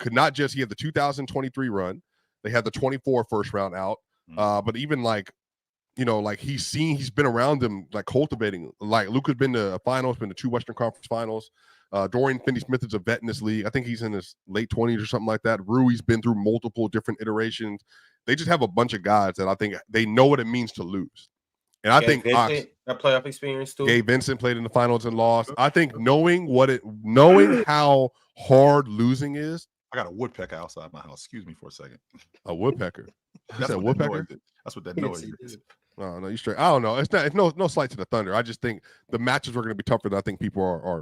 C: He had the 2023 run. They had the 24 first round out. But even like, you know, like he's been around them, like cultivating. Like Luka's been to finals, been to 2 Western Conference finals. Dorian Finney-Smith is a vet in this league. I think he's in his late 20s or something like that. Rui's been through multiple different iterations. They just have a bunch of guys that I think they know what it means to lose. And I think
A: Vincent, that playoff experience too.
C: Gabe Vincent played in the finals and lost. I think knowing how hard losing is.
B: I got a woodpecker outside my house. Excuse me for a second.
C: A woodpecker.
B: That's what woodpecker. That's what that noise is.
C: No, you straight. I don't know. It's no slight to the Thunder. I just think the matches are going to be tougher than I think people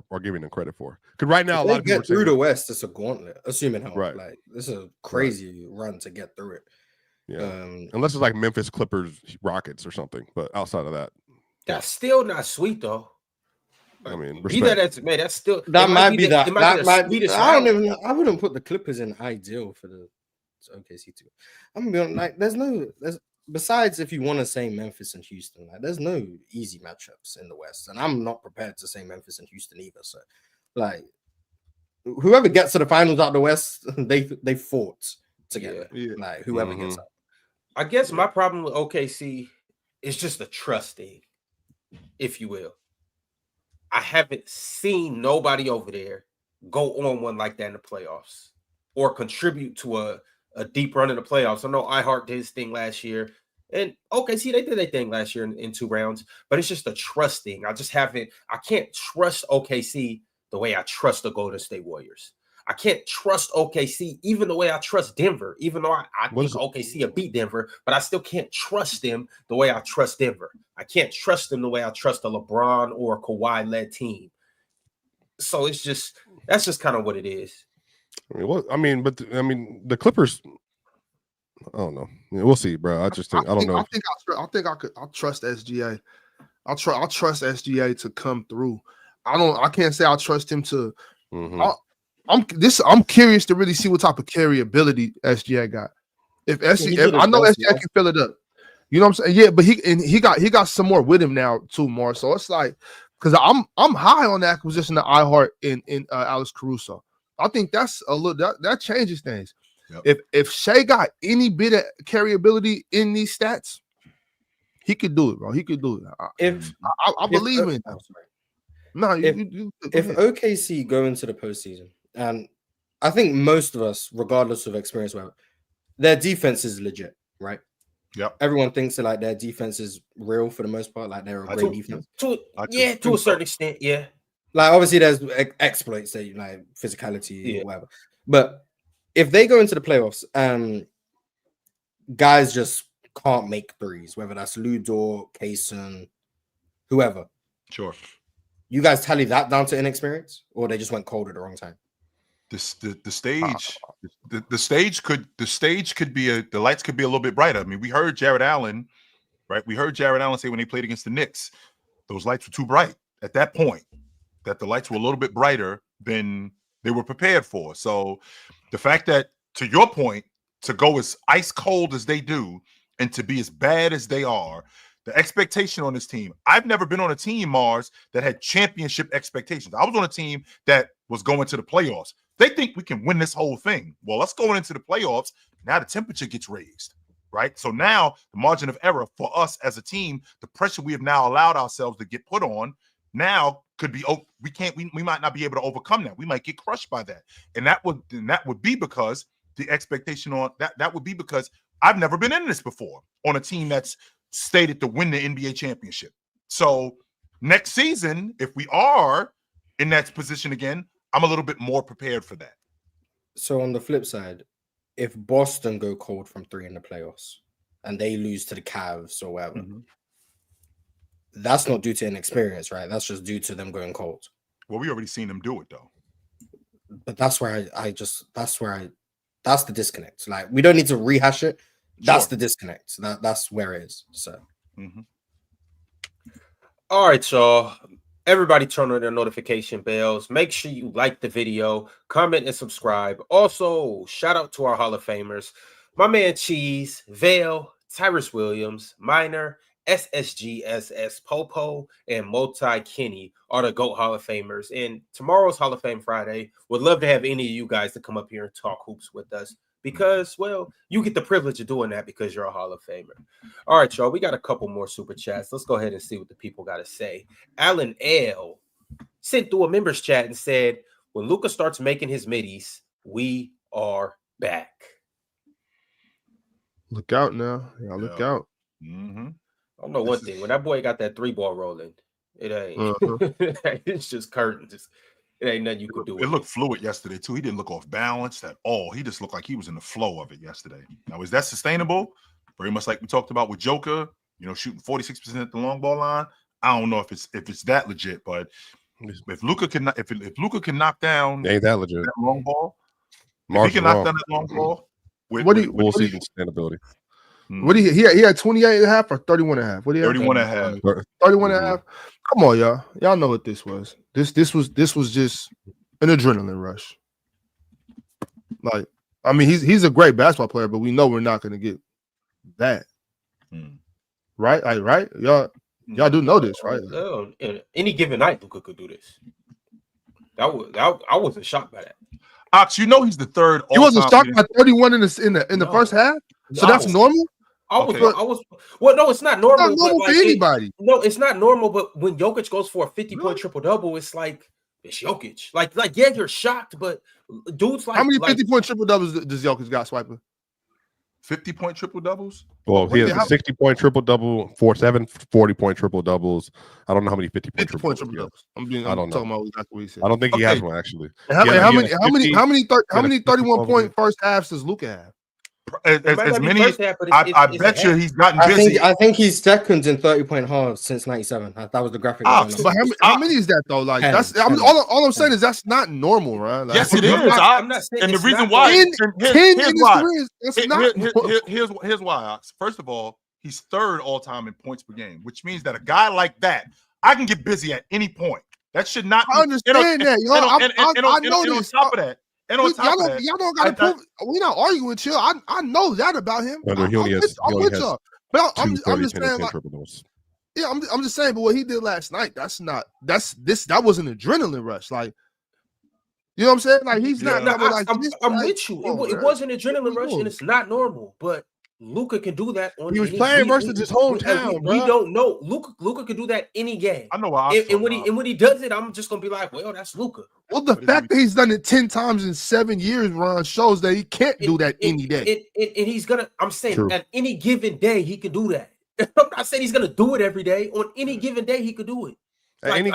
C: are giving them credit for. Because right now, a lot of people
D: get through the West. It's a gauntlet. Assuming how like this is a crazy run to get through it.
C: Yeah, unless it's like Memphis Clippers, Rockets, or something. But outside of that,
A: that's still not sweet though.
C: I mean,
A: that's still
D: that might be that. I wouldn't put the Clippers in ideal for the OKC too. I'm gonna be like, there's besides if you want to say Memphis and Houston, like there's no easy matchups in the West, and I'm not prepared to say Memphis and Houston either. So, like, whoever gets to the finals out of the West, they fought together. Yeah. Like whoever gets out.
A: I guess my problem with OKC is just the trust thing, if you will. I haven't seen nobody over there go on one like that in the playoffs or contribute to a deep run in the playoffs. I know iHeart did his thing last year, and OKC, they did their thing last year in 2 rounds, but it's just a trust thing. I can't trust OKC the way I trust the Golden State Warriors. I can't trust OKC even the way I trust Denver, even though I think OKC will beat Denver, but I still can't trust them the way I trust Denver. I can't trust them the way I trust a LeBron or a Kawhi-led team. So that's just kind of what it is.
C: The Clippers, I don't know. Yeah, we'll see, bro. I don't know.
E: I think I'll trust SGA. I'll trust SGA to come through. I can't say I trust him to.
C: Mhm.
E: I'm curious to really see what type of carry ability SGA got. If I know SGA can fill it up. You know what I'm saying? Yeah, but he got some more with him now too, more. So it's like, because I'm high on the acquisition of iHeart in Alex Caruso. I think that's a little that changes things. Yep. If Shea got any bit of carry ability in these stats, he could do it, bro. He could do it. I believe in him. No,
D: if OKC go into the postseason, and I think most of us, regardless of experience, whatever, their defense is legit, right?
B: Yep.
D: Everyone thinks that like their defense is real for the most part, like they're a great defense.
A: To a certain extent, yeah.
D: Like obviously there's exploits that like physicality or whatever, but if they go into the playoffs and guys just can't make threes, whether that's Ludor, Kaysen, whoever,
B: sure,
D: you guys tally that down to inexperience, or they just went cold at the wrong time?
B: The stage could be the lights could be a little bit brighter. I mean, we heard Jared Allen, right? We heard Jared Allen say when they played against the Knicks, those lights were too bright at that point, that the lights were a little bit brighter than they were prepared for. So the fact that, to your point, to go as ice cold as they do and to be as bad as they are, the expectation on this team, I've never been on a team, Mars, that had championship expectations. I was on a team that was going to the playoffs. They think we can win this whole thing. Well, let's go into the playoffs. Now the temperature gets raised, right? So now the margin of error for us as a team, the pressure we have now allowed ourselves to get put on, now could be, we might not be able to overcome that. We might get crushed by that. And that would be because the expectation on that would be because I've never been in this before on a team that's stated to win the NBA championship. So next season, if we are in that position again, I'm a little bit more prepared for that.
D: So on the flip side, if Boston go cold from 3 in the playoffs and they lose to the Cavs or whatever, that's not due to inexperience, right? That's just due to them going cold.
B: Well, we already seen them do it though.
D: But that's where that's the disconnect. Like, we don't need to rehash it. That's the disconnect. That's where it is. So,
A: All right, y'all. Everybody turn on their notification bells. Make sure you like the video, comment, and subscribe. Also, shout out to our Hall of Famers. My man Cheese, Vale, Tyrus Williams, Minor, SSGSS Popo, and Multi Kenny are the GOAT Hall of Famers. And tomorrow's Hall of Fame Friday. Would love to have any of you guys to come up here and talk hoops with us, because, well, you get the privilege of doing that because you're a Hall of Famer. All right, y'all, we got a couple more super chats. Let's go ahead and see what the people got to say. Alan L. sent through a members chat and said, when Luka starts making his middies, we are back.
E: Look out now. Y'all look out.
A: I don't know one thing. When that boy got that 3-ball rolling, it ain't. It's just curtains. It ain't nothing you could do.
B: It looked fluid yesterday, too. He didn't look off balance at all. He just looked like he was in the flow of it yesterday. Now, is that sustainable? Very much like we talked about with Joker, shooting 46% at the long ball line. I don't know if it's that legit, but if Luka can knock down
C: ain't that legit
B: that long ball,
C: if
B: he can knock down that long ball,
C: we'll see the sustainability.
E: What he had 28.5 or 31.5? What do you have?
B: 31.5.
E: 31.5. Come on, y'all. Y'all know what this was. This was just an adrenaline rush. Like, I mean, he's a great basketball player, but we know we're not going to get that. Right? Right? Y'all do know this, right?
A: Any given night, Luka could do this. I wasn't shocked by that.
B: Ox, he's the third.
E: He wasn't shocked by 31 in the first half. So that's normal.
A: Well, no, it's not normal.
E: It's not normal for anybody.
A: It's not normal. But when Jokic goes for a 50-point triple-double, it's like, it's Jokic. Like, yeah, you're shocked, but dudes like,
E: how many 50-point triple-doubles does Jokic got, Swiper?
B: 50-point triple-doubles?
C: Well, he has a 60-point triple-double, 40-point triple-doubles. I don't know how many 50-point triple-doubles.
E: I don't know.
C: I don't think he has one, actually.
E: How many 31-point first halves does Luka have?
B: As many. I bet you he's gotten busy.
D: I think he's second in 30-point halves since '97. That was the graphic.
E: But how many is that though? Like, that's all I'm saying is that's not normal, right? Like,
B: yes, it is. I'm not saying. And the reason why. Here's why. First of all, he's third all time in points per game, which means that a guy like that, I can get busy at any point. That should not.
E: I understand that, yo. I know this.
B: On top of that, and on top of that,
E: y'all don't gotta prove. We're not arguing with Chill. I know that about him.
C: He only has
E: y'all. But I'm just
C: 10
E: saying, like,
C: triple doubles.
E: yeah, I'm just saying. But what he did last night, that was an adrenaline rush. Like, you know what I'm saying? Like, he's not.
A: I'm with you. It was an adrenaline rush, and it's not normal. But Luka can do that.
E: He was playing versus his hometown.
A: We don't know. Luka can do that any game.
B: I know why.
A: And when he does it, I'm just gonna be like, well, that's Luka.
E: Well, the fact that he's done it 10 times in 7 years, Ron, shows that he can't do that any day.
A: And he's gonna. I'm saying at any given day he can do that. I'm not saying he's gonna do it every day. On any given day he could do it.
C: At any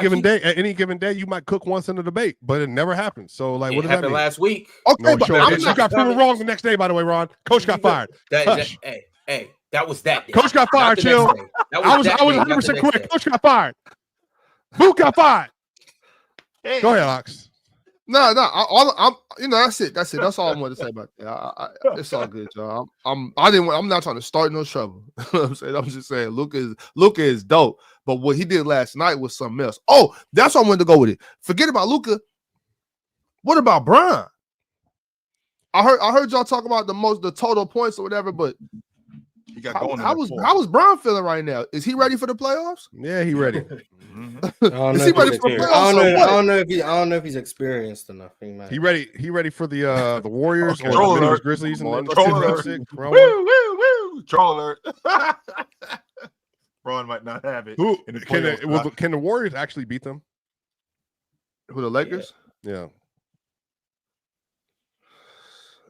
C: given day, you might cook once in a debate, but it never happens. So, like, what does that mean?
A: Last week.
E: Okay,
C: but you got proven wrong the next day. By the way, Ron, coach got fired.
A: Hey, that was that day.
C: Coach got fired. Chill. I was 100% correct. Coach got fired. Boot got fired. Hey. Go ahead, Ox.
E: No, I'm that's it. That's all I wanted to say about that. It's all good, y'all. I'm not trying to start no trouble. You know what I'm saying? I'm just saying Luka is dope. But what he did last night was something else. Oh, that's why I wanted to go with it. Forget about Luka. What about Bron? I heard y'all talk about the total points or whatever, but
B: he got going.
E: How was Bron feeling right now? Is he ready for the playoffs?
C: Yeah, he ready.
E: Is he ready for the playoffs?
D: I don't know if he's experienced enough.
C: He ready. He ready for the Warriors or
B: the
C: Memphis Grizzlies and
B: Troll alert. Woo. Troll alert. Braun might not have it.
C: Can the Warriors actually beat them?
E: Who, the Lakers?
C: Yeah.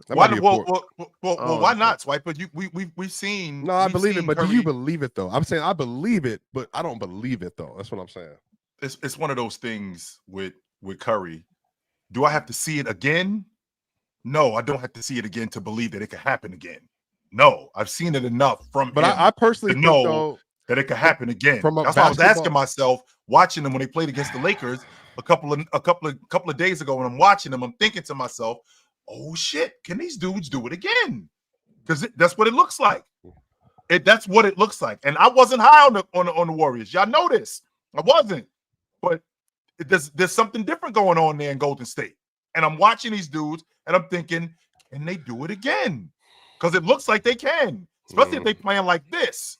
B: Why not, Swiper? We've seen.
C: No, I believe it, but do you believe it though? I'm saying I believe it, but I don't believe it though. That's what I'm saying.
B: It's one of those things with Curry. Do I have to see it again? No, I don't have to see it again to believe that it could happen again. No, I've seen it enough from him.
C: But I personally
B: know though, that it could happen again. That's why I was asking myself, watching them when they played against the Lakers a couple of days ago. When I'm watching them, I'm thinking to myself, oh shit, can these dudes do it again? Because that's what it looks like. That's what it looks like. And I wasn't high on the Warriors. Y'all know this. I wasn't. But there's something different going on there in Golden State. And I'm watching these dudes and I'm thinking, can they do it again? Because it looks like they can, especially if they're playing like this.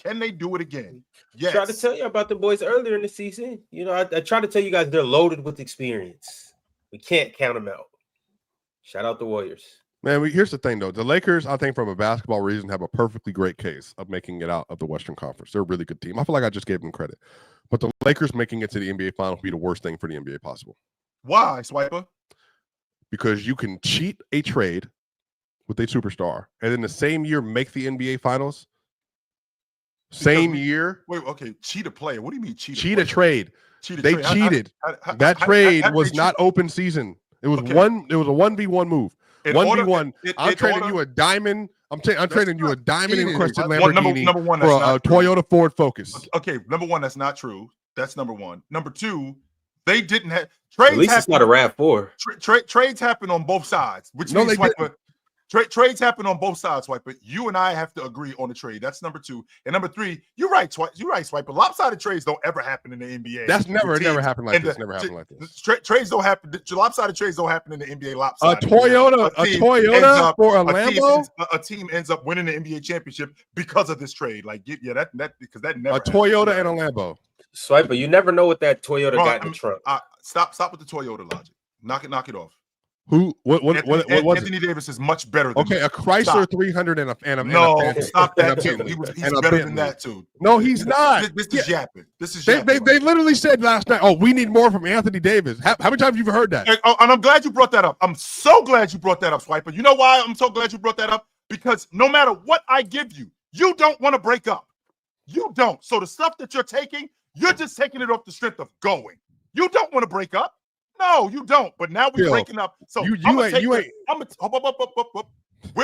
B: Can they do it again? Yes.
A: I tried to tell you about the boys earlier in the season. You know, I tried to tell you guys they're loaded with experience. We can't count them out. Shout out the Warriors.
C: Man, here's the thing, though. The Lakers, I think from a basketball reason, have a perfectly great case of making it out of the Western Conference. They're a really good team. I feel like I just gave them credit. But the Lakers making it to the NBA Finals would be the worst thing for the NBA possible.
B: Why, Swiper?
C: Because you can cheat a trade with a superstar and in the same year make the NBA Finals. Same year.
B: Wait, okay. Cheat a player. What do you mean
C: cheat a trade? They cheated. That trade was not open season. It was It was a 1v1 move. 1v1. I'm trading you a diamond. I'm trading you a diamond encrusted Lamborghini for a Toyota Ford Focus.
B: Okay, number one, that's not true. That's number one. Number two, they didn't have trades.
A: At least it's not a RAV4.
B: Trades happen on both sides, which means trades happen on both sides, Swiper. You and I have to agree on the trade. That's number two. And number three, you're right, Swiper. Lopsided trades don't ever happen in the NBA.
C: That's never happened like this. Never happened like this.
B: Trades don't happen. Lopsided trades don't happen in the NBA. Lopsided.
C: A Toyota for a Lambo.
B: A team ends up winning the NBA championship because of this trade. Like, yeah, that because that never.
C: A Toyota and a Lambo.
A: Swiper, you never know what that Toyota got in the trunk.
B: Stop with the Toyota logic. Knock it off.
C: What was
B: Anthony Davis is much better than
C: a Chrysler 300 and a
B: stop that too. He's better than that too.
C: No, he's not.
B: This is yapping. This is
C: they literally said last night, oh, we need more from Anthony Davis. How many times have you heard that?
B: And I'm glad you brought that up. I'm so glad you brought that up, Swiper. You know why I'm so glad you brought that up? Because no matter what I give you, you don't want to break up. You don't. So the stuff that you're taking, you're just taking it off the strength of going. You don't want to break up. No, you don't. But now we're breaking up. So we're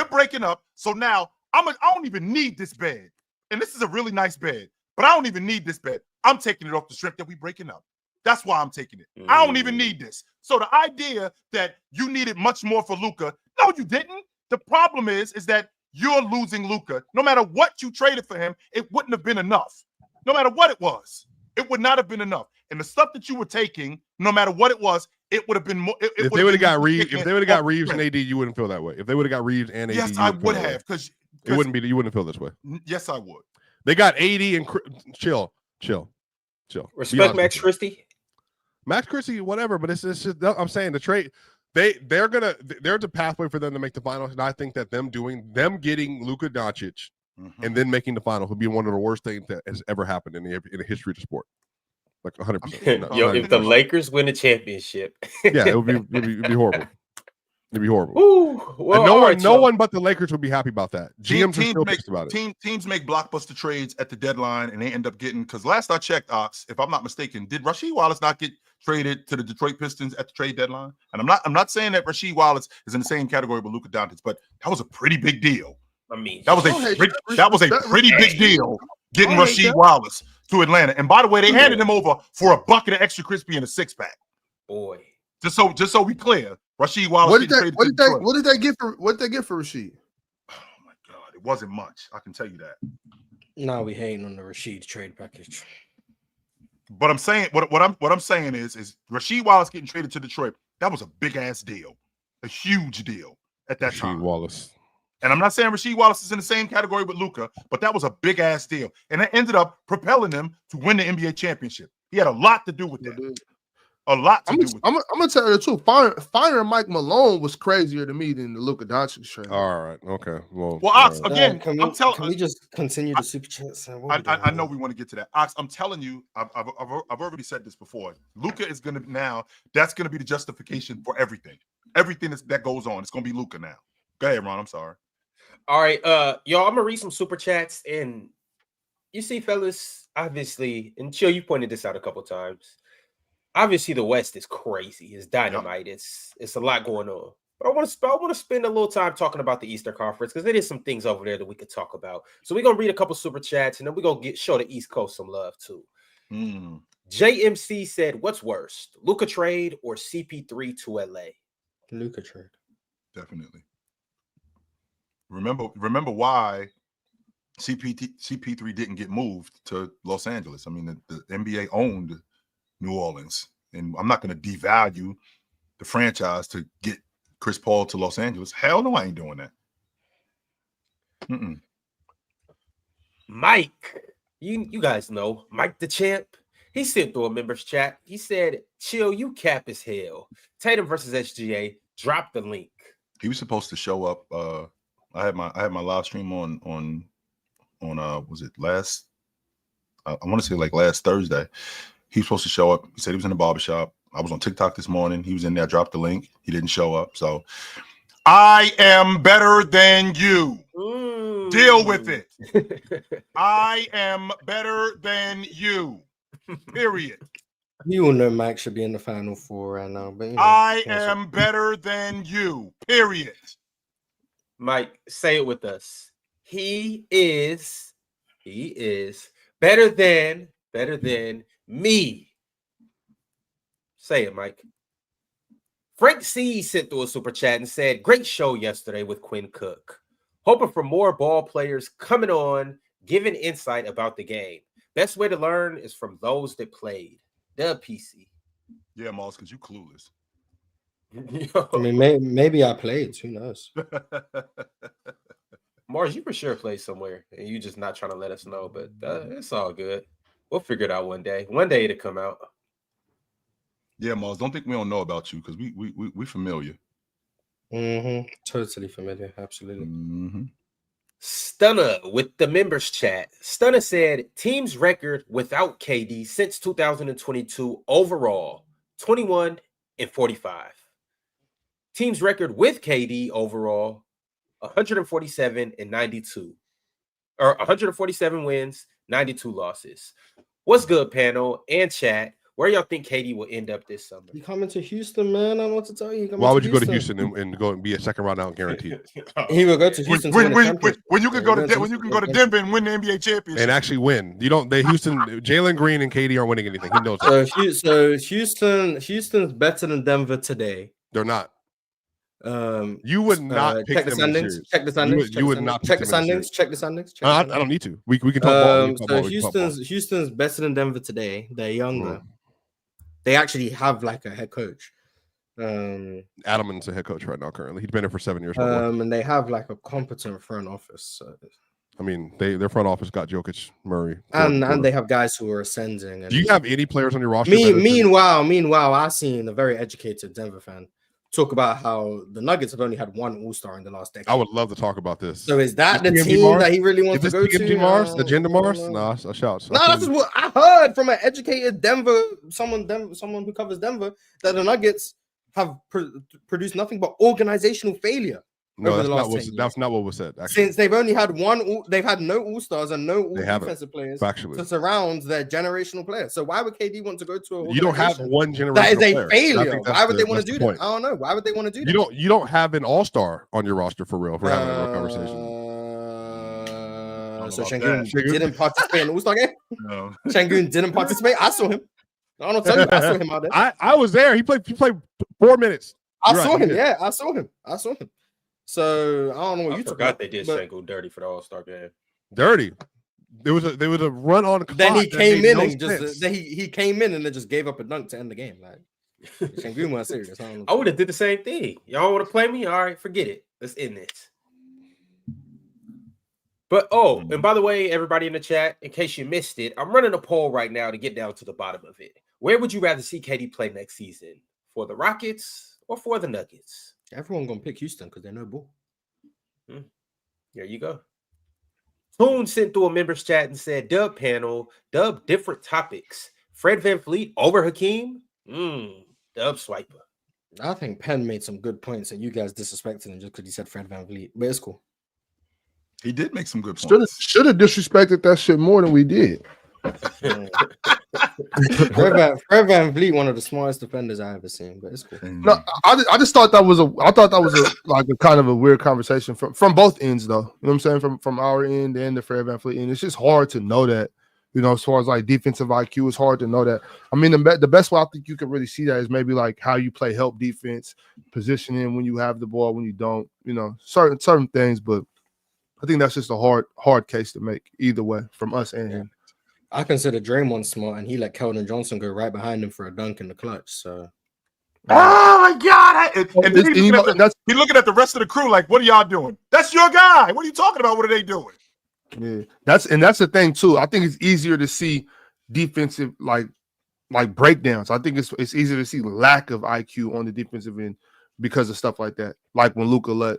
B: breaking up. So now I don't even need this bed. And this is a really nice bed, but I don't even need this bed. I'm taking it off the strength that we're breaking up. That's why I'm taking it. I don't even need this. So the idea that you needed much more for Luka, no, you didn't. The problem is that you're losing Luka. No matter what you traded for him, it wouldn't have been enough. No matter what it was. It would not have been enough. And the stuff that you were taking, no matter what it was, it would have been more.
C: If they would have got Reeves, and AD, you wouldn't feel that way. If they would have got Reeves and AD,
B: yes, I would have, because
C: it wouldn't be. You wouldn't feel this way.
B: Yes, I would.
C: They got AD and chill.
A: Respect Max Christie.
C: Max Christie, whatever. But it's just I'm saying the trade. There's a pathway for them to make the finals, and I think that them getting Luka Doncic and then making the finals would be one of the worst things that has ever happened in the history of the sport. Like 100%.
A: Yo, if the Lakers win a championship,
C: yeah, it'd be horrible. It'd be horrible.
A: Ooh, well,
C: and no one but the Lakers would be happy about that. GMs are still pissed about it.
B: Teams make blockbuster trades at the deadline, and they end up getting, because last I checked, Ox, if I'm not mistaken, did Rasheed Wallace not get traded to the Detroit Pistons at the trade deadline? And I'm not saying that Rasheed Wallace is in the same category with Luka Doncic, but that was a pretty big deal.
A: I mean,
B: that was a pretty big deal getting Rasheed Wallace to Atlanta. And by the way, they handed him over for a bucket of extra crispy and a 6-pack.
A: Boy,
B: just so we clear, Rasheed Wallace.
E: What did they get for Rasheed?
B: Oh my God, it wasn't much. I can tell you that.
D: No, we hating on the Rasheed trade package.
B: But I'm saying what I'm saying is Rasheed Wallace getting traded to Detroit. That was a big ass deal, a huge deal at that time.
C: Rasheed Wallace.
B: And I'm not saying Rasheed Wallace is in the same category with Luka, but that was a big ass deal, and it ended up propelling him to win the NBA championship. He had a lot to do with that. A lot to do with
E: I'm gonna tell you the truth. Firing Mike Malone was crazier to me than the Luka Doncic trade.
C: All right, okay. Well,
B: Ox, again,
D: can we just continue the super chats?
B: I know we want to get to that. Ox, I'm telling you, I've already said this before. Luka is gonna that's gonna be the justification for everything. Everything that goes on, it's gonna be Luka now. Go ahead, Ron. I'm sorry.
A: All right, y'all, I'm gonna read some super chats, and you see, fellas, obviously, and Chill, you pointed this out a couple times. Obviously, the West is crazy. It's dynamite. Yep. It's a lot going on. But I want to spend a little time talking about the Eastern Conference, because there is some things over there that we could talk about. So we're gonna read a couple super chats, and then we're gonna show the East Coast some love too. JMC said, "What's worse, Luka trade or CP3 to LA?"
D: Luka trade,
B: definitely. Remember why CP3 didn't get moved to Los Angeles. I mean, the NBA owned New Orleans, and I'm not going to devalue the franchise to get Chris Paul to Los Angeles. Hell no, I ain't doing that.
A: Mike, you guys know Mike the Champ. He sent through a members chat. He said, "Chill, you cap as hell. Tatum versus SGA. Drop the link."
B: He was supposed to show up. I had my live stream on was it last? I want to say like last Thursday. He was supposed to show up. He said he was in the barbershop. I was on TikTok this morning. He was in there. Dropped the link. He didn't show up. So I am better than you. Deal with it. I am better than you. Period.
D: You all know Mike should be in the Final Four right now. But
B: I am better than you. Period.
A: Mike, say it with us. He is better than me. Say it, Mike. Frank C sent through a super chat and said, "Great show yesterday with Quinn Cook. Hoping for more ball players coming on, giving insight about the game. Best way to learn is from those that played." The PC.
B: Yeah, Moss, because you clueless.
D: I mean, maybe I played. Who knows?
A: Mars, you for sure played somewhere, and you just not trying to let us know. But it's all good. We'll figure it out one day. One day it'll come out.
B: Yeah, Mars, don't think we don't know about you, because we familiar.
D: Totally familiar. Absolutely.
A: Stunner with the members chat. Stunner said, "Team's record without KD since 2022 overall 21-45. Team's record with KD overall 147-92, or 147 wins, 92 losses. What's good, panel and chat? Where y'all think KD will end up this summer?"
D: You coming to Houston, man? I don't know what to tell you.
C: Why would you go to Houston and go and be a second round out guaranteed?
D: He will go to Houston
B: when you can go to Denver and win the NBA championship
C: and actually win. Houston, Jaylen Green and KD aren't winning anything. He knows that.
D: So Houston's better than Denver today.
C: They're not. You would not pick
D: check the
C: them in
D: standings.
C: series.
D: Check the standings.
C: You would not
D: check
C: pick
D: the
C: them in
D: standings.
C: series.
D: Check the standings.
C: I don't need to. We can talk ball. We can talk
D: So
C: ball. We can talk ball.
D: Houston's better than Denver today. They're younger. They actually have like a head coach.
C: Adam's a head coach right now. Currently, he's been there for 7 years.
D: And they have like a competent front office. So.
C: I mean, their front office got Jokic, Murray,
D: and they have guys who are ascending. And
C: do you have any players on your roster?
D: Meanwhile, I've seen a very educated Denver fan talk about how the Nuggets have only had one All-Star in the last decade.
C: I would love to talk about this.
D: So is that the team that he really wants to go to?
C: Mars, Agenda Mars? No, I shout.
D: No, that's just what I heard from an educated someone who covers Denver, that the Nuggets have produced nothing but organizational failure.
C: No, that's not what was said. Actually.
D: Since they've only had they've had no All-Stars and no defensive players to surround their generational players. So why would KD want to go to a?
C: You don't have one generational
D: that is a
C: player.
D: failure. Why would they want to do that? I don't know. Why would they want to do that?
C: You don't have an All-Star on your roster for real. For having a real conversation.
D: So Şengün didn't participate in the All-Star game.
B: No,
D: Şengün didn't participate. I saw him. I don't tell you. I saw him out there.
C: I was there. He played 4 minutes.
D: I saw him. Yeah, I saw him. So I don't know what you
A: forgot they did Şengün dirty for the All-Star game.
C: Dirty. There was a run on.
D: Then he came in and he came in and then just gave up a dunk to end the game. Like Şengün was serious.
A: I would have did the same thing. Y'all want to play me? All right, forget it. Let's end this. But and by the way, everybody in the chat, in case you missed it, I'm running a poll right now to get down to the bottom of it. Where would you rather see KD play next season? For the Rockets or for the Nuggets?
D: Everyone gonna pick Houston because they know ball.
A: There you go. Toon sent through a members chat and said, Dub panel, Dub different topics. Fred VanVleet over Hakeem? Dub swiper.
D: I think Penn made some good points and you guys disrespected him just because he said Fred VanVleet. But it's cool.
B: He did make some good points.
E: Should have disrespected that shit more than we did.
D: Fred VanVleet, one of the smartest defenders I ever seen, but it's cool.
E: No, I just thought that was a like a kind of a weird conversation from both ends, though. You know what I'm saying? From our end and the Fred VanVleet end. It's just hard to know that, as far as like defensive IQ, it's hard to know that. I mean, the best way I think you can really see that is maybe like how you play help defense, positioning when you have the ball, when you don't, certain things, but I think that's just a hard case to make either way from us and him.
D: I consider Draymond smart, and he let Keldon Johnson go right behind him for a dunk in the clutch. So,
B: oh my God! And then he's looking at the rest of the crew like, "What are y'all doing? That's your guy. What are you talking about? What are they doing?"
E: Yeah, that's the thing too. I think it's easier to see defensive like breakdowns. I think it's easier to see lack of IQ on the defensive end because of stuff like that. Like when Luka let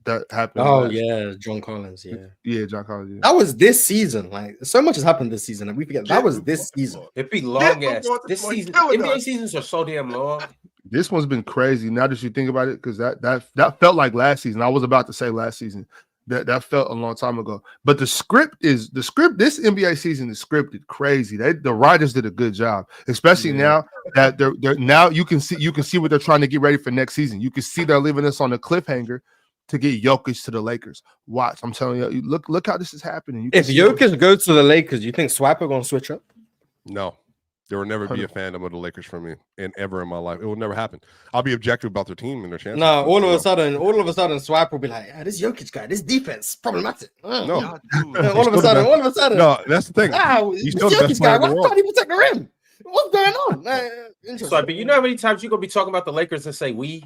E: that happen.
D: Oh yeah, John Collins.
E: Yeah, John Collins. Yeah.
D: That was this season. Like so much has happened this season, and we forget that was this season.
A: It'd be long ass. This season, NBA seasons are so damn long.
E: This one's been crazy. Now that you think about it, because that felt like last season. I was about to say last season. That felt a long time ago. But the script. This NBA season is scripted crazy. The writers did a good job, especially now that they're now you can see what they're trying to get ready for next season. You can see they're leaving us on a cliffhanger to get Jokic to the Lakers. Watch, I'm telling you, look how this is happening.
D: If Jokic goes to the Lakers, you think Swiper gonna switch up?
C: No, there will never be a fandom of the Lakers for me, and ever in my life, it will never happen. I'll be objective about their team and their chances.
D: No, all of a sudden, Swiper will be like, this Jokic guy, this defense problematic.
C: No,
D: all of a sudden.
C: No, that's the thing.
D: He's still the best guy. Why can't he protect the rim? What's going on?
A: So, but you know how many times you're gonna be talking about the Lakers and say we?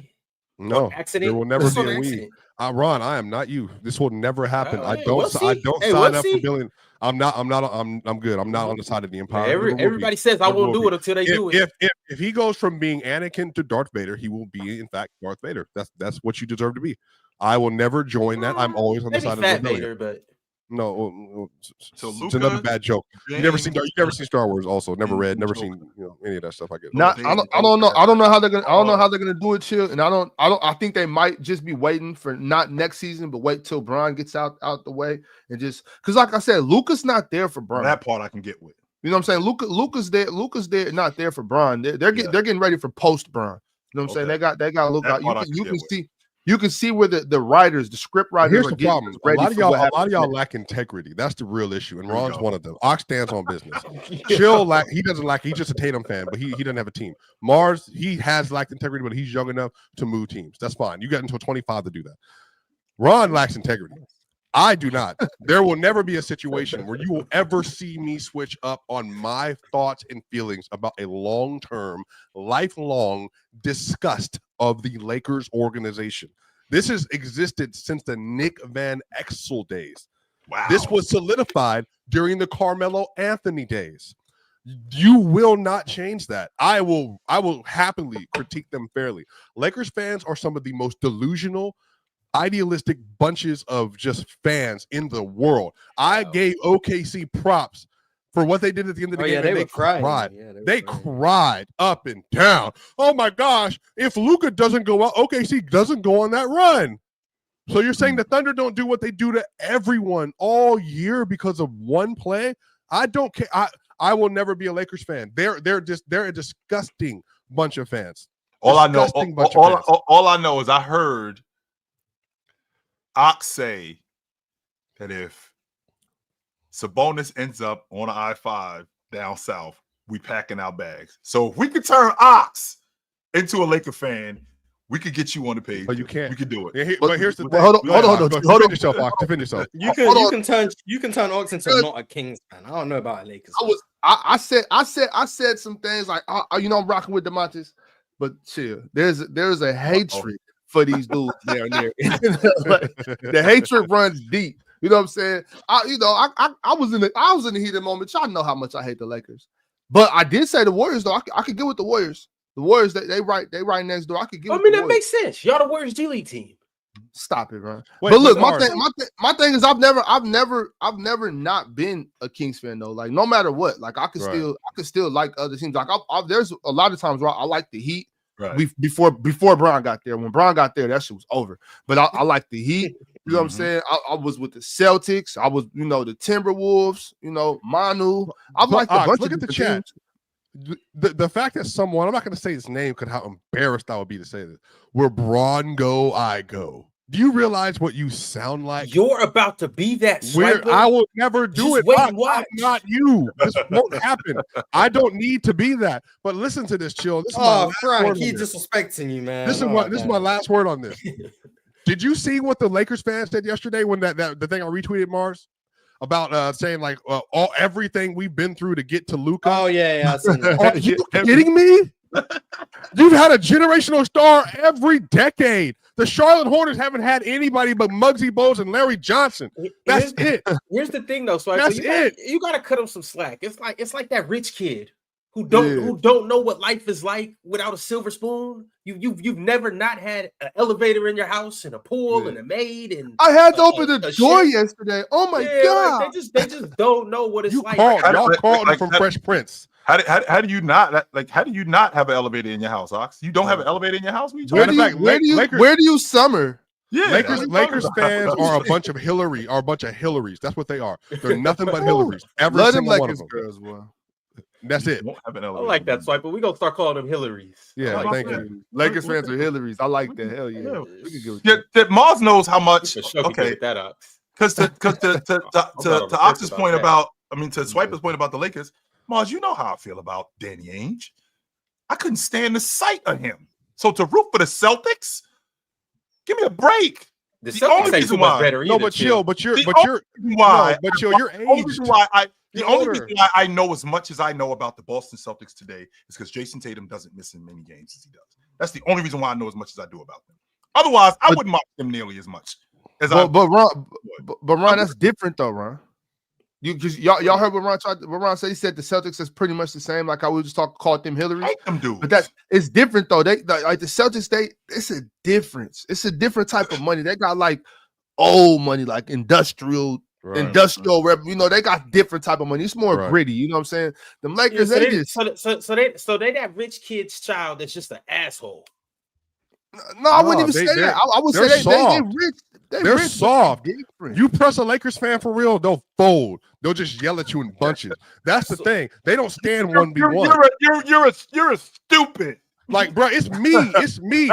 C: No,
A: accident.
C: There will never be a we. Ron, I am not you. This will never happen. I don't sign up for billion. I'm good. I'm not on the side of the Empire.
A: Everybody says I won't do it until they do it.
C: If he goes from being Anakin to Darth Vader, he will be in fact Darth Vader. That's what you deserve to be. I will never join that. I'm always on the side of the rebellion.
A: But
C: no,
B: so
C: it's
B: Luka,
C: another bad joke. You never seen Star Wars. Also, never read, never seen any of that stuff. I guess.
E: I don't know how they're gonna do it, Chill. And I think they might just be waiting for not next season, but wait till Bron gets out the way and just because, like I said, Luka's not there for Bron.
B: That part I can get with.
E: You know what I'm saying? Luka's there, not there for Bron. They're getting ready for post Bron. You know what I'm saying? They got Luka. You can see. you can see where the writers, the script writers,
C: Here's
E: are
C: the
E: getting
C: problem.
E: ready
C: A
E: for what
C: lot of
E: happens
C: y'all
E: next.
C: lack integrity. That's the real issue, and
B: There you
C: Ron's
B: go.
C: one of them. Ox stands on business. Chill, he doesn't lack. He's just a Tatum fan, but he doesn't have a team. Mars, he has lacked integrity, but he's young enough to move teams. That's fine. You got until 25 to do that. Ron lacks integrity. I do not. There will never be a situation where you will ever see me switch up on my thoughts and feelings about a long-term, lifelong disgust of the Lakers organization. This has existed since the Nick Van Exel days.
B: Wow.
C: This was solidified during the Carmelo Anthony days. You will not change that. I will happily critique them fairly. Lakers fans are some of the most delusional, idealistic bunches of just fans in the world. I gave OKC props for what they did at the end of the game.
D: Yeah, they were crying.
C: Cried.
D: Yeah,
C: They
D: crying.
C: cried up and down. Oh my gosh! If Luka doesn't go out, OKC doesn't go on that run. So you're saying the Thunder don't do what they do to everyone all year because of one play? I don't care. I will never be a Lakers fan. They're a disgusting bunch of fans.
B: All I know is I heard Ox say that if Sabonis ends up on an I-5 down south, we packing our bags. So if we could turn Ox into a Laker fan, we could get you on the page.
C: But you can't.
B: We could do it.
C: Yeah, but here's the thing.
E: Hold on.
C: Defend yourself, Ox. Defend yourself.
D: You can turn Ox into not a Kings fan. I don't know about a Lakers.
E: I said some things like, I'm rocking with DeMontis, but chill. There's a hatred for these dudes down there. Like, the hatred runs deep. You know what I'm saying? I was in the heat of the moment. Y'all know how much I hate the Lakers, but I did say the Warriors though. I could get with the Warriors. The Warriors, they right next door. I could get.
A: I mean, that makes sense. Y'all the Warriors G League team.
E: Stop it, man.
C: Wait,
E: but look,
C: Mars.
E: my thing is I've never not been a Kings fan though. Like no matter what, like I could still like other teams. Like there's a lot of times where I like the Heat.
B: Right.
E: Before Bron got there. When Bron got there, that shit was over. But I like the Heat. You know what I'm saying? I was with the Celtics. I was, the Timberwolves. Manu. I like the bunch.
C: Look at the chat. The fact that someone, I'm not going to say his name because how embarrassed I would be to say this. Where Bron go, I go. Do you realize what you sound like?
A: You're about to be that swiper.
C: I will never do it. I'm not you. This won't happen. I don't need to be that. But listen to this, Chill. This is
D: Frank, he's disrespecting you, man.
C: This is my last word on this. Did you see what the Lakers fans said yesterday when the thing I retweeted, Mars? About saying like everything we've been through to get to Luka.
D: Oh yeah, I seen that.
C: Are you kidding me? You've had a generational star every decade. The Charlotte Hornets haven't had anybody but Muggsy Bogues and Larry Johnson. That's it.
A: Here's the thing, though. So
C: that's it.
A: You gotta cut him some slack. It's like that rich kid who don't know what life is like without a silver spoon. You've never not had an elevator in your house and a pool and a maid and
E: I had to open the door yesterday. Oh my god!
A: Like they just don't know what it's like.
C: Y'all called him from Fresh Prince.
B: How do you not have an elevator in your house, Ox? You don't have an elevator in your house?
E: Where do you summer?
B: Yeah,
C: Lakers fans are a bunch of Hillarys. That's what they are. They're nothing but Hillarys. Every single one of them.
E: Girls, well.
C: That's it.
A: I like that swipe, but we're gonna start calling them Hillarys.
C: Yeah, thank you.
E: Lakers fans are Hillarys. I like that. Hell yeah.
B: That Mars knows how much. Okay,
A: that Ox.
B: Because to Ox's point about, to Swiper's point about the Lakers, Mars, you know how I feel about Danny Ainge. I couldn't stand the sight of him. So to root for the Celtics, give me a break.
A: The Celtics ain't too much better either.
C: No, but Chill, you're age.
B: The only reason why I know as much as I know about the Boston Celtics today is because Jason Tatum doesn't miss as many games as he does. That's the only reason why I know as much as I do about them. Otherwise, I wouldn't mock them nearly as much as
E: But Ron, that's different though, Ron. Because y'all heard what Ron said. He said the Celtics is pretty much the same. Like I was just called them Hillary.
B: I hate them dudes.
E: But it's different though. Like the Celtics, it's a difference. It's a different type of money. They got like old money, like industrial. They got different type of money. It's more gritty. You know what I'm saying? The Lakers,
A: they that rich kid's child that's just an asshole.
E: No, I wouldn't even say that. I would say they rich.
C: They're soft. You press a Lakers fan for real, they'll fold. They'll just yell at you in bunches. That's the thing. They don't stand 1v1.
B: You're a stupid.
C: Like, bro, it's me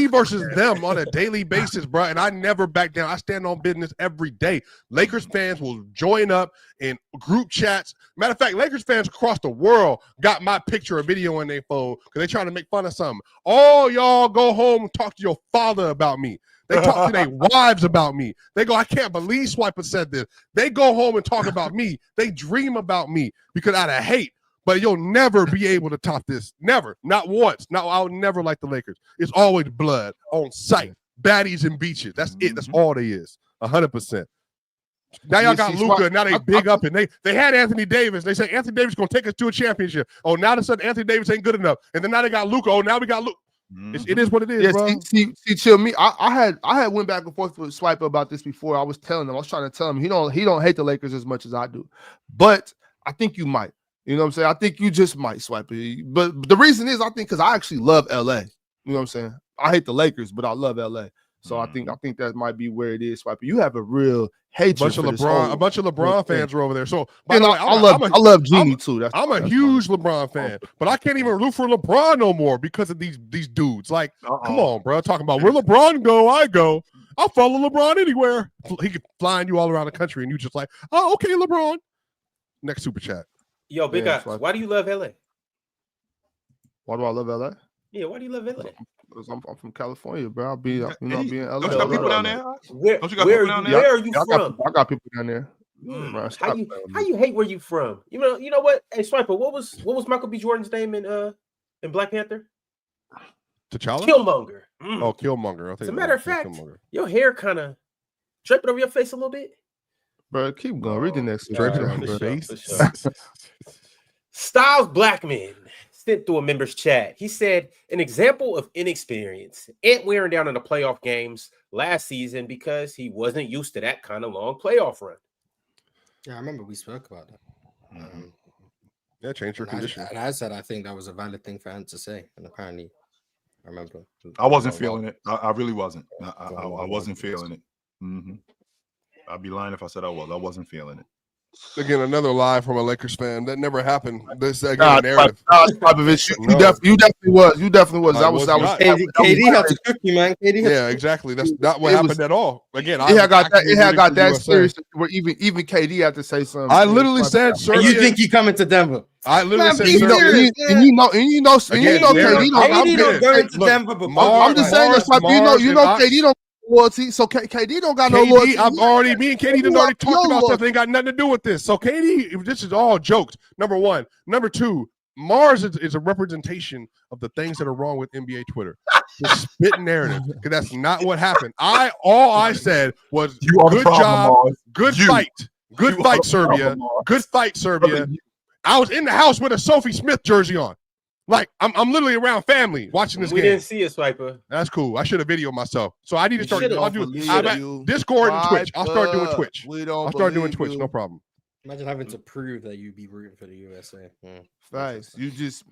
C: versus them on a daily basis, bro. And I never back down. I stand on business every day. Lakers fans will join up in group chats. Matter of fact, Lakers fans across the world got my picture or video on their phone because they're trying to make fun of something. All y'all go home and talk to your father about me. They talk to their wives about me. They go, I can't believe Swiper said this. They go home and talk about me. They dream about me because out of hate. But you'll never be able to top this. Never. Not once. No, I'll never like the Lakers. It's always blood on sight. Baddies and beaches. That's it. That's all they is. 100%. Now y'all got Luka. Now they big up and they had Anthony Davis. They say Anthony Davis is gonna take us to a championship. Oh, now the sudden Anthony Davis ain't good enough. And then now they got Luka. Oh, now we got Luka. It is what it is, bro.
E: See, chill. Me, I had went back and forth with Swiper about this before. I was trying to tell him he don't hate the Lakers as much as I do, but I think you might. You know what I'm saying? I think you just might swipe it. But the reason is I think because I actually love LA. You know what I'm saying? I hate the Lakers, but I love LA. So I think that might be where it is, Swiper. You have a real hatred for a bunch of LeBron fans are over there. So by the way, I love Genie too. I'm a huge LeBron fan, but I can't even root for LeBron no more because of these dudes. Like, come on, bro. Talking about where LeBron go, I go. I'll follow LeBron anywhere. He could flying you all around the country, and you just like, oh, okay, LeBron. Next super chat.
A: Yo, Big Ox, why do you love LA?
E: Why do I love LA?
A: Yeah, why do you love LA?
E: Because I'm from California, bro. I'll be in LA.
B: Don't you got people down there?
A: Where are you from?
E: I got people down there.
A: How you hate where you from? You know what? Hey, Swiper, what was Michael B. Jordan's name in Black Panther?
C: T'Challa?
A: Killmonger.
C: Oh, Killmonger.
A: As a matter of fact, your hair kind of draping over your face a little bit.
E: Bro, keep going. Read the next
C: one.
A: Styles Blackman sent through a member's chat. He said, an example of inexperience. Ant wearing down in the playoff games last season because he wasn't used to that kind of long playoff run.
D: Yeah, I remember we spoke about that.
C: Yeah, change your condition.
D: And I said I think that was a valid thing for him to say. And apparently, I remember.
B: I wasn't feeling it. I really wasn't. I wasn't feeling it. I'd be lying if I said I was. I wasn't feeling it.
C: Again, another lie from a Lakers fan. That never happened. This again, narrative.
E: You definitely was. You definitely was.
D: KD had to cook you, man.
C: Yeah, exactly. That's not what happened at all. Again,
E: it had got that serious where even KD had to say something.
C: I literally said,
D: Serbia. You think he coming to Denver?
C: I literally said, Serbia.
E: And you know, KD
D: don't go into Denver. But
E: I'm just saying this. You know, KD don't. Loyalty, so KD don't got no loyalty.
C: Me and KD done already talked about stuff. They ain't got nothing to do with this. So KD, this is all jokes. Number one. Number two, Mars is a representation of the things that are wrong with NBA Twitter. The spit narrative, because that's not what happened. All I said was good job, good fight, Serbia, good fight, Serbia. I was in the house with a Sophie Smith jersey on. Like, I'm literally around family watching this game.
A: We didn't see it, Swiper.
C: That's cool. I should have videoed myself. So I need to start. I'll do Discord and Twitch. I'll start doing Twitch. I'll start doing Twitch. No problem.
D: Imagine having to prove that you'd be rooting for the USA.
E: Nice. You just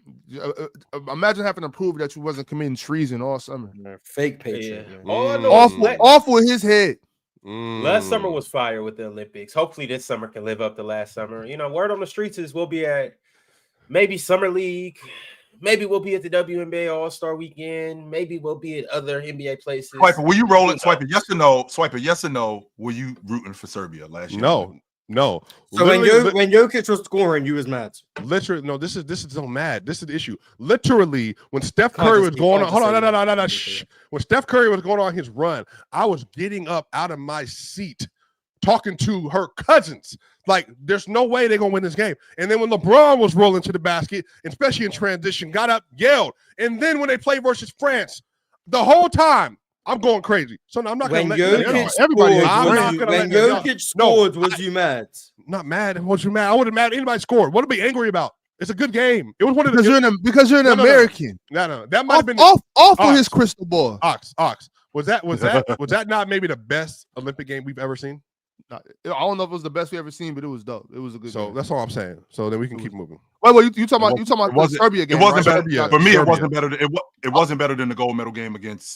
E: imagine having to prove that you wasn't committing treason all summer.
D: Fake patriot.
A: Yeah. All I know
E: awful his head.
A: Last summer was fire with the Olympics. Hopefully this summer can live up to last summer. You know, word on the streets is we'll be at maybe Summer League. Maybe we'll be at the WNBA All-Star Weekend. Maybe we'll be at other NBA places.
B: Swiper, were you rolling? Swiper, yes or no? Swiper, yes or no? Were you rooting for Serbia last year?
C: No.
D: So when Jokic was scoring, you was mad.
C: Literally, no. This is so mad. This is the issue. Literally, when Steph Curry was going on, hold on, no. Shh. When Steph Curry was going on his run, I was getting up out of my seat, talking to her cousins. Like, there's no way they're gonna win this game. And then when LeBron was rolling to the basket, especially in transition, got up, yelled. And then when they play versus France, the whole time I'm going crazy. So I'm not gonna let everybody.
D: When Jokic scored, was you mad?
C: Not mad. Was you mad? I wouldn't mad. Anybody scored. What to be angry about? It's a good game. It was one of the
E: because you're an American.
C: No. That might have been
E: off of his crystal ball.
C: Ox. Was that not maybe the best Olympic game we've ever seen?
E: I don't know if it was the best we ever seen, but it was dope. It was a good.
C: So
E: game.
C: that's all I'm saying. So then we can keep moving.
E: Wait, you talking about the Serbia game?
B: It wasn't
E: right?
B: better for me. It wasn't better. It wasn't better than the gold medal game against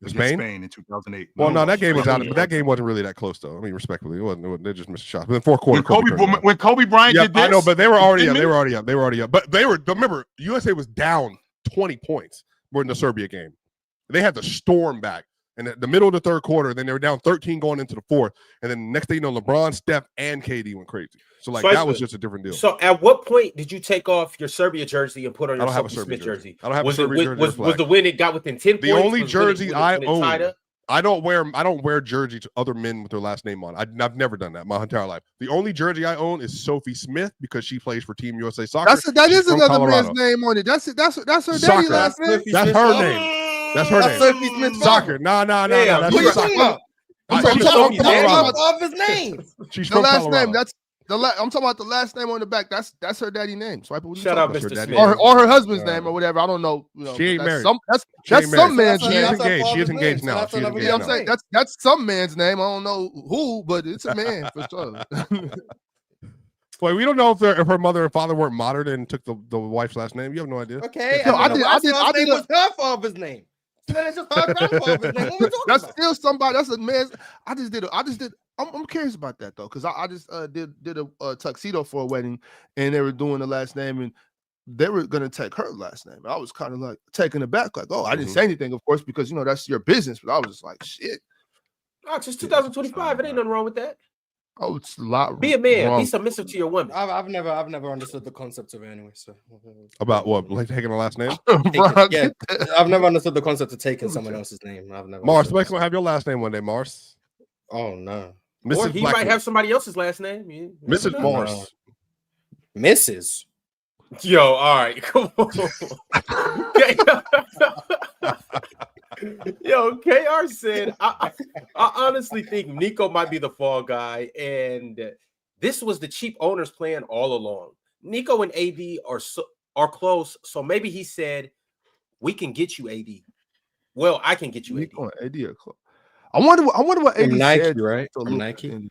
B: Spain in 2008.
C: Well, no, that game was out, but that game wasn't really that close, though. I mean, respectfully, it wasn't. They just missed a shot. But in fourth quarter,
B: when Kobe Bryant did this,
C: I know, but they were already up. But remember, USA was down 20 points more in the Serbia game. They had to storm back. And at the middle of the third quarter, then they were down 13 going into the fourth. And then next thing you know, LeBron, Steph, and KD went crazy. So, that was just a different deal.
A: So, at what point did you take off your Serbia jersey and put on your Sophie Smith jersey?
C: I don't have a Serbia jersey.
A: Was the win it got within 10 points?
C: The only jersey I own, I don't wear jersey to other men with their last name on. I've never done that my entire life. The only jersey I own is Sophie Smith because she plays for Team USA Soccer.
E: That is another man's name on it. That's her daddy last name.
C: That's her name. That's her name.
D: Sophie Smith
C: Soccer. No. That's
D: what you
C: soccer.
D: talking about? I'm
C: She's from Colorado.
D: Off his name.
C: She's
E: the
C: from
E: last
C: Colorado.
E: name. I'm talking about the last name on the back. That's her daddy name. Swipe it.
A: Shut up, Mr. Smith.
E: Or her husband's name or whatever. I don't know.
C: She ain't married.
E: That's some man's
C: She
E: name.
C: is engaged now.
E: I'm saying that's some man's name. I don't know who, but it's a man for sure.
C: Wait, we don't know if her mother and father weren't modern and took the wife's last name. You have no idea.
D: Okay,
E: I did.
D: Was her father's name. That's her grandfather's name. What
E: that's still somebody. That's a man. I just did. I'm curious about that though, because I just did a tuxedo for a wedding, and they were doing the last name, and they were gonna take her last name. I was kind of like taken aback, like, oh, I didn't say anything, of course, because that's your business. But I was just like, shit.
A: Oh, it's just 2025. It ain't nothing wrong with that.
E: Oh, it's a lot.
A: Be a man.
E: Wrong.
A: Be submissive to your woman.
D: I've never understood the concept of it anyway. So
C: about what? Like taking the last name?
D: Yeah, I've never understood the concept of taking someone else's name. I've never.
C: Mars, somebody's gonna have your last name one day, Mars.
D: Oh no.
A: Or he might have somebody else's last name.
C: Mrs. Mars.
D: Mrs.
A: Yo, all right, come on. Yo, KR said, I honestly think Nico might be the fall guy, and this was the cheap owner's plan all along. Nico and AD are close, so maybe he said, "We can get you AD." Well, I can get you
E: Nico and AD are close. I wonder what AD
D: Nike,
E: said,
D: right? From Nike.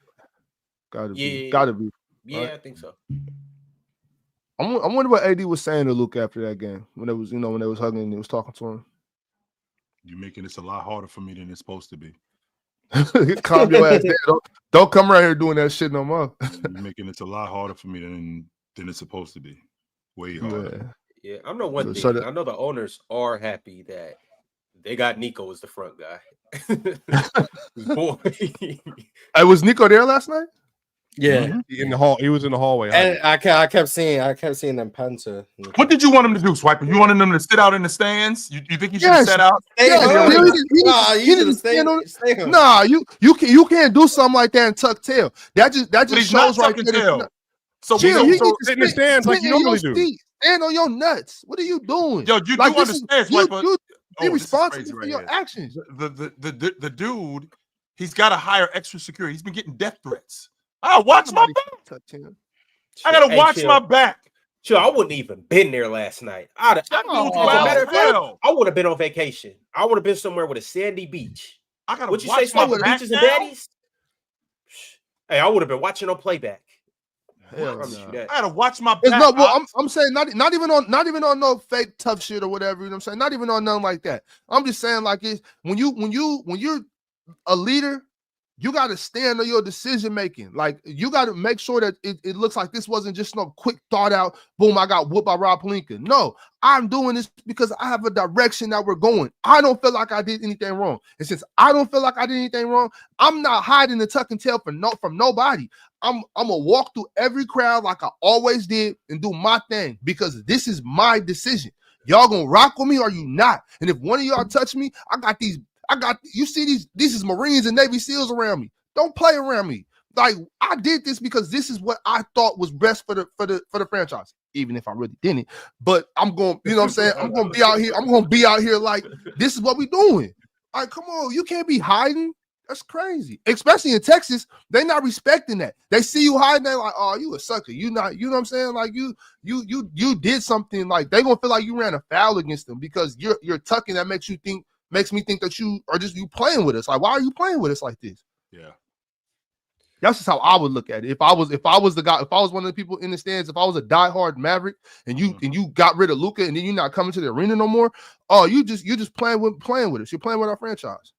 E: Gotta be.
A: Yeah,
E: right?
A: I think so.
E: I wonder what AD was saying to Luke after that game when it was, when they was hugging and he was talking to him.
B: You're making this a lot harder for me than it's supposed to be.
E: Calm your ass down. Don't come around here doing that shit no more.
B: You're making it a lot harder for me than it's supposed to be. Way harder.
A: Yeah, I know one thing. I know the owners are happy that they got Nico as the front guy. Boy.
E: Hey, was Nico there last night?
D: Yeah,
C: in the hall. He was in the hallway.
D: And I kept seeing them panter.
B: What did you want him to do, Swiper? You wanted him to sit out in the stands? You think he should have sat out?
E: Nah, you can't do something like that and tuck tail. That just shows right there.
B: So
C: sit in the stands like you normally do.
E: Stand on your nuts. What are you doing?
B: Yo, you do understand, Swiper?
E: Be responsible for your actions.
B: The dude, he's got to hire extra security. He's been getting death threats. I watch my back. I gotta watch my back.
A: Sure, I wouldn't even been there last night. I would have been on vacation. I would have been somewhere with a sandy beach.
B: I gotta
A: watch you say my beaches and baddies? Hey, I would have been watching on Playback.
B: I gotta watch my back.
E: I'm saying not even on no fake tough shit or whatever. You know what I'm saying? Not even on nothing like that. I'm just saying like it's when you're a leader. You got to stand on your decision making. Like you got to make sure that it looks like this wasn't just no quick thought out. Boom! I got whooped by Rob Pelinka. No, I'm doing this because I have a direction that we're going. I don't feel like I did anything wrong, and since I don't feel like I did anything wrong, I'm not hiding the tuck and tail from nobody. I'm gonna walk through every crowd like I always did and do my thing because this is my decision. Y'all gonna rock with me or you not? And if one of y'all touch me, you see these is Marines and Navy SEALs around me. Don't play around me. Like I did this because this is what I thought was best for the franchise, even if I really didn't. But I'm going, you know what I'm saying? I'm gonna be out here. I'm gonna be out here like this is what we doing. Like, come on, you can't be hiding. That's crazy. Especially in Texas, they're not respecting that. They see you hiding, they're like, oh, you a sucker. You not, you know what I'm saying? Like you did something, like they gonna feel like you ran a foul against them because you're tucking. That makes me think that you are just playing with us. Like, why are you playing with us like this?
B: Yeah.
E: That's just how I would look at it. If I was the guy, if I was one of the people in the stands, if I was a diehard Maverick and you got rid of Luka and then you're not coming to the arena no more, you're just playing with us. You're playing with our franchise.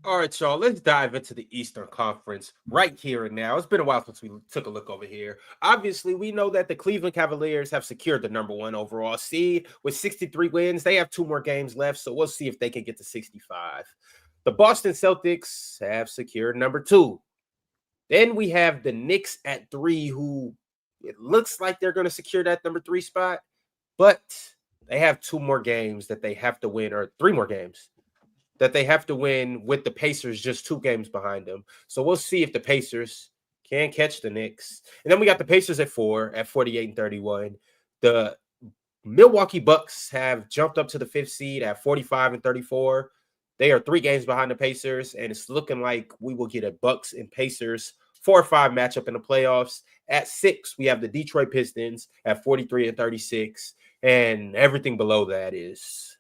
A: All right, y'all, let's dive into the Eastern Conference right here and now. It's been a while since we took a look over here. Obviously, we know that the Cleveland Cavaliers have secured the #1 overall seed with 63 wins. They have 2 more games left, so we'll see if they can get to 65. The Boston Celtics have secured #2. Then we have the Knicks at 3, who it looks like they're going to secure that #3 spot, but they have 2 more games that they have to win, or 3 more games that they have to win with the Pacers just 2 games behind them. So we'll see if the Pacers can catch the Knicks. And then we got the Pacers at 4 at 48-31. The Milwaukee Bucks have jumped up to the 5th seed at 45-34. They are 3 games behind the Pacers, and it's looking like we will get a Bucks and Pacers 4-5 matchup in the playoffs. At 6, we have the Detroit Pistons at 43-36, and everything below that is...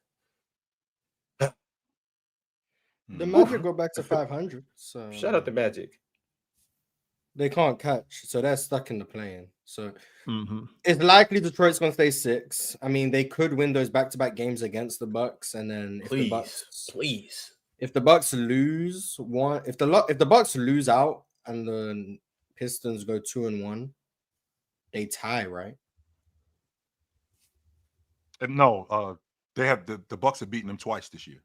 D: The Magic go back to 500. So
A: shout out to Magic.
D: They can't catch, so they're stuck in the play-in. So it's likely Detroit's going to stay 6. I mean, they could win those back-to-back games against the Bucks, and then if the Bucks lose one, if the Bucks lose out and the Pistons go 2-1, they tie, right?
B: No, they have the Bucks have beaten them twice this year.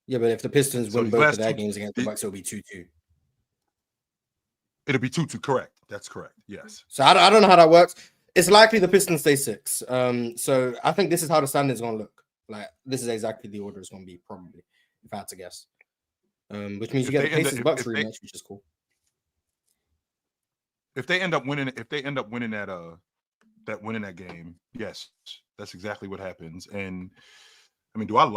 D: Yeah, but if the Pistons win both of their games against the Bucks, it'll be 2-2.
B: It'll be 2-2, correct. That's correct. Yes.
D: So I don't know how that works. It's likely the Pistons stay 6. So I think this is how the standings going to look. Like, this is exactly the order it's going to be, probably, if I had to guess. Which means you get the Pacers Bucks rematch, which is cool.
B: If they end up winning that game, yes, that's exactly what happens. And I mean, how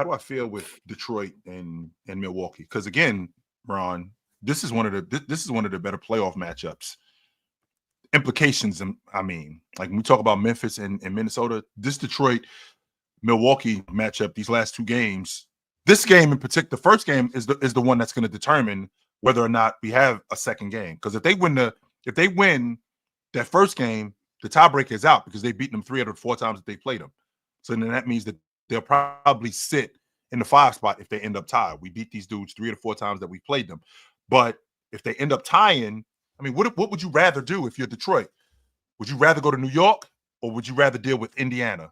B: do I feel with Detroit and Milwaukee? Because again, Ron, this is one of the better playoff matchups. Implications, I mean, like when we talk about Memphis and Minnesota, this Detroit Milwaukee matchup, these last 2 games, this game in particular, the first game is the one that's going to determine whether or not we have a second game. Because if they win that first game, the tiebreaker is out because they've beaten them 3 out of 4 times that they played them. So then that means that they'll probably sit in the 5 spot if they end up tied. We beat these dudes 3 or 4 times that we played them. But if they end up tying, I mean, what would you rather do if you're Detroit? Would you rather go to New York or would you rather deal with Indiana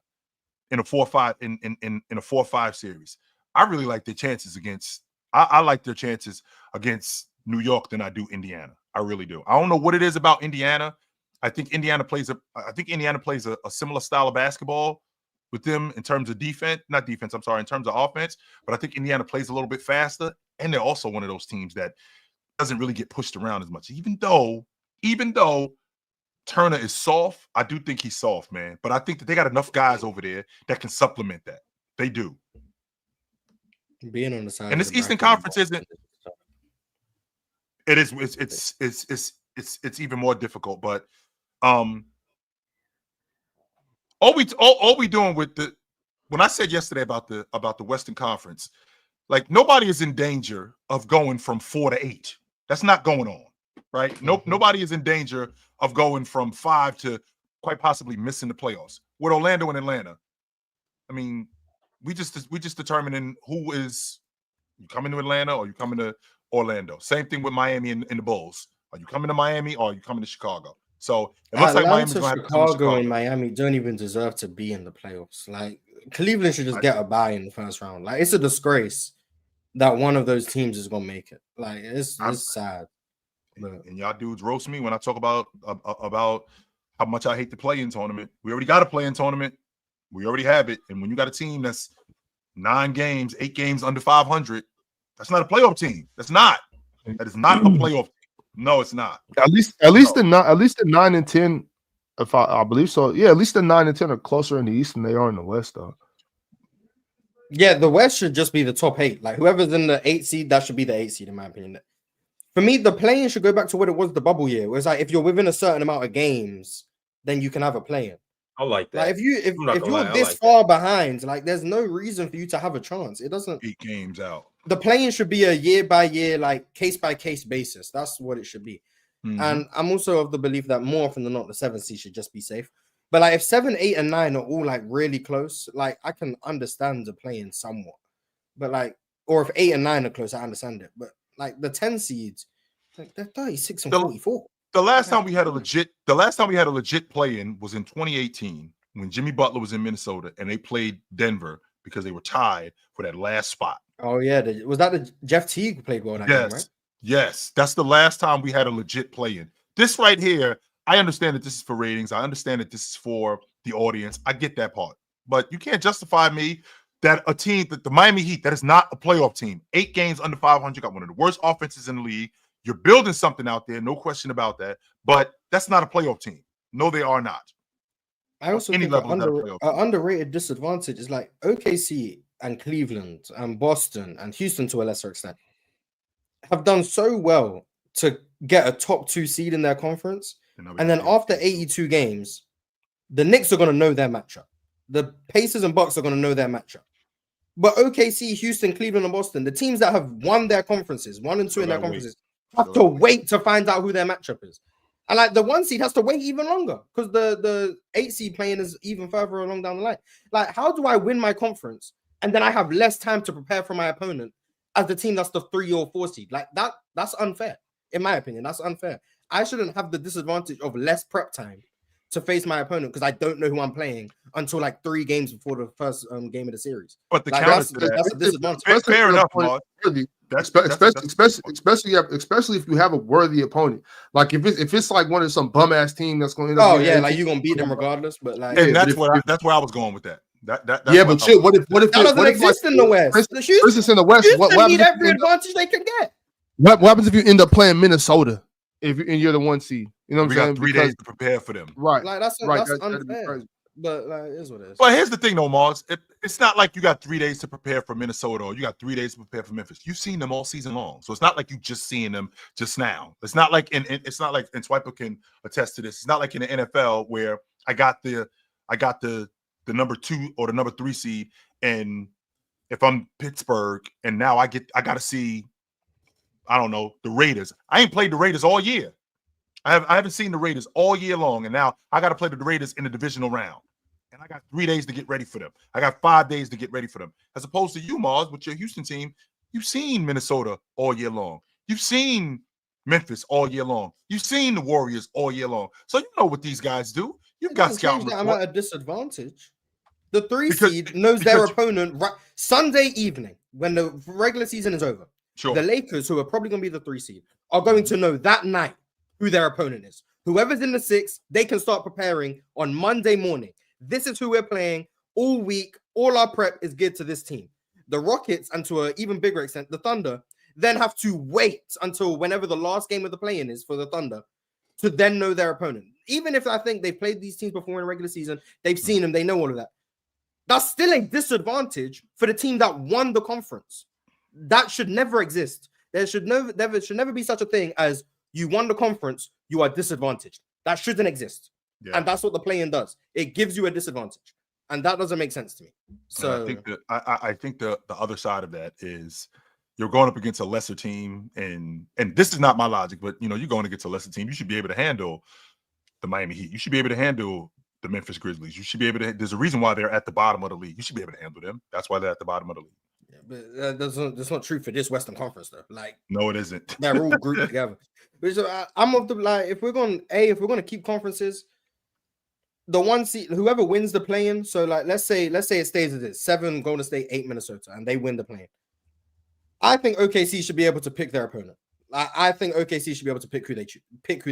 B: in a 4-5 in a 4-5 series? I really like their chances against. I like their chances against New York than I do Indiana. I really do. I don't know what it is about Indiana. I think Indiana plays a similar style of basketball with them in terms of in terms of offense. But I think Indiana plays a little bit faster, and they're also one of those teams that doesn't really get pushed around as much. Even though Turner is soft, I do think he's soft, man. But I think that they got enough guys over there that can supplement that. They do.
D: Being on the side,
B: and this Eastern Conference isn't. It is. It's even more difficult, but all we doing with when I said yesterday about the Western Conference, like nobody is in danger of going from 4 to 8. That's not going on, right? Nobody is in danger of going from 5 to quite possibly missing the playoffs. With Orlando and Atlanta, I mean, we just determining who is you coming to Atlanta or you coming to Orlando. Same thing with Miami and the Bulls. Are you coming to Miami or are you coming to Chicago? So it looks like Miami's going to have to come to Chicago.
D: And Miami don't even deserve to be in the playoffs. Like Cleveland should just get a bye in the first round. Like it's a disgrace that one of those teams is going to make it. Like it's sad.
B: And y'all dudes roast me when I talk about how much I hate the play-in tournament. We already got a play-in tournament. We already have it. And when you got a team that's 8 games under 500, that's not a playoff team. That is not a playoff team. No, it's not.
E: At least the 9 and 10, if I believe so. Yeah, at least the 9 and 10 are closer in the East than they are in the West, though.
D: Yeah, the West should just be the top 8. Like whoever's in the 8 seed, that should be the 8 seed, in my opinion. For me, the play-in should go back to what it was the bubble year. Where it's like if you're within a certain amount of games, then you can have a play-in.
A: I like that.
D: Like if you're this far behind, like there's no reason for you to have a chance. It doesn't
B: 8 games out.
D: the playing should be a year by year, like case by case basis. That's what it should be. And I'm also of the belief that more often than not, the 7 seed should just be safe. But like if 7, 8, and 9 are all like really close, like I can understand the playing somewhat. But like, or if 8 and 9 are close, I understand it. But like the 10 seeds, like they're 36 and 44.
B: The last time we had a legit play-in was in 2018 when Jimmy Butler was in Minnesota and they played Denver because they were tied for that last spot.
D: Oh yeah, was that the Jeff Teague played well that game, right?
B: Yes, that's the last time we had a legit play-in. This right here, I understand that this is for ratings. I understand that this is for the audience. I get that part. But you can't justify me that a team, that the Miami Heat, that is not a playoff team, 8 games under 500, got one of the worst offenses in the league. You're building something out there, no question about that. But that's not a playoff team. No, they are not.
D: I also think an underrated disadvantage is like OKC and Cleveland and Boston and Houston to a lesser extent have done so well to get a top 2 seed in their conference. And then after 82 games, the Knicks are going to know their matchup. The Pacers and Bucks are going to know their matchup. But OKC, Houston, Cleveland, and Boston, the teams that have won their conferences, 1 and 2 in their conferences, have to wait to find out who their matchup is. And like the 1 seed has to wait even longer because the 8 seed playing is even further along down the line. Like, how do I win my conference and then I have less time to prepare for my opponent as the team that's the 3 or 4 seed? Like that's unfair. In my opinion, that's unfair. I shouldn't have the disadvantage of less prep time to face my opponent because I don't know who I'm playing until like 3 games before the first game of the series.
B: But the
D: like,
B: counter to
D: that's a disadvantage.
B: Fair enough, Mark.
E: Especially if you have a worthy opponent. Like if it's like one of some bum ass team that's going to
D: like you're gonna beat them regardless. But like,
B: and that's where I was going with that. That's
E: but shit, what if
D: that doesn't exist in the West?
E: For instance, in the West, what happens
D: need every advantage they can get.
E: What happens if you end up playing Minnesota? If you're the 1 seed, you know what I'm saying?
B: We got 3 days to prepare for them.
E: Right.
D: Like that's unfair. But like, it is what it is.
B: But here's the thing, though, Mars. It's not like you got 3 days to prepare for Minnesota or you got 3 days to prepare for Memphis. You've seen them all season long, so it's not like you just seeing them just now. It's not like and Swiper can attest to this. It's not like in the NFL where I got the number 2 or the number 3 seed, and if I'm Pittsburgh and now I got to see, I don't know, the Raiders. I ain't played the Raiders all year. I haven't seen the Raiders all year long, and now I got to play the Raiders in the divisional round. And I got 3 days to get ready for them. I got 5 days to get ready for them. As opposed to you, Mars, with your Houston team, you've seen Minnesota all year long. You've seen Memphis all year long. You've seen the Warriors all year long. So you know what these guys do. You've got scouting report.
D: I'm at a disadvantage. The 3 seed knows their opponent right Sunday evening when the regular season is over.
B: Sure.
D: The Lakers, who are probably going to be the 3 seed, are going to know that night who their opponent is. Whoever's in the 6, they can start preparing on Monday morning. This is who we're playing all week. All our prep is geared to this team. The Rockets, and to an even bigger extent, the Thunder, then have to wait until whenever the last game of the play-in is for the Thunder to then know their opponent. Even if I think they've played these teams before in regular season, they've seen them, they know all of that. That's still a disadvantage for the team that won the conference. That should never exist. There should never be such a thing as you won the conference, you are disadvantaged. That shouldn't exist. Yeah. And that's what the play-in does. It gives you a disadvantage. And that doesn't make sense to me. So
B: I think the other side of that is you're going up against a lesser team, and this is not my logic, but you're going against a lesser team. You should be able to handle the Miami Heat. You should be able to handle the Memphis Grizzlies. You should be able to. There's a reason why they're at the bottom of the league. You should be able to handle them. That's why they're at the bottom of the league.
D: But that's not true for this Western Conference, though. Like,
B: no, it isn't.
D: They're all grouped together. But so I'm of the like, if we're going to keep conferences, the 1 seed, whoever wins the play-in. So like, let's say it stays as it is: 7 Golden State, 8 Minnesota, and they win the play-in. I think OKC should be able to pick their opponent. I think OKC should be able to pick who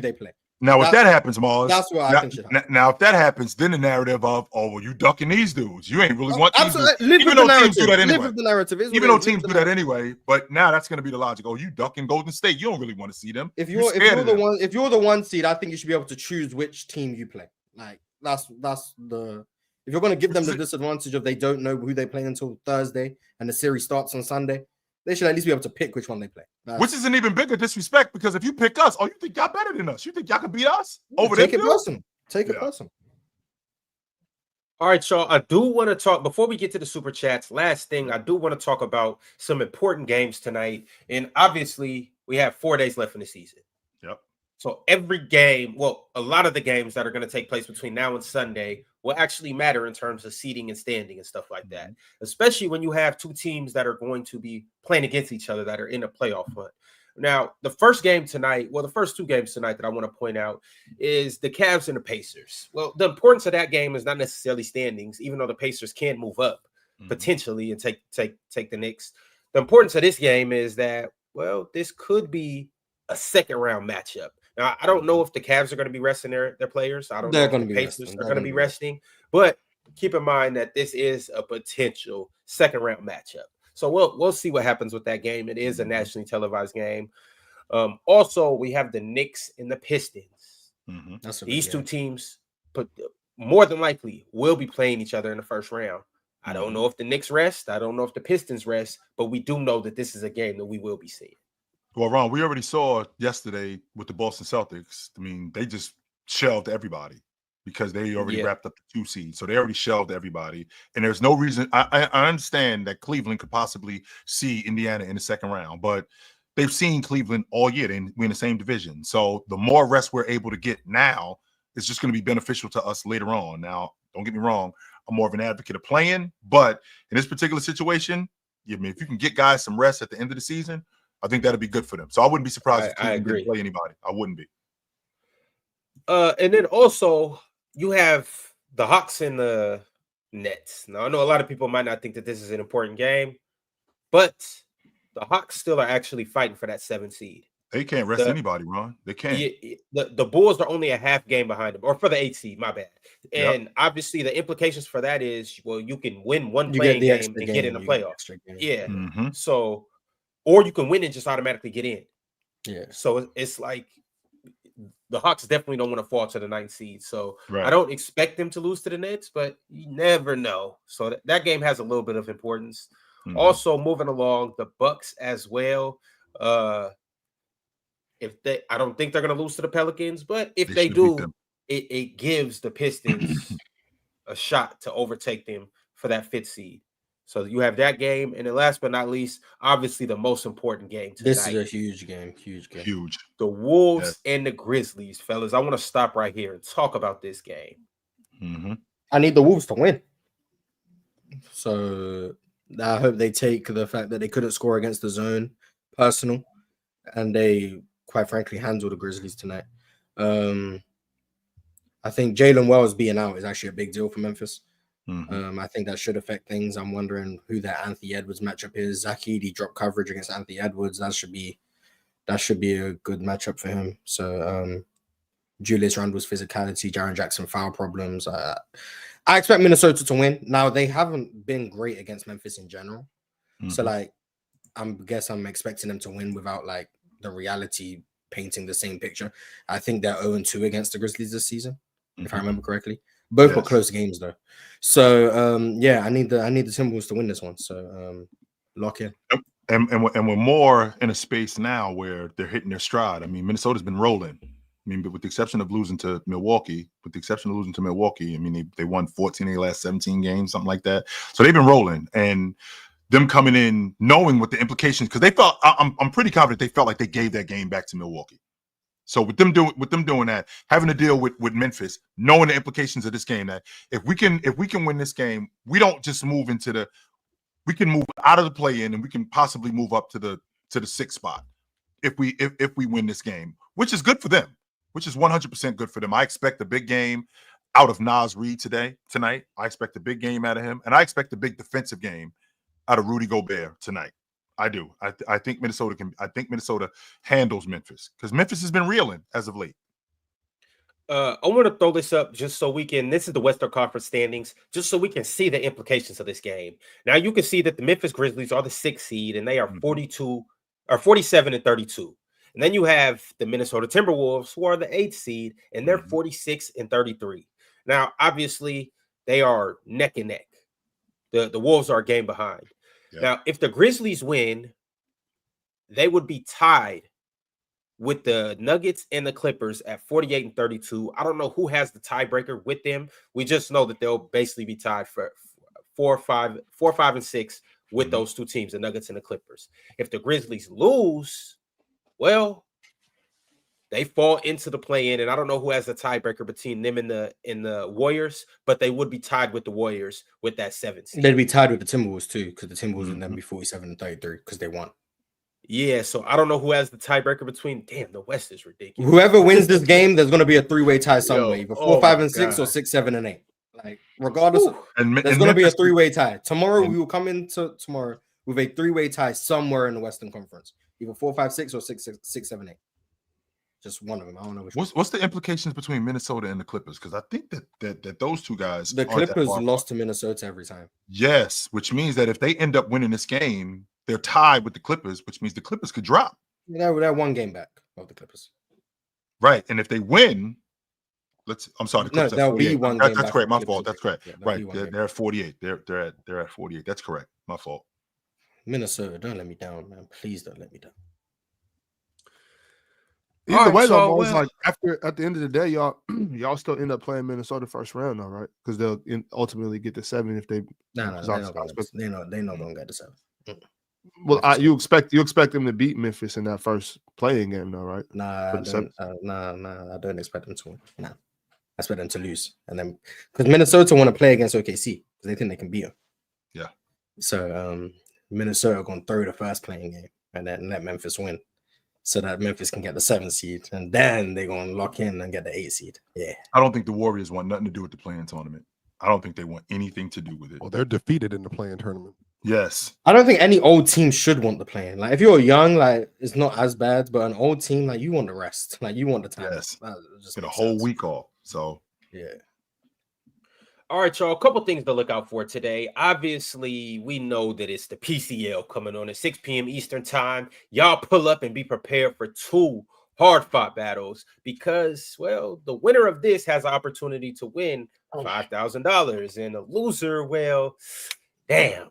D: they play.
B: Now, if that happens, Mars,
D: that's what I think should happen.
B: Now, if that happens, then the narrative of, well, you ducking these dudes. You ain't really want these dudes.
D: Live
B: Even though teams do that anyway.
D: Live with the narrative.
B: Even though teams do that anyway. But now that's going to be the logic. Oh, you ducking Golden State. You don't really want to see them.
D: If you're the 1 seed, I think you should be able to choose which team you play. Like, that's the... If you're going to give them the disadvantage of they don't know who they play until Thursday and the series starts on Sunday, they should at least be able to pick which one they play.
B: Which is an even bigger disrespect, because if you pick us, you think y'all better than us? You think y'all can beat us over there?
D: Take it personal.
A: All right, y'all. I do want to talk before we get to the super chats. Last thing, I do want to talk about some important games tonight. And obviously, we have 4 days left in the season.
B: Yep.
A: So every game, well, a lot of the games that are going to take place between now and Sunday will actually matter in terms of seeding and standing and stuff like that, especially when you have two teams that are going to be playing against each other that are in a playoff hunt. Now, the first game tonight, well, the first 2 games tonight that I want to point out is the Cavs and the Pacers. Well, the importance of that game is not necessarily standings, even though the Pacers can move up potentially and take the Knicks. The importance of this game is that, well, this could be a second round matchup. Now, I don't know if the Cavs are going to be resting their players. I don't know if the Pacers are going to be resting. But keep in mind that this is a potential second round matchup. So we'll see what happens with that game. It is a nationally televised game. Also, we have the Knicks and the Pistons. These two teams, but more than likely, will be playing each other in the first round. I don't know if the Knicks rest. I don't know if the Pistons rest. But we do know that this is a game that we will be seeing.
B: Well, Ron, we already saw yesterday with the Boston Celtics. I mean, they just shelved everybody because they already wrapped up the 2 seed. So they already shelved everybody. And there's no reason. I understand that Cleveland could possibly see Indiana in the second round, but they've seen Cleveland all year. We're in the same division. So the more rest we're able to get now is just going to be beneficial to us later on. Now, don't get me wrong. I'm more of an advocate of playing, but in this particular situation, I mean, if you can get guys some rest at the end of the season, I think that'd be good for them. So I wouldn't be surprised if Cleveland didn't play anybody. I wouldn't be.
A: And then also you have the Hawks and the Nets. Now, I know a lot of people might not think that this is an important game, but the Hawks still are actually fighting for that 7th seed.
B: They can't rest anybody, Ron. They can't.
A: The Bulls are only a half game behind them, or for the 8th seed, my bad. And obviously the implications for that is, well, you can win one playing game and get in the playoffs. So, or you can win and just automatically get in.
D: Yeah.
A: So it's like the Hawks definitely don't want to fall to the 9th seed. So
B: Right.
A: I don't expect them to lose to the Nets, but you never know. So that game has a little bit of importance. Also, moving along, the Bucks as well. I don't think they're going to lose to the Pelicans, but if they do, it gives the Pistons a shot to overtake them for that 5th seed. So you have that game, and then last but not least, obviously the most important game tonight.
D: This is a huge game.
B: Huge.
A: The Wolves and the Grizzlies, fellas. I want to stop right here and talk about this game.
D: I need the Wolves to win. So I hope they take the fact that they couldn't score against the zone personal, and they, quite frankly, handle the Grizzlies tonight. I think Jaylen Wells being out is actually a big deal for Memphis. I think that should affect things. I'm wondering who that Anthony Edwards matchup is. Zach Edey dropped coverage against Anthony Edwards. That should be a good matchup for him. So Julius Randle's physicality, Jaren Jackson foul problems. I expect Minnesota to win. Now, they haven't been great against Memphis in general. So like I'm expecting them to win without like the reality painting the same picture. I think they're 0-2 against the Grizzlies this season, if I remember correctly. Both were close games though. So I need the Timberwolves to win this one. So lock in.
B: And we're more in a space now where they're hitting their stride. I mean, Minnesota's been rolling. I mean, but with the exception of losing to Milwaukee, I mean, they won 14 of their last 17 games, something like that. So they've been rolling, and them coming in knowing what the implications, because they felt, I'm pretty confident they felt like they gave that game back to Milwaukee. So with them doing that, having to deal with Memphis, knowing the implications of this game, that if we can win this game, we don't just move we can move out of the play-in and we can possibly move up to the 6th spot if we win this game, which is good for them, which is 100% good for them. I expect a big game out of Naz Reid tonight. I expect a big game out of him, and I expect a big defensive game out of Rudy Gobert tonight. I do. I think Minnesota handles Memphis because Memphis has been reeling as of late.
A: I want to throw this up just so we can. This is the Western Conference standings, just so we can see the implications of this game. Now you can see that the Memphis Grizzlies are the 6th seed, and they are 47 and 32. And then you have the Minnesota Timberwolves, who are the 8th seed, and they're 46 and 33. Now, obviously, they are neck and neck. The Wolves are a game behind. Yeah. Now, if the Grizzlies win, they would be tied with the Nuggets and the Clippers at 48 and 32. I don't know who has the tiebreaker with them. We just know that they'll basically be tied for 4, 5, and 6 with those two teams, the Nuggets and the Clippers. If the Grizzlies lose, well, they fall into the play-in, and I don't know who has the tiebreaker between them and the Warriors, but they would be tied with the Warriors with that 7th seed.
D: They'd be tied with the Timberwolves too, because the Timberwolves would then be 47 and 33 because they won.
A: Yeah, so I don't know who has the tiebreaker between. Damn, the West is ridiculous.
D: Whoever wins this game, there's going to be a 3-way tie somewhere, either 4, 5, and 6,
A: God.
D: or 6, 7, and 8. Like regardless,
B: And
D: there's going to be a
B: Memphis-
D: 3-way tie tomorrow. We will come into tomorrow with a 3-way tie somewhere in the Western Conference, either 4, 5, 6, or 6, 7, 8. Just one of them. I don't know which.
B: What's the implications between Minnesota and the Clippers? Because I think that those two guys,
D: The
B: aren't that
D: Clippers
B: far
D: lost to
B: apart.
D: Minnesota every time.
B: Yes, which means that if they end up winning this game, they're tied with the Clippers, which means the Clippers could drop.
D: They're one game back of the Clippers.
B: Right, and if they win, I'm sorry, the Clippers.
D: there'll be one game
B: That's
D: back
B: correct.
D: of
B: My
D: the
B: fault.
D: Clippers.
B: That's correct.
D: Yeah, there'll be
B: Right,
D: one game
B: they're at 48. They're at 48. That's correct. My fault.
D: Minnesota, don't let me down, man. Please don't let me down.
E: Either
A: All
E: way,
A: right,
E: though,
A: so,
E: Mo, it's
A: well-
E: like at the end of the day, y'all still end up playing Minnesota first round, though, right? Because they'll ultimately get the 7 if they.
D: No,
E: Because
D: they're
E: obviously-
D: not going to get the 7.
E: Well, you expect them to beat Memphis in that first playing game, though, right?
D: Nah,
E: For
D: I
E: the
D: don't. I don't expect them to win. Nah, I expect them to lose, and then because Minnesota want to play against OKC because they think they can beat them.
B: Yeah.
D: So Minnesota are going to throw the first playing game and then let Memphis win, so that Memphis can get the 7th seed, and then they're going to lock in and get the 8th seed. Yeah.
B: I don't think the Warriors want nothing to do with the play-in tournament. I don't think they want anything to do with it.
C: Well, they're defeated in the playing tournament.
B: Yes.
D: I don't think any old team should want the playing. Like if you're young, like it's not as bad, but an old team, like you want the rest, like you want the time.
B: Yes.
D: That just
B: Get a
D: makes
B: whole
D: sense.
B: week off. So
D: Yeah.
A: All right, y'all. A couple things to look out for today. Obviously, we know that it's the PCL coming on at 6 p.m. Eastern time. Y'all pull up and be prepared for 2 hard-fought battles because, well, the winner of this has an opportunity to win $5,000, and the loser, well, damn,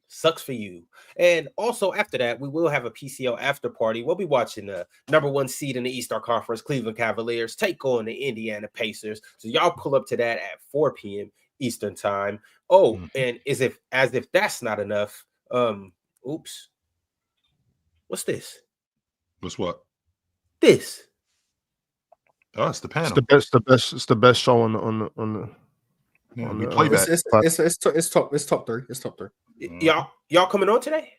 A: sucks for you. And also after that, we will have a PCL after party. We'll be watching the number 1 seed in the Eastern Conference, Cleveland Cavaliers, take on the Indiana Pacers. So y'all pull up to that at 4 p.m. Eastern time. Oh, and as if that's not enough, oops. What's this?
B: what's what?
A: This.
B: Oh, it's the panel.
E: It's the best show on the.
B: Yeah,
E: on
B: we
E: the,
B: play back.
D: It's top 3. It's top 3.
A: Y'all coming on today?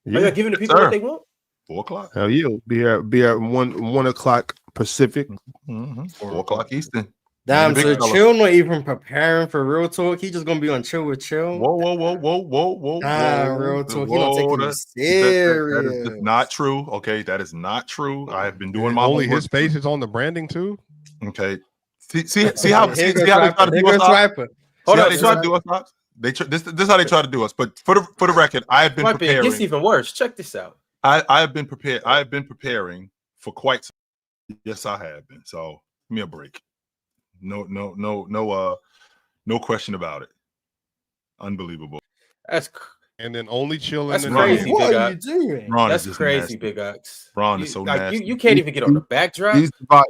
A: Are
E: Yeah.
A: y'all giving the people what they want?
B: 4 o'clock.
E: Hell yeah. Be at 1 o'clock Pacific.
B: 4 o'clock Eastern.
D: Damn,
B: Big
D: so
B: fella.
D: Chill not even preparing for real talk. He just gonna be on Chill with Chill.
B: Whoa.
D: Real talk. He not taking me
B: That
D: serious.
B: is just not true. Okay, that is not true. I have been doing my
C: Only
B: homework.
C: his face is on the branding too.
B: Okay. See how they
D: Here
B: try
D: goes
B: to do us.
D: Swiper.
B: See how
A: up,
B: they try to do us. Ops? This is how they try to do us. But for the record, I have been
A: Might be. It
B: preparing.
A: gets even worse. Check this out.
B: I have been prepared. I have been preparing for quite some. Yes, I have been. So give me a break. No question about it. Unbelievable.
A: That's
C: And then only Chill
A: That's
C: in the
A: crazy.
D: What
A: Big
D: are
A: Eye.
D: you doing?
B: Ron
A: that's
B: is just
A: crazy,
B: nasty.
A: Big Ox.
B: Ron is so nasty.
A: You can't even get on the backdrop.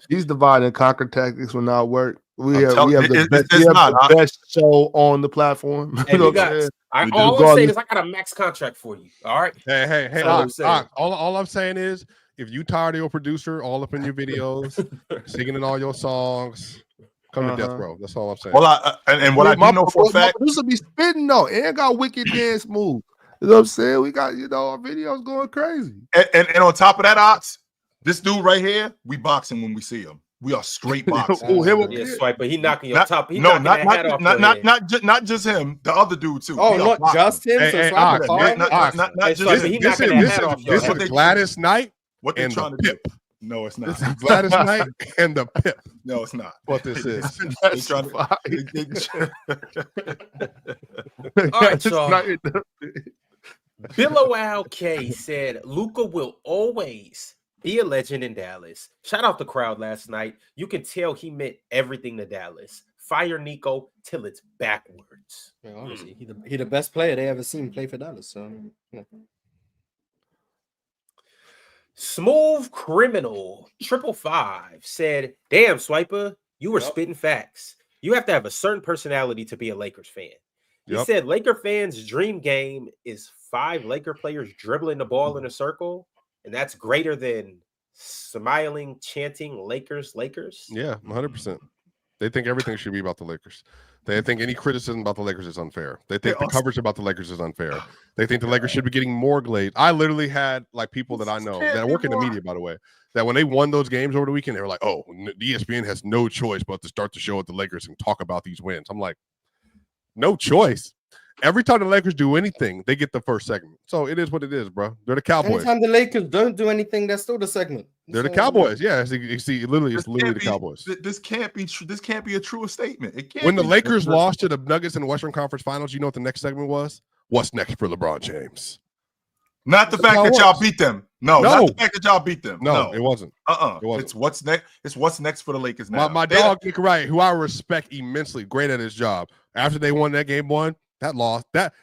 E: These divide and conquer tactics will not work. We have the best.
B: it's not.
E: The best show on the platform.
A: Hey,
E: You know
A: Big
E: what I'm
A: Ox,
E: saying?
A: all I'm saying is I got a max contract for you. All right.
C: Hey,
A: That's all I'm
C: Ox,
A: saying.
C: all I'm saying is if you tired of your producer all up in your videos, singing in all your songs, come to death row. That's all I'm saying.
B: Well, and what I do know for a fact,
E: this will be spitting though, and got wicked dance move. You know what I'm saying? We got our videos going crazy.
B: and on top of that, Ox, this dude right here, we boxing when we see him. We are straight boxing.
E: Oh, him
A: Yeah, Swipe, but he knocking your
B: Not-
A: top. He
B: no,
A: knocking
B: not
A: that hat off your head.
B: not just him. The other dude too.
D: Oh,
B: We are
D: not
B: boxing.
D: just him.
C: Hey,
D: So
C: hey,
D: Swiper
C: Ox,
D: part of it?
B: Not
A: Hey,
B: just
A: Swiper,
B: him.
A: he knocking that hat off your
C: this
A: head.
C: is Gladys Knight
B: What they
C: and
B: trying
C: the
B: to do?
C: Pip.
B: No, it's not.
C: This is Gladys Knight and the Pip.
B: No, it's not.
C: What this is.
B: They trying to-
A: All right, y'all. Billow K said Luka will always be a legend in Dallas. Shout out the crowd last night. You can tell he meant everything to Dallas. Fire Nico till it's backwards.
D: Yeah, honestly, he the best player they ever seen play for Dallas. So yeah.
A: Smooth Criminal 555 said, "Damn, Swiper, you were spitting facts. You have to have a certain personality to be a Lakers fan." He said, "Laker fans' dream game is 5 Laker players dribbling the ball in a circle, and that's greater than smiling, chanting Lakers, Lakers."
C: Yeah, 100%. They think everything should be about the Lakers. They think any criticism about the Lakers is unfair. They think the coverage about the Lakers is unfair. They think the Lakers should be getting more glazed. I literally had like people that I know that work in the media, by the way, that when they won those games over the weekend, they were like, "Oh, ESPN has no choice but to start the show with the Lakers and talk about these wins." I'm like, no choice. Every time the Lakers do anything, they get the first segment. So it is what it is, bro. They're the Cowboys.
D: Anytime the Lakers don't do anything, they're still the segment.
C: They're the Cowboys. Yeah, you see, literally, it's literally the Cowboys.
B: This can't be true. This can't be a true statement. It can't.
C: When the Lakers lost to the Nuggets in the Western Conference Finals, you know what the next segment was? What's next for LeBron James?
B: Not the fact that y'all beat them. No, not the fact that y'all beat them.
C: No, it wasn't.
B: It wasn't. It's what's next. It's what's next for the Lakers now.
C: My dog Nick Wright, who I respect immensely, great at his job. After they won that game one, that loss, that's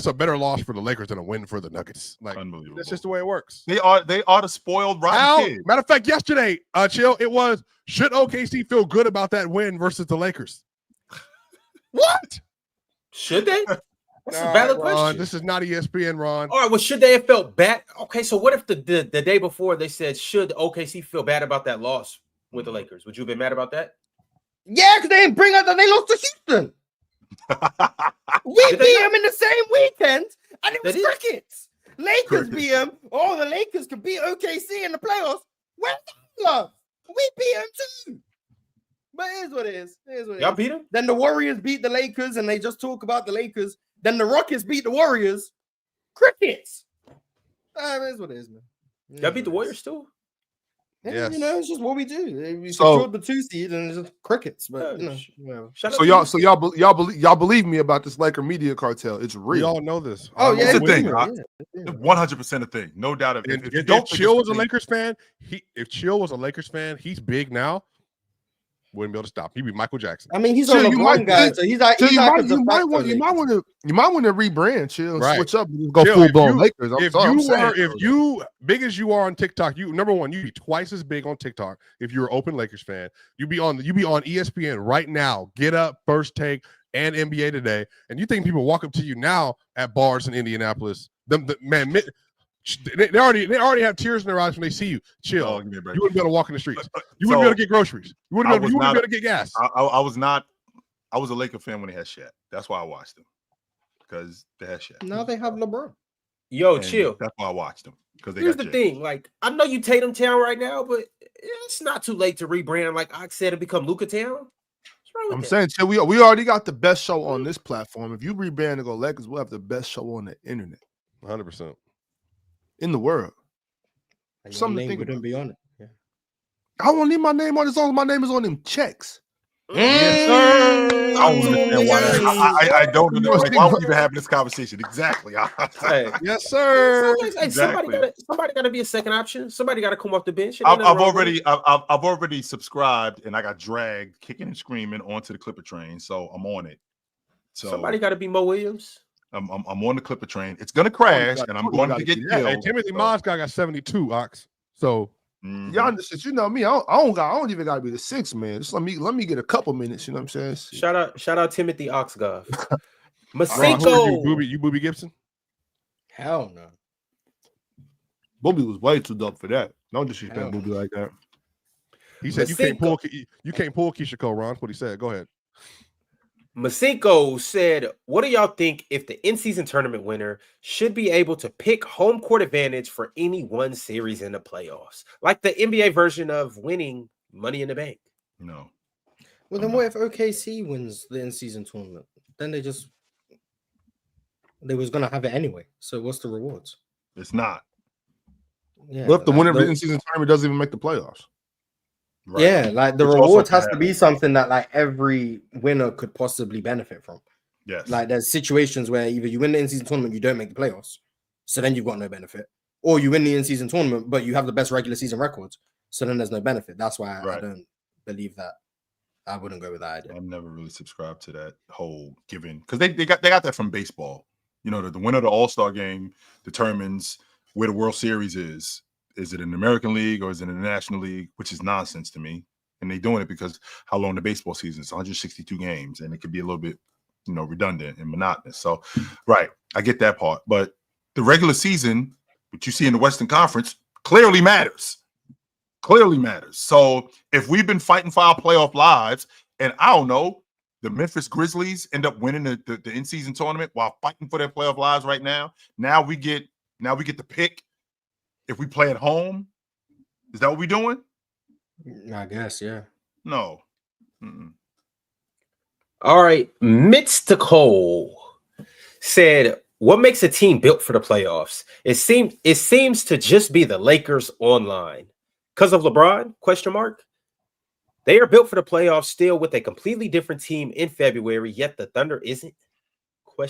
C: a better loss for the Lakers than a win for the Nuggets. Like, unbelievable. That's just the way it works.
B: They are the spoiled rotten kids.
C: Matter of fact, yesterday, Chill, it was, should OKC feel good about that win versus the Lakers? What?
A: Should they? That's a valid question.
C: Ron, this is not ESPN, Ron.
A: All right, well, should they have felt bad? Okay, so what if the day before they said, should OKC feel bad about that loss with the Lakers? Would you have been mad about that?
D: Yeah, because they didn't bring up that they lost to Houston. We beat them in the same weekend, and it was crickets. Lakers beat them. Oh, the Lakers could beat OKC in the playoffs. Where's the love? We beat them too. But it is what it is.
A: Y'all beat them?
D: Then the Warriors beat the Lakers, and they just talk about the Lakers. Then the Rockets beat the Warriors. Crickets. It is what it is, man.
A: Y'all beat the Warriors too?
D: Yeah, you know, it's just what we do. We secured the 2 seed, and it's just crickets. But
E: so y'all believe me about this Laker media cartel? It's real.
C: We all know this.
B: It's a thing. 100% a thing. No doubt.
C: If Chill was a Lakers fan, he's big now. Wouldn't be able to stop. He'd be Michael Jackson.
D: I mean, he's a LeBron guy, so he's like,
E: you might want to rebrand, Chill, switch up, and go full blown Lakers.
C: If you big as you are on TikTok, number one, you'd be twice as big on TikTok if you're an open Lakers fan. You'd be on ESPN right now. Get Up, First Take, and NBA Today, and you think people walk up to you now at bars in Indianapolis? They already have tears in their eyes when they see you. Chill. You wouldn't be able to walk in the streets. You wouldn't be able to get groceries. You wouldn't be able to get gas.
B: I was a Laker fan when they had Shaq. That's why I watched them, because they had Shaq.
D: Now they have LeBron.
A: Yo, Chill.
B: That's why I watched them. Because
A: here's the thing. Like, I know you Tatum Town right now, but it's not too late to rebrand. Like I said, and become Luka Town.
E: I'm saying, Chill, we already got the best show on this platform. If you rebrand and go Lakers, we'll have the best show on the internet.
C: 100%.
E: In the world.
D: Something to think wouldn't be on it. Yeah.
E: I won't need my name on it as long as my name is on them checks.
B: Yes, sir. I don't understand why. I don't know. Like, why are we even having this conversation? Exactly.
C: Yes, sir.
A: Exactly. Somebody got to be a second option. Somebody got to come off the bench.
B: I've already subscribed, and I got dragged, kicking and screaming, onto the Clipper train. So I'm on it. So
A: somebody got to be Mo Williams.
B: I'm on the Clipper train. It's gonna crash, and I'm going to get killed.
C: Hey, Timothy Mozgov got 72 ox. So
E: y'all, you know me. I don't even gotta be the 6th man. Just let me get a couple minutes. You know what I'm saying?
A: Shout out Timothy Oxgov. Masenko.
C: You Booby Gibson?
D: Hell no.
E: Booby was way too dumb for that. Don't disrespect Booby like that.
C: He said you can't pull Keisha Cole, Ron. That's what he said. Go ahead.
A: Masenko said, what do y'all think if the in-season tournament winner should be able to pick home court advantage for any one series in the playoffs? Like the NBA version of winning Money in the Bank.
B: No.
D: Well, then what if OKC wins the in-season tournament? Then they was going to have it anyway. So what's the rewards?
B: It's not.
E: Yeah, what if the winner of the in-season tournament doesn't even make the playoffs?
D: Right. Yeah, like the rewards has to be something that like every winner could possibly benefit from.
B: Yes.
D: Like there's situations where either you win the in-season tournament, you don't make the playoffs, so then you've got no benefit, or you win the in-season tournament, but you have the best regular season records, so then there's no benefit. That's why I don't believe that. I wouldn't go with that idea.
B: I've never really subscribed to that whole giving, because they got that from baseball. You know, the winner of the All-Star game determines where the World Series is. is it in the American League or is it in the National League, which is nonsense to me. And they're doing it because how long the baseball season is, 162 games, and it could be a little bit, redundant and monotonous. So, right, I get that part. But the regular season, what you see in the Western Conference, clearly matters. Clearly matters. So if we've been fighting for our playoff lives, and I don't know, the Memphis Grizzlies end up winning the in-season tournament while fighting for their playoff lives right now. Now we get the pick if we play at home. Is that what we're doing?
D: I guess, yeah.
B: No. Mm-mm.
A: All right. Mr. Cole said, what makes a team built for the playoffs? It seems to just be the Lakers online. Because of LeBron? ? They are built for the playoffs still with a completely different team in February, yet the Thunder isn't? ?
B: Well,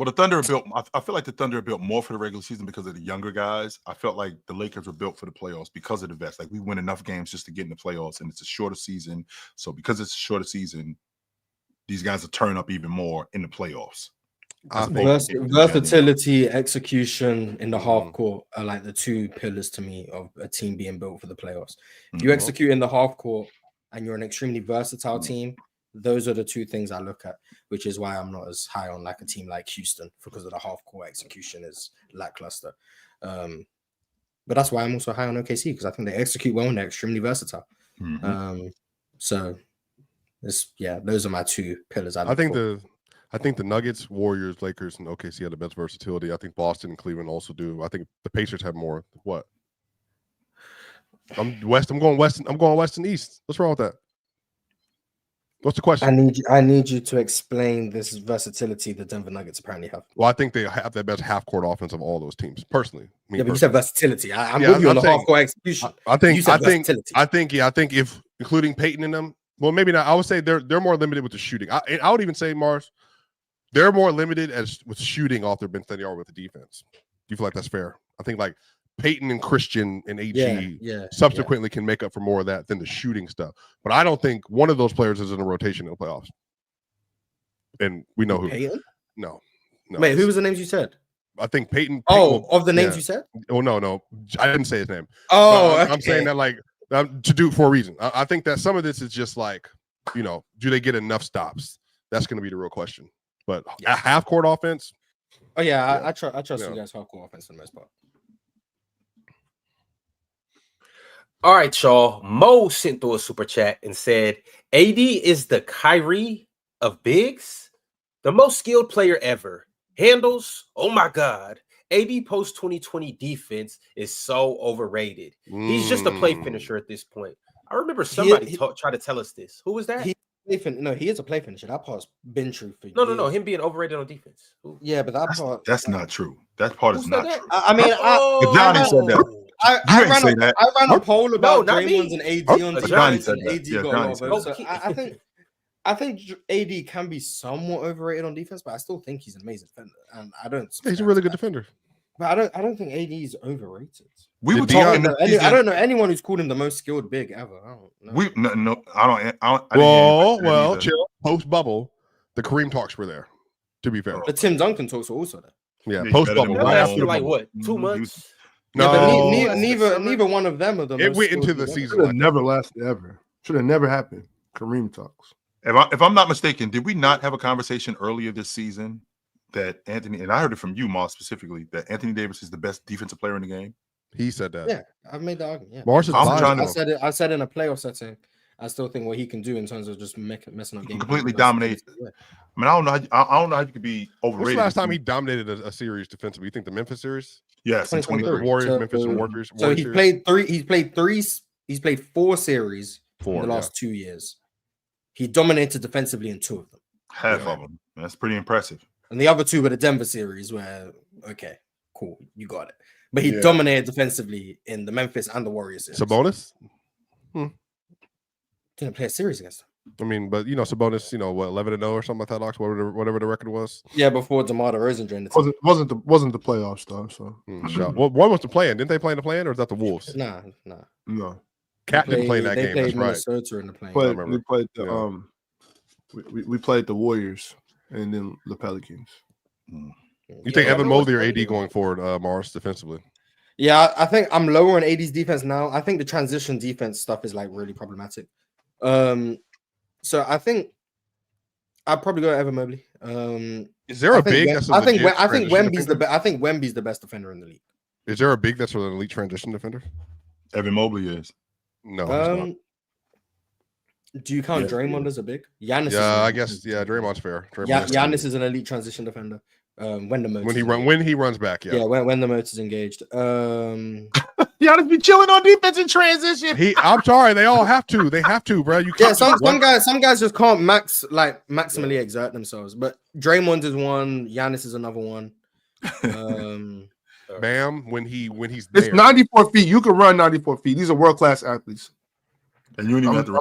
B: the Thunder are built. I feel like the Thunder are built more for the regular season because of the younger guys. I felt like the Lakers were built for the playoffs because of the vets. Like we win enough games just to get in the playoffs, and it's a shorter season. So because it's a shorter season, these guys will turn up even more in the playoffs.
D: Versatility, execution in the half court are like the two pillars to me of a team being built for the playoffs. If you execute in the half court and you're an extremely versatile team, those are the two things I look at, which is why I'm not as high on like a team like Houston because of the half court execution is lackluster. But that's why I'm also high on OKC because I think they execute well and they're extremely versatile. So those are my two pillars.
C: I think the Nuggets, Warriors, Lakers, and OKC have the best versatility. I think Boston and Cleveland also do. I think the Pacers have more. What? I'm going west. I'm going west and east. What's wrong with that? What's the question?
D: I need you to explain this versatility the Denver Nuggets apparently have.
C: Well, I think they have the best half court offense of all those teams. Personally,
D: but you said versatility. I'm with you on the half court execution.
C: I think if including Peyton in them, well, maybe not. I would say they're more limited with the shooting. I would even say Mars. They're more limited with shooting off their bench than they are with the defense. Do you feel like that's fair? I think like Peyton and Christian and AG subsequently can make up for more of that than the shooting stuff. But I don't think one of those players is in a rotation in the playoffs. And we know who.
D: Peyton?
C: No.
D: Wait, who was the names you said?
C: I think Peyton.
D: Of the names you said?
C: Oh, no. I didn't say his name. I'm saying that like to do for a reason. I think that some of this is just like, do they get enough stops? That's going to be the real question. But a half court offense.
D: Oh yeah, I trust you guys half court offense for the most part.
A: All right, y'all. Mo sent through a super chat and said, AD is the Kyrie of bigs, the most skilled player ever. Handles, oh my God. AD post 2020 defense is so overrated. He's just a play finisher at this point. I remember somebody tried to tell us this. Who was that?
D: He is a play finisher. That part's been true for you.
A: No. Him being overrated on defense.
D: Yeah, but
B: that's not true. That part is not true.
D: I mean,
B: Johnny said that.
D: I ran a poll about Draymond's and AD on the
B: Giants,
D: and AD got a lot of votes. So I think AD can be somewhat overrated on defense, but I still think he's an amazing defender. And I don't.
C: He's a really good defender.
D: But I don't think AD is overrated.
B: We were talking.
D: I don't know anyone who's called him the most skilled big ever. I don't know.
B: I don't.
C: Well, chill. Post bubble, the Kareem talks were there. To be fair,
D: the Tim Duncan talks were also there.
C: Yeah, post bubble.
A: Like what? 2 months.
C: No,
D: but neither one of them are the.
C: It went into the season.
E: Should have never lasted ever. Should have never happened. Kareem talks.
B: If I'm not mistaken, did we not have a conversation earlier this season that Anthony, and I heard it from you, Moss, specifically, that Anthony Davis is the best defensive player in the game?
C: He said that.
D: Yeah, I've made that argument. Yeah.
C: Mars is
D: I said in a playoff setting, I still think what he can do in terms of just messing up games.
B: Completely dominate. Yeah. I mean, I don't know how you could be overrated.
C: When's the last time he dominated a series defensively? You think the Memphis series?
B: Yes, in 2023.
C: Warriors, Memphis, and Warriors.
D: So he's played 4 series in the last 2 years. He dominated defensively in 2 of them.
B: Half of them. That's pretty impressive.
D: And the other 2 were the Denver series where, okay, cool, you got it. But he dominated defensively in the Memphis and the Warriors series.
C: Sabonis?
D: Didn't play a series against him.
C: I mean, but Sabonis, 11-0 or something like that, Ox, whatever the record was.
D: Yeah, before DeMar DeRozan joined the team.
E: Wasn't the playoffs though. So
C: well, what was the plan? Didn't they play in the plan, or is that the Wolves?
D: Nah.
E: No.
C: Cat didn't play in that game. That's right.
D: Minnesota in the plane.
E: We played the we played the Warriors and then the Pelicans.
C: You think Evan Mobley or AD going forward, Mars, defensively?
D: Yeah, I think I'm lower on AD's defense now. I think the transition defense stuff is like really problematic. So I think I'd probably go Evan Mobley.
C: Is there a big?
D: I think Wemby's the best defender in the league.
C: Is there a big that's an elite transition defender?
B: Evan Mobley is.
C: No, he's not.
D: Do you count Draymond as a big? Giannis.
C: Yeah, I guess. Yeah, Draymond's fair.
D: Giannis is an elite transition defender.
C: When he runs back, yeah.
D: Yeah, when the motor's engaged.
B: Giannis be chilling on defense in transition.
C: I'm sorry, they all have to. They have to, bro. You can't.
D: Yeah, some guys just can't maximally exert themselves. But Draymond is one. Giannis is another one.
C: Bam, when he's there.
E: It's 94 feet. You can run 94 feet. These are world-class athletes.
B: And you don't even have to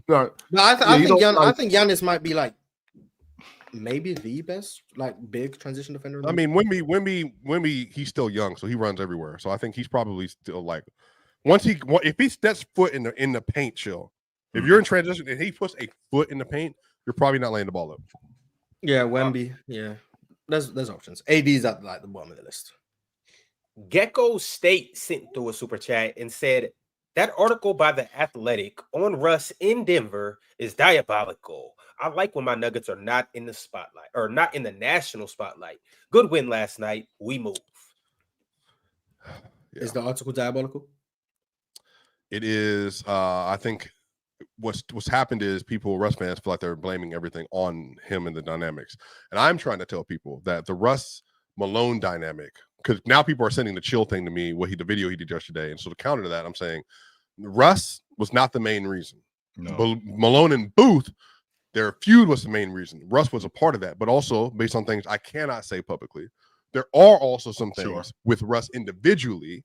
B: run.
D: I think Giannis might be like maybe the best like big transition defender.
C: I mean, Wemby, he's still young, so he runs everywhere. So I think he's probably still like if he steps foot in the paint, chill. If you're in transition and he puts a foot in the paint, you're probably not laying the ball up.
D: Yeah, Wemby. Yeah, there's options. AD's at like the bottom of the list.
A: Gecko State sent through a super chat and said that article by The Athletic on Russ in Denver is diabolical. I like when my Nuggets are not in the spotlight or not in the national spotlight. Good win last night. We move.
D: Yeah. Is the article diabolical?
C: It is. I think what's happened is Russ fans feel like they're blaming everything on him and the dynamics. And I'm trying to tell people that the Russ Malone dynamic, because now people are sending the chill thing to me, the video he did yesterday. And so to counter to that, I'm saying Russ was not the main reason. No. Malone and Booth, their feud was the main reason. Russ was a part of that, but also based on things I cannot say publicly, there are also some things with Russ individually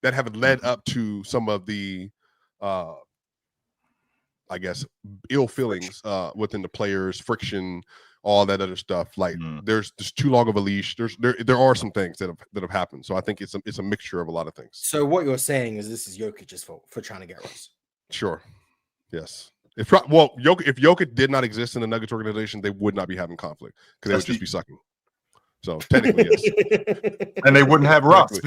C: that have led up to some of the, I guess, ill feelings within the players, friction, all that other stuff. Like there's too long of a leash. There are some things that have happened. So I think it's a mixture of a lot of things.
D: So what you're saying is this is Jokic's fault for trying to get Russ.
C: Sure. Yes. If Jokic did not exist in the Nuggets organization, they would not be having conflict because they would just be sucking. So technically, yes.
B: And they wouldn't have Russ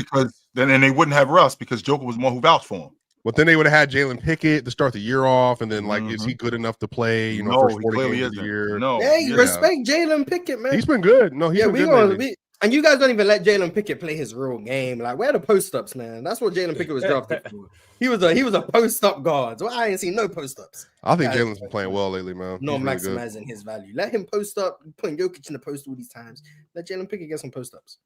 B: because Joker was the one who vouched for him.
C: But then they would have had Jalen Pickett to start the year off, and then is he good enough to play? First 40 games of the year.
B: No,
D: respect Jalen Pickett, man.
C: He's been good. No, he's been good.
D: And you guys don't even let Jalen Pickett play his real game. Like, where are the post-ups, man? That's what Jalen Pickett was drafted for. He was a post-up guard. So I ain't seen no post-ups.
C: I think Jalen's been playing well lately, man.
D: Not maximizing his value. Let him post up, putting Jokic in the post all these times. Let Jalen Pickett get some post-ups.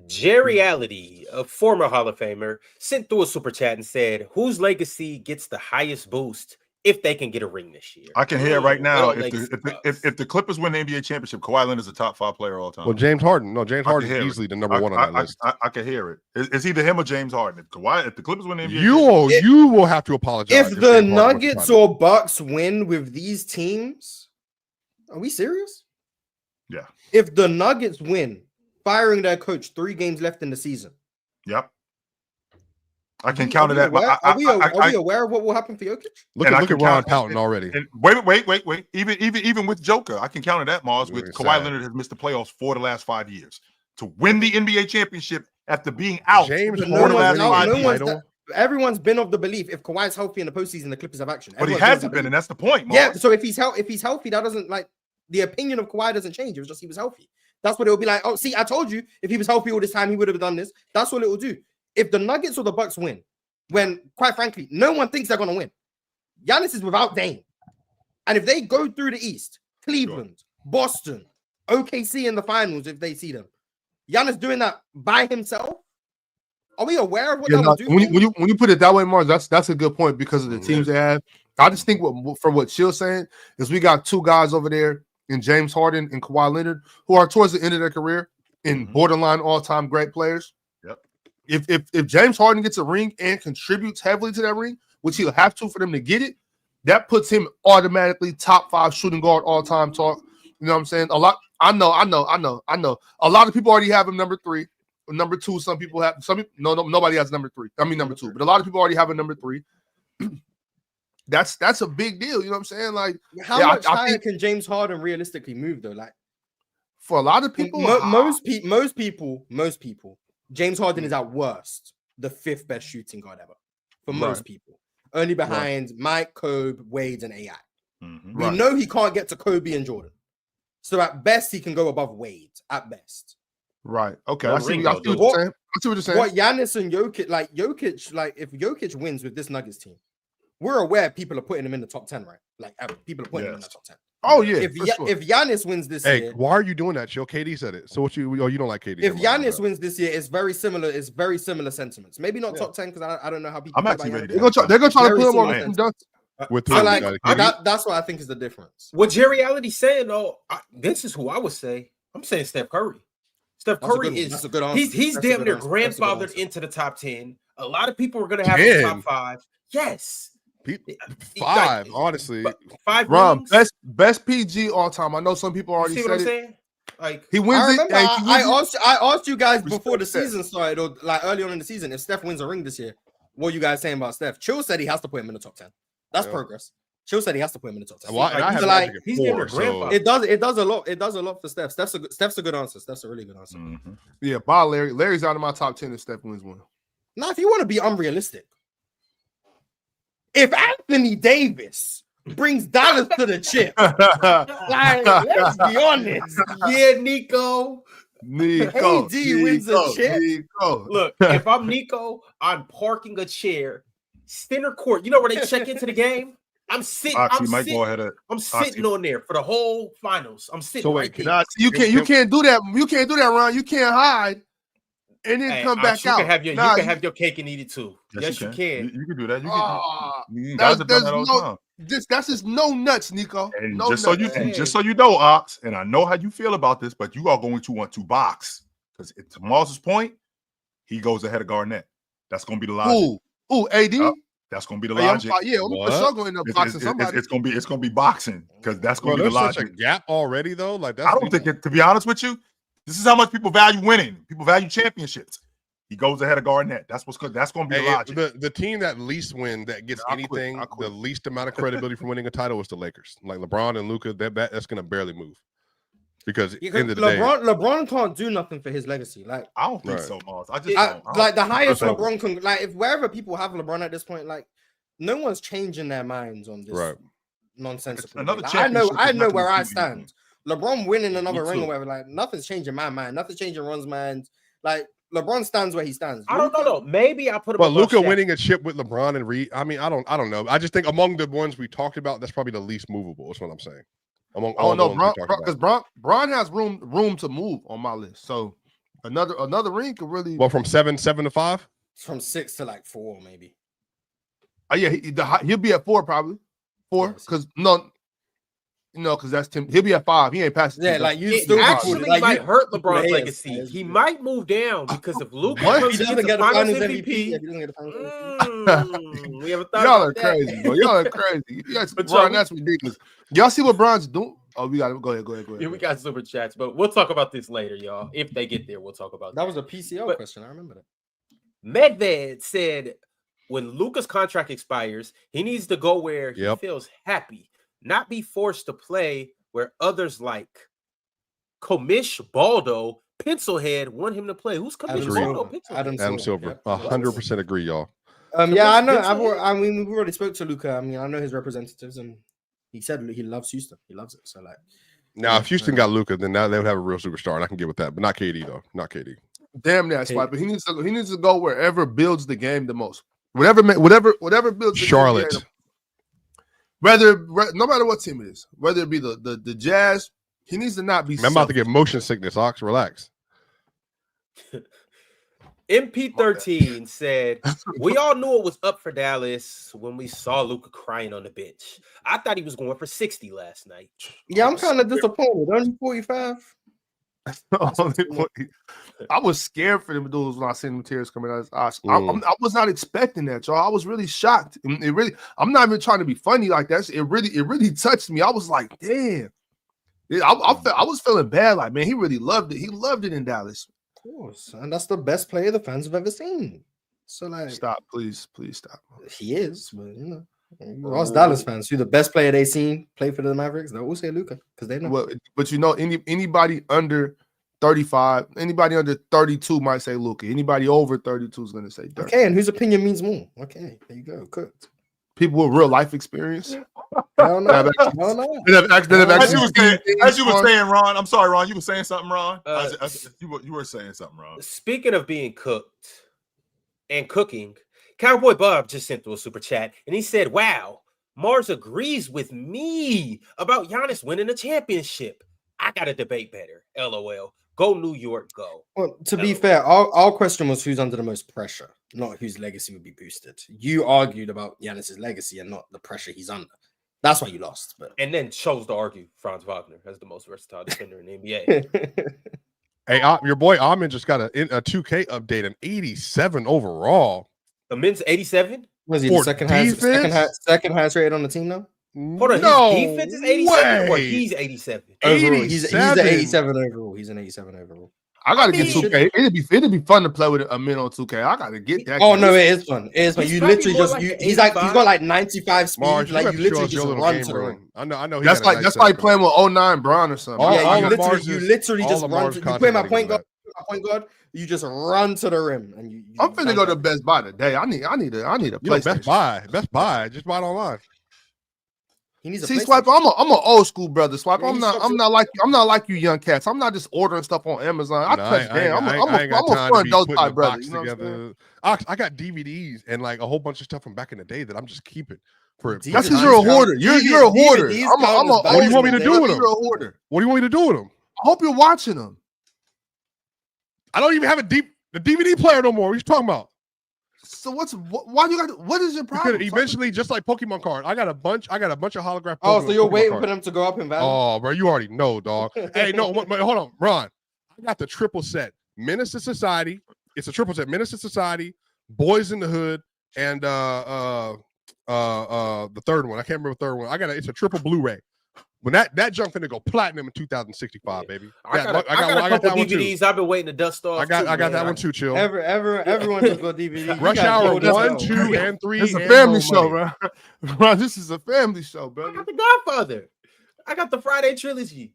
A: Jerryality, a former Hall of Famer, sent through a super chat and said, whose legacy gets the highest boost if they can get a ring this year?
B: I can hear it right now. If the Clippers win the NBA championship, Kawhi Leonard is a top 5 player all time.
C: Well, James Harden. No, James Harden is easily the number one on that list.
B: I can hear it. It's either him or James Harden. If the Clippers win the NBA
C: you will have to apologize.
D: If the Nuggets or Bucks win with these teams, are we serious?
B: Yeah.
D: If the Nuggets win, firing their coach 3 games left in the season.
B: Yep. I can counter that.
D: Are we aware of what will happen for Jokic?
C: Look at Ron pouting already.
B: And wait. Even with Joker, I can counter that, Mars. With Kawhi Leonard has missed the playoffs 4 of the last 5 years. To win the NBA championship after being out,
C: James
D: everyone's been of the belief if Kawhi's healthy in the postseason, the Clippers have action.
B: But he hasn't been, and that's the point, Mars.
D: Yeah. So if he's healthy, that doesn't like the opinion of Kawhi doesn't change. It was just he was healthy. That's what it will be like. Oh, see, I told you if he was healthy all this time, he would have done this. That's what it will do. If the Nuggets or the Bucks win, when quite frankly, no one thinks they're going to win. Giannis is without Dame. And if they go through the East, Cleveland, Boston, OKC in the finals, if they see them, Giannis doing that by himself, are we aware of what that will do?
E: When you put it that way, Mars, that's a good point because of the teams they have. I just think from what Chill's saying is we got 2 guys over there in James Harden and Kawhi Leonard who are towards the end of their career in borderline all-time great players. If James Harden gets a ring and contributes heavily to that ring, which he'll have to for them to get it, that puts him automatically top 5 shooting guard all time talk. You know what I'm saying? I know. A lot of people already have him number 3, or number 2. Some people have nobody has number 3. I mean number 2, but a lot of people already have a number 3. That's a big deal. You know what I'm saying? Like,
D: how much higher can James Harden realistically move though? Like,
E: for a lot of people,
D: most people. James Harden is at worst the 5th best shooting guard ever for most people. Only behind Mike, Kobe, Wade, and AI. We know he can't get to Kobe and Jordan. So at best, he can go above Wade. At best.
E: Right. Okay.
A: No
E: I see
A: ring,
E: what
A: though,
E: you're saying. I see what you're saying.
D: What Giannis and Jokic, like if Jokic wins with this Nuggets team, we're aware people are putting him in the top 10, right? Like people are putting him in the top 10.
E: Oh yeah.
D: If Giannis wins this year,
C: why are you doing that, Chill? KD said it. So what you don't like KD?
D: If Giannis wins this year, it's very similar. It's very similar sentiments. Maybe not top 10 because I don't know how people.
B: I'm actually ready.
E: They're gonna try to put him on the
C: with
D: that's what I think is the difference.
A: What Jerry Allen's saying, though, this is who I would say. I'm saying Steph Curry. Steph Curry
D: that's a good answer.
A: He's damn near grandfathered into the top 10. A lot of people are going to have the top 5. Yes.
C: 5, honestly.
A: 5
E: Ron, best PG all time. I know some people already
A: see
E: said
A: what I'm
E: it.
A: saying? Like
E: he wins
D: I remember I asked you guys before the
E: Respect
D: season started, or like early on in the season, if Steph wins a ring this year, what are you guys saying about Steph? Chill said he has to put him in the top 10. That's progress. Chill said he has to put him in the top 10.
C: Well,
A: he's never grandfather.
D: It does a lot. It does a lot for Steph. Steph's a good answer. Steph's a really good answer.
E: Yeah, bye, Larry. Larry's out of my top 10 if Steph wins one.
D: Now, if you want to be unrealistic, if Anthony Davis brings Dallas to the chip, like, let's be honest.
A: Yeah, Nico.
D: AD wins a chip.
A: Look, if I'm Nico, I'm parking a chair, center court. You know where they check into the game? I'm sitting. I'm sitting on there for the whole finals. I'm sitting.
E: So wait, you can't do that. You can't do that, Ron. You can't hide and then come back out.
A: You can have your cake and eat it too. Yes, you can.
B: You can do that. You can.
E: That's just no nuts, Nico.
B: And
E: no
B: just
E: nuts.
B: so you know, Ox, and I know how you feel about this, but you are going to want to box because to Mars's point, he goes ahead of Garnett. That's going to be the logic.
E: Ooh, AD.
B: That's going to be the logic.
E: I'm for sure going to boxing somebody.
B: It's going to be boxing because that's going to be the logic.
C: Such a gap already though. Like that's
B: I don't think it, to be honest with you, this is how much people value winning. People value championships. He goes ahead of Garnett. That's going to be the logic.
C: The team that least win, that gets anything, the least amount of credibility for winning a title is the Lakers. Like LeBron and Luka, that's going to barely move. Because at the end of the day,
D: LeBron can't do nothing for his legacy. Like
B: I don't think so, Mars. I don't.
D: Like the highest LeBron can. Like if wherever people have LeBron at this point, like no one's changing their minds on this nonsensical. Like, I know where I stand. LeBron winning another ring or whatever, like nothing's changing my mind. Nothing's changing Ron's mind. Like LeBron stands where he stands.
A: I don't know. Maybe I put him.
C: But Luka winning a chip with LeBron and Reed. I mean, I don't know. I just think among the ones we talked about, that's probably the least movable. That's what I'm saying. Among all
E: because Bron has room to move on my list. So another ring could really.
C: Well, from 7 to 5.
D: From 6 to like 4, maybe.
E: He'll be at 4 probably. 4 because because that's Tim. He'll be at 5. He ain't passing.
D: Yeah, like you still
A: actually might hurt LeBron's legacy. He might move down because if Luka
D: comes to get the Finals MVP,
A: we ever thought
E: y'all are crazy, bro. Y'all are crazy. Bron, that's ridiculous. Y'all see what Bron's doing? Oh, we got to go ahead.
A: Yeah, we got super chats, but we'll talk about this later, y'all. If they get there, we'll talk about
D: that. Was a PCL question. I remember that.
A: Medved said when Luka's contract expires, he needs to go where he feels happy. Not be forced to play where others like Komish Baldo, Pencilhead want him to play. Who's Komish Baldo?
C: Adam Silver. 100% agree, y'all.
D: Yeah, I know. We've already spoke to Luka. I mean, I know his representatives, and he said he loves Houston. He loves it. So, like,
C: now if Houston got Luka, then now they would have a real superstar, and I can get with that. But not KD though. Not KD.
E: Damn that spot. But he needs to go wherever builds the game the most. Whatever builds the
C: Charlotte.
E: Game. No matter what team it is, whether it be the Jazz, he needs to not be.
C: I'm about to get motion sickness, Ox. Relax.
A: MP13 said, we all knew it was up for Dallas when we saw Luka crying on the bench. I thought he was going for 60 last night.
D: Yeah, I'm kind of disappointed. Only 45.
E: I was scared for them dudes when I seen them tears coming out of his eyes. I was not expecting that, y'all. I was really shocked. I'm not even trying to be funny like that. It really touched me. I was like, damn. I was feeling bad. Like, man, he really loved it. He loved it in Dallas.
D: Of course, and that's the best player the fans have ever seen. So, like,
E: stop, please stop.
D: He is, but us Dallas fans, who the best player they seen play for the Mavericks, they always say Luka because they know.
E: Well, but anybody under 35. Anybody under 32 might say Luka. Anybody over 32 is going to say Dirk.
D: Okay, and whose opinion means more? Okay, there you go. Cooked.
E: People with real life experience.
D: Hell no. Hell no.
B: As you were saying, Ron. I'm sorry, Ron. You were saying something, Ron. You were saying something, Ron.
A: Speaking of being cooked and cooking, Cowboy Bob just sent through a super chat, and he said, "Wow, Mars agrees with me about Giannis winning a championship. I got to debate better. LOL. Go New York, go."
D: Well, to be fair, our question was who's under the most pressure, not whose legacy would be boosted. You argued about Giannis's legacy and not the pressure he's under. That's why you lost. But
A: and then chose to argue Franz Wagner as the most versatile defender in the NBA.
C: Hey, your boy Ahmed just got a 2K update, an 87 overall.
A: The men's 87?
D: Was he the second highest rated on the team now?
A: Hold on, his defense is 87 or he's 87?
D: Overall, he's an 87 overall. He's an 87 overall.
E: I gotta get 2K. It'd be fun to play with a min on 2K. I gotta get that.
D: Oh no, it is fun. It is fun. You literally just he's got like 95 speed.
C: Mars,
D: like you literally just run to the rim.
C: I know.
E: That's like playing with 09 Brown or something.
D: You literally just run. You play my point guard. You just run to the rim, and
E: I'm finna go to Best Buy today. I need a PlayStation.
C: Best Buy. Just buy it online.
D: He needs
E: See, Swipe, I'm an old school brother. Swipe, I'm not like you young cats. I'm not just ordering stuff on Amazon. I'm a fun adult type brother. You know
C: I got DVDs and like a whole bunch of stuff from back in the day that I'm just keeping for.
E: That's because you're a hoarder. You're a hoarder.
C: What do you want me to do with them?
E: You're a hoarder.
C: What do you want me to do with them?
E: I hope you're watching them.
C: I don't even have the DVD player no more. What are you talking about?
E: So why do you got? What is your problem?
C: Because eventually, just like Pokemon card, I got a bunch of holograph.
D: Oh, so you're waiting for them to go up in value?
C: Oh, bro, you already know, dog. Hey, no, hold on, Ron. I got the triple set. Menace to Society. It's a triple set. Menace to Society, Boys in the Hood, and the third one. I can't remember the third one. It's a triple Blu-ray. When that junk finna go platinum in 2065, baby.
A: I got a couple DVDs. I've been waiting to dust off.
C: I got that one too. Chill.
D: Everyone just go DVD.
C: Rush Hour 1, 2, and 3.
E: It's a family show, bro. Bro, this is a family show, bro.
A: I got The Godfather. I got the Friday trilogy,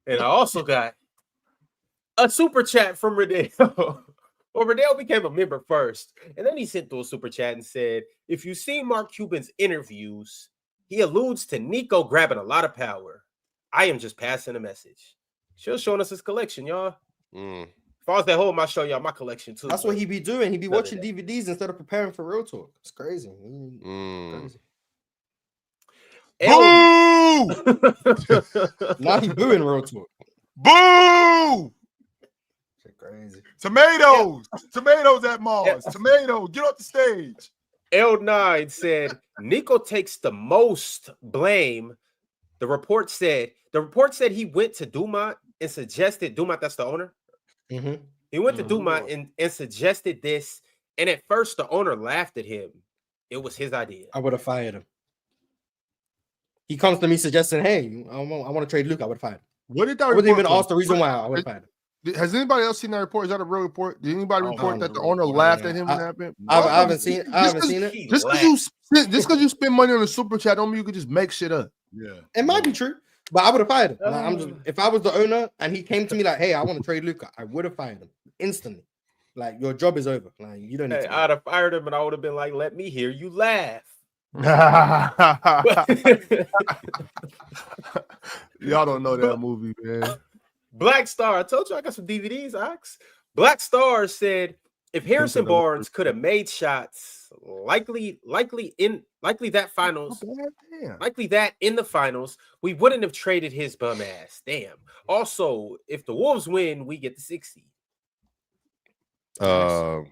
A: and I also got a super chat from Riddell. Well, Riddell became a member first, and then he sent through a super chat and said, "If you see Mark Cuban's interviews, he alludes to Nico grabbing a lot of power. I am just passing a message." Shill's showing us his collection, y'all. If I was that home, I'll show y'all my collection too.
D: That's what he be doing. He be watching DVDs instead of preparing for Real Talk. It's crazy. Crazy.
B: Boo!
D: Now he booing Real Talk.
B: Boo!
D: Shit crazy.
B: Tomatoes at Mars. Tomatoes, get off the stage.
A: L9 said Nico takes the most blame. The report said he went to Dumont and suggested Dumont, that's the owner.
D: Mm-hmm.
A: He went to Dumont and suggested this, and at first the owner laughed at him. It was his idea.
D: I would have fired him. He comes to me suggesting, "Hey, I want to trade Luka." I would have fired him.
E: What did that?
D: I wouldn't even ask the reason why. I would have fired him.
E: Has anybody else seen that report? Is that a real report? Did anybody report that the owner laughed at him when it happened?
D: I haven't seen it.
E: Just because you spend money on a super chat, don't mean you could just make shit up.
B: Yeah,
D: it might be true, but I would have fired him. If I was the owner and he came to me like, "Hey, I want to trade Luka," I would have fired him instantly. Like, your job is over. Like, you don't need to.
A: I'd have fired him, and I would have been like, "Let me hear you laugh."
E: Y'all don't know that movie, man.
A: Black Star, I told you I got some DVDs, Ox. Black Star said, if Harrison Barnes could have made shots, likely that in the finals, we wouldn't have traded his bum ass. Damn. Also, if the Wolves win, we get the 60.
E: To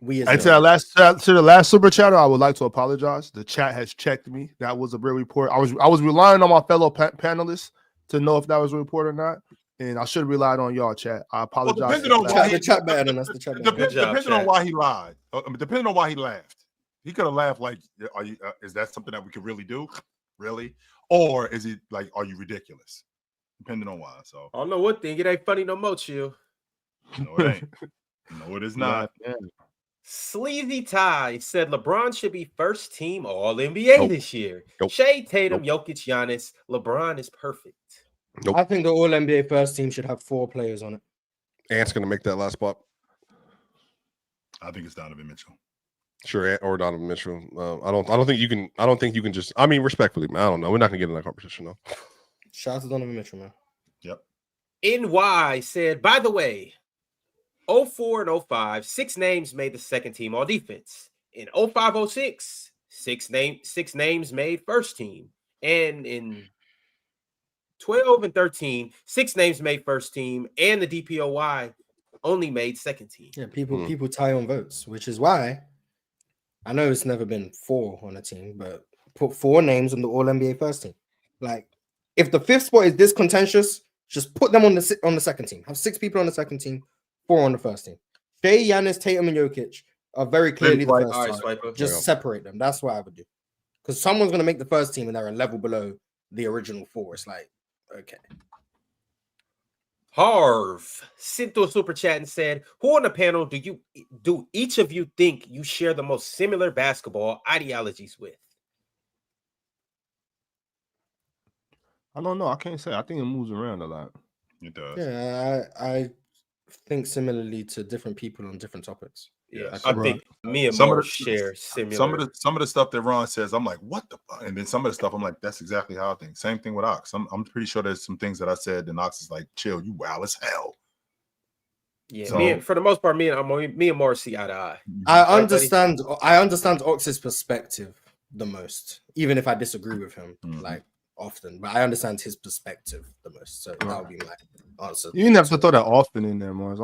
E: the last super chatter, I would like to apologize. The chat has checked me. That was a real report. I was relying on my fellow panelists to know if that was a report or not. And I should have relied on y'all, chat. I apologize.
B: Well, depending on
D: the chat better than us. The chat better.
B: Depending on why he lied. Depending on why he laughed. He could have laughed like, is that something that we could really do? Really? Or is it like, are you ridiculous? Depending on why. So
A: I don't know one thing. It ain't funny no more, Chill.
B: No, it ain't. No, it is not.
E: Yeah.
A: Sleazy Ty said LeBron should be first team All NBA this year. Shea, Tatum, Jokic, Giannis. LeBron is perfect.
C: Nope.
D: I think the All NBA first team should have 4 players on it.
C: Ant's gonna make that last spot.
B: I think it's Donovan Mitchell.
C: Sure, Ant or Donovan Mitchell. I don't think you can. I don't think you can just. I mean, respectfully, man. I don't know. We're not gonna get in that competition though.
D: Shout out to Donovan Mitchell, man.
B: Yep.
A: NY said, by the way, 04 and 05, 6 names made the second team all defense. In 05, 06, 6 names made first team. And in 12 and 13, 6 names made first team, and the DPOY only made second team.
D: Yeah, people tie on votes, which is why I know it's never been 4 on a team, but put 4 names on the All NBA first team. Like, if the 5th spot is this contentious, just put them on the second team. Have 6 people on the second team, 4 on the first team. Shea, Giannis, Tatum, and Jokic are very clearly the first team.
A: Swiper.
D: Just separate them. That's what I would do. Because someone's going to make the first team and they're a level below the original 4. It's like, okay.
A: Harv sent through a super chat and said, who on the panel do each of you think you share the most similar basketball ideologies with?
E: I don't know. I can't say. I think it moves around a lot.
B: It does.
D: Yeah, I think similarly to different people on different topics.
A: Yeah,
B: Yes.
A: I think me and
B: Some of
A: Mark
B: the-
A: share similar.
B: Some of the stuff that Ron says, I'm like, what the fuck? And then some of the stuff I'm like, that's exactly how I think. Same thing with Ox. I'm pretty sure there's some things that I said, and Ox is like, chill, you wild as hell.
A: Yeah,
B: So-
A: for the most part, me and Mark see eye to eye.
D: I
A: buddy?
D: understand Ox's perspective the most, even if I disagree with him like often. But I understand his perspective the most. So that would be my answer.
E: You didn't have to throw that often in there, Mars.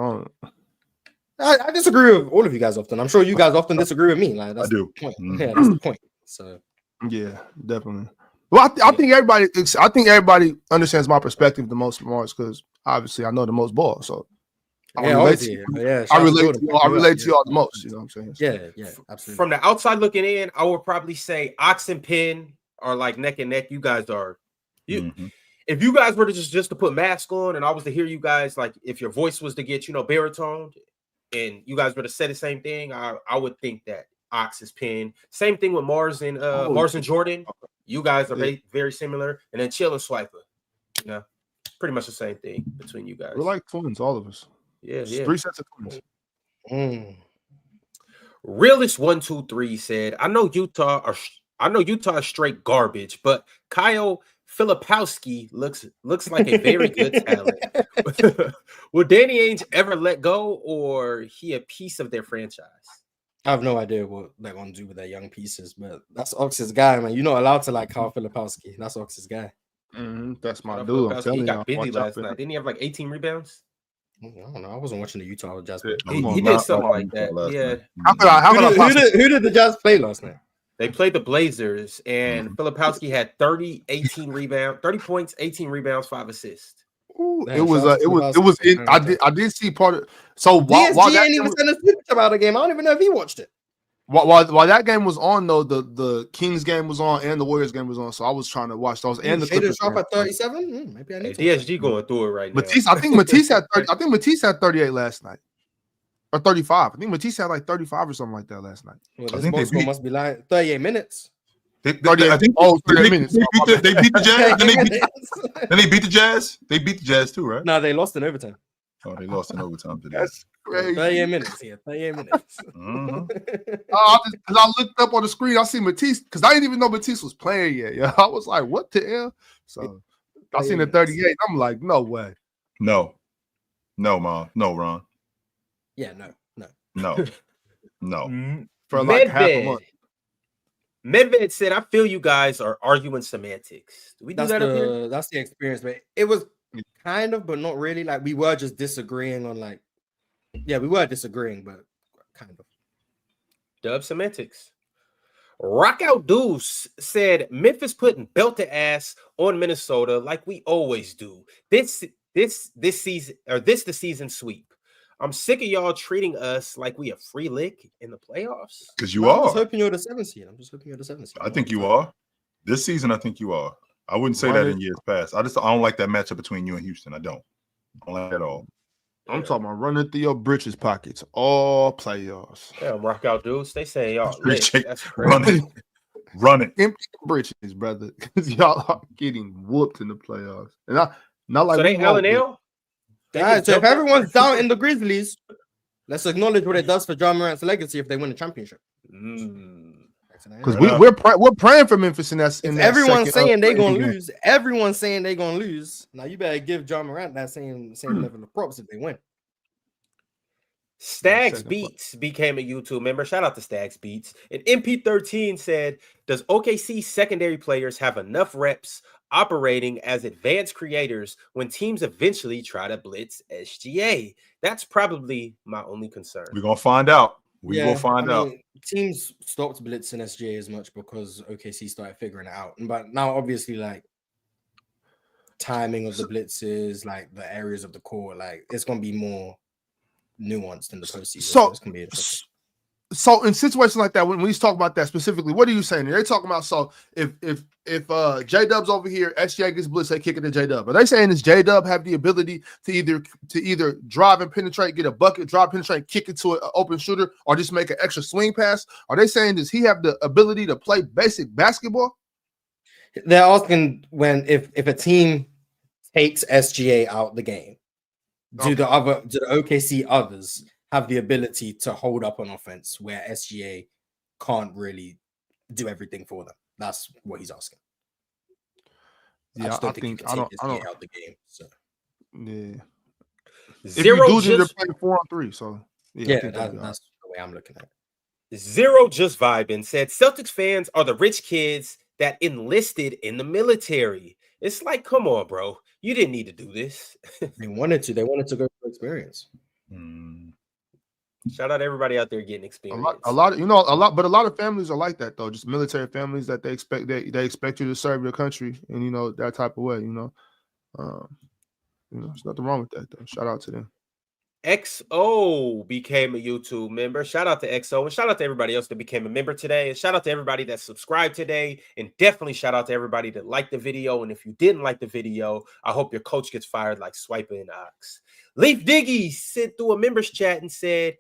D: I disagree with all of you guys often. I'm sure you guys often disagree with me. Like that's
B: I do.
D: the point.
B: Mhm.
D: Yeah, that's the point. So
E: Yeah, definitely. Well, I think everybody understands my perspective the most, Mars, because obviously I know the most ball. So I
D: yeah,
E: relate to
D: obviously,
E: you.
D: yeah.
E: I relate
D: Jordan.
E: to you. I relate to y'all the most. You know what I'm saying?
D: Yeah, absolutely.
A: From the outside looking in, I would probably say Ox and Penn are like neck and neck. You guys are if you guys were to just to put mask on and I was to hear you guys, like if your voice was to get, baritone and you guys were to say the same thing, I would think that Ox is Penn. Same thing with Mars and Jordan. You guys are very, very similar. And then Chill and Swiper. Pretty much the same thing between you guys.
E: We're like twins, all of us.
A: Yeah.
E: 3 sets of twins.
A: Realist 123 said, I know Utah is straight garbage, but Kyle Filipowski looks like a very good talent. Will Danny Ainge ever let go, or he a piece of their franchise?
D: I have no idea what they're gonna do with their young pieces, but that's Ox's guy, man. You're not allowed to like Kyle Filipowski. That's Ox's guy.
E: That's my
A: Kyle
E: dude. I'm
A: Filipowski,
E: telling
A: he
E: you.
A: got busy
E: Watch out
A: last
E: for him.
A: night. Didn't he have like 18 rebounds?
D: I don't know. I wasn't watching the Utah Jazz.
A: He did something like that. Yeah.
D: Who did the Jazz play last night?
A: They played the Blazers, and Filipowski had 30 points, 18 rebounds, 5 assists.
E: Ooh,
D: Man,
E: it was
D: shout out to Filipowski.
E: I did see part of. So
D: DSG
E: while that
D: ain't even sent a switch about the game. I don't even know if he watched it.
E: while that game was on, though, the Kings game was on and the Warriors game was on, so I was trying to watch those and the
D: Shaden
E: Clippers
D: Sharp
E: game.
D: at 37. Maybe I need to.
A: DSG going through it right now.
E: Matisse, I think Matisse had 30. I think Matisse had 38 last night, or 35. I think Matisse had like 35 or something like that last night.
D: Well,
B: I
D: this
B: think they
D: box score
B: beat-
D: must be like 38 minutes.
B: I think 30 minutes. They beat the Jazz. Then they beat the Jazz. They beat the Jazz too, right?
D: No, they lost in overtime.
B: Oh, they lost in overtime today.
E: That's crazy.
D: 38 minutes here. 38 minutes.
E: Because I looked up on the screen, I see Matisse because I didn't even know Matisse was playing yet. Yeah, I was like, "What the hell?" So I seen the 38. I'm like, "No way."
B: No, Mom. No, Ron.
D: Yeah, no.
B: No.
E: For like half a month.
A: Medved said, I feel you guys are arguing semantics. Do we do
D: That's
A: that up here?
D: that's the experience, but it was kind of, but not really. Like we were just disagreeing on we were disagreeing, but kind of.
A: Dub semantics. Rock Out Deuce said Memphis putting belt to ass on Minnesota like we always do. This season, or the season sweep. I'm sick of y'all treating us like we a free lick in the playoffs.
B: Because you
D: I'm just
B: are.
D: hoping you're the 7th seed. I'm just hoping you're the 7th seed.
B: I think you are. This season, I think you are. I wouldn't say that in years past. I don't like that matchup between you and Houston. I don't like it at all.
E: I'm talking about running through your britches pockets all playoffs.
A: Yeah, Rock Out Deuce. They say y'all lit.
B: Appreciate
A: That's crazy.
B: Run it.
E: Empty britches, brother, because y'all are getting whooped in the playoffs. And Not like
A: So they
E: we
A: L
E: won't,
A: and
E: but-
A: L. They
D: All right,
A: just
D: so if
A: jumped up.
D: everyone's down in the Grizzlies, let's acknowledge what it does for Ja Morant's legacy if they win the championship.
E: Because
B: Fair
E: we're praying for Memphis in that.
D: If everyone's saying they're gonna
E: game.
D: lose, everyone's saying they're gonna lose. Now you better give Ja Morant that same level of props if they win.
A: Stags
E: Second
A: Beats became a YouTube member. Shout out to Stags Beats. And MP13 said, does OKC secondary players have enough reps operating as advanced creators when teams eventually try to blitz SGA? That's probably my only concern.
B: We're gonna find out. We will find out.
D: Teams stopped blitzing SGA as much because OKC started figuring it out. But now, obviously, like timing of the blitzes, like the areas of the court, like it's gonna be more nuanced in the postseason. So it's gonna be interesting.
E: So in situations like that, when we talk about that specifically, what are you saying? They're talking about if JDub's over here, SGA gets blitzed, they kick it to JDub. Are they saying does JDub have the ability to either drive and penetrate, get a bucket, drive, penetrate, kick it to an open shooter, or just make an extra swing pass? Are they saying does he have the ability to play basic basketball?
D: They're asking if a team takes SGA out the game, do the OKC others have the ability to hold up on offense where SGA can't really do everything for them? That's what he's asking.
E: Yeah, I think I don't
D: out the game. So
E: yeah,
A: Zero
E: if you do, they're
A: just
E: playing 4-on-3. So
D: yeah, that's the way I'm looking at it.
A: Zero just vibing said Celtics fans are the rich kids that enlisted in the military. It's like, come on, bro. You didn't need to do this.
D: They wanted to go for experience.
A: Shout out to everybody out there getting experience.
E: A lot of families are like that though. Just military families that they expect you to serve your country, and that type of way. There's nothing wrong with that though. Shout out to them.
A: XO became a YouTube member. Shout out to XO, and shout out to everybody else that became a member today. And shout out to everybody that subscribed today. And definitely shout out to everybody that liked the video. And if you didn't like the video, I hope your coach gets fired like Swiper and Ox. Leaf Diggy sent through a members chat and said,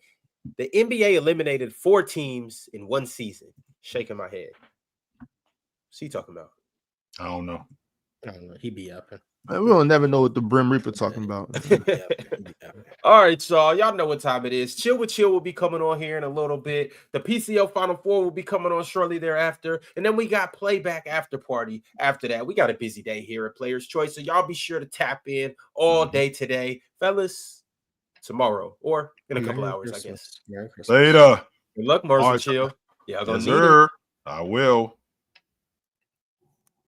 A: the NBA eliminated 4 teams in one season. Shaking my head. What's he talking about?
B: I don't know.
D: He be up.
E: We don't never know what the Brim Reaper talking about.
A: All right, y'all know what time it is. Chill with Chill will be coming on here in a little bit. The PCL Final Four will be coming on shortly thereafter. And then we got Playback after party after that. We got a busy day here at Players Choice, so y'all be sure to tap in all day today. Fellas, tomorrow or in a couple hours, I guess.
B: Later.
A: Good luck, Mars
B: All
A: and
B: right,
A: Chill. Yeah,
B: yes, sir. I will.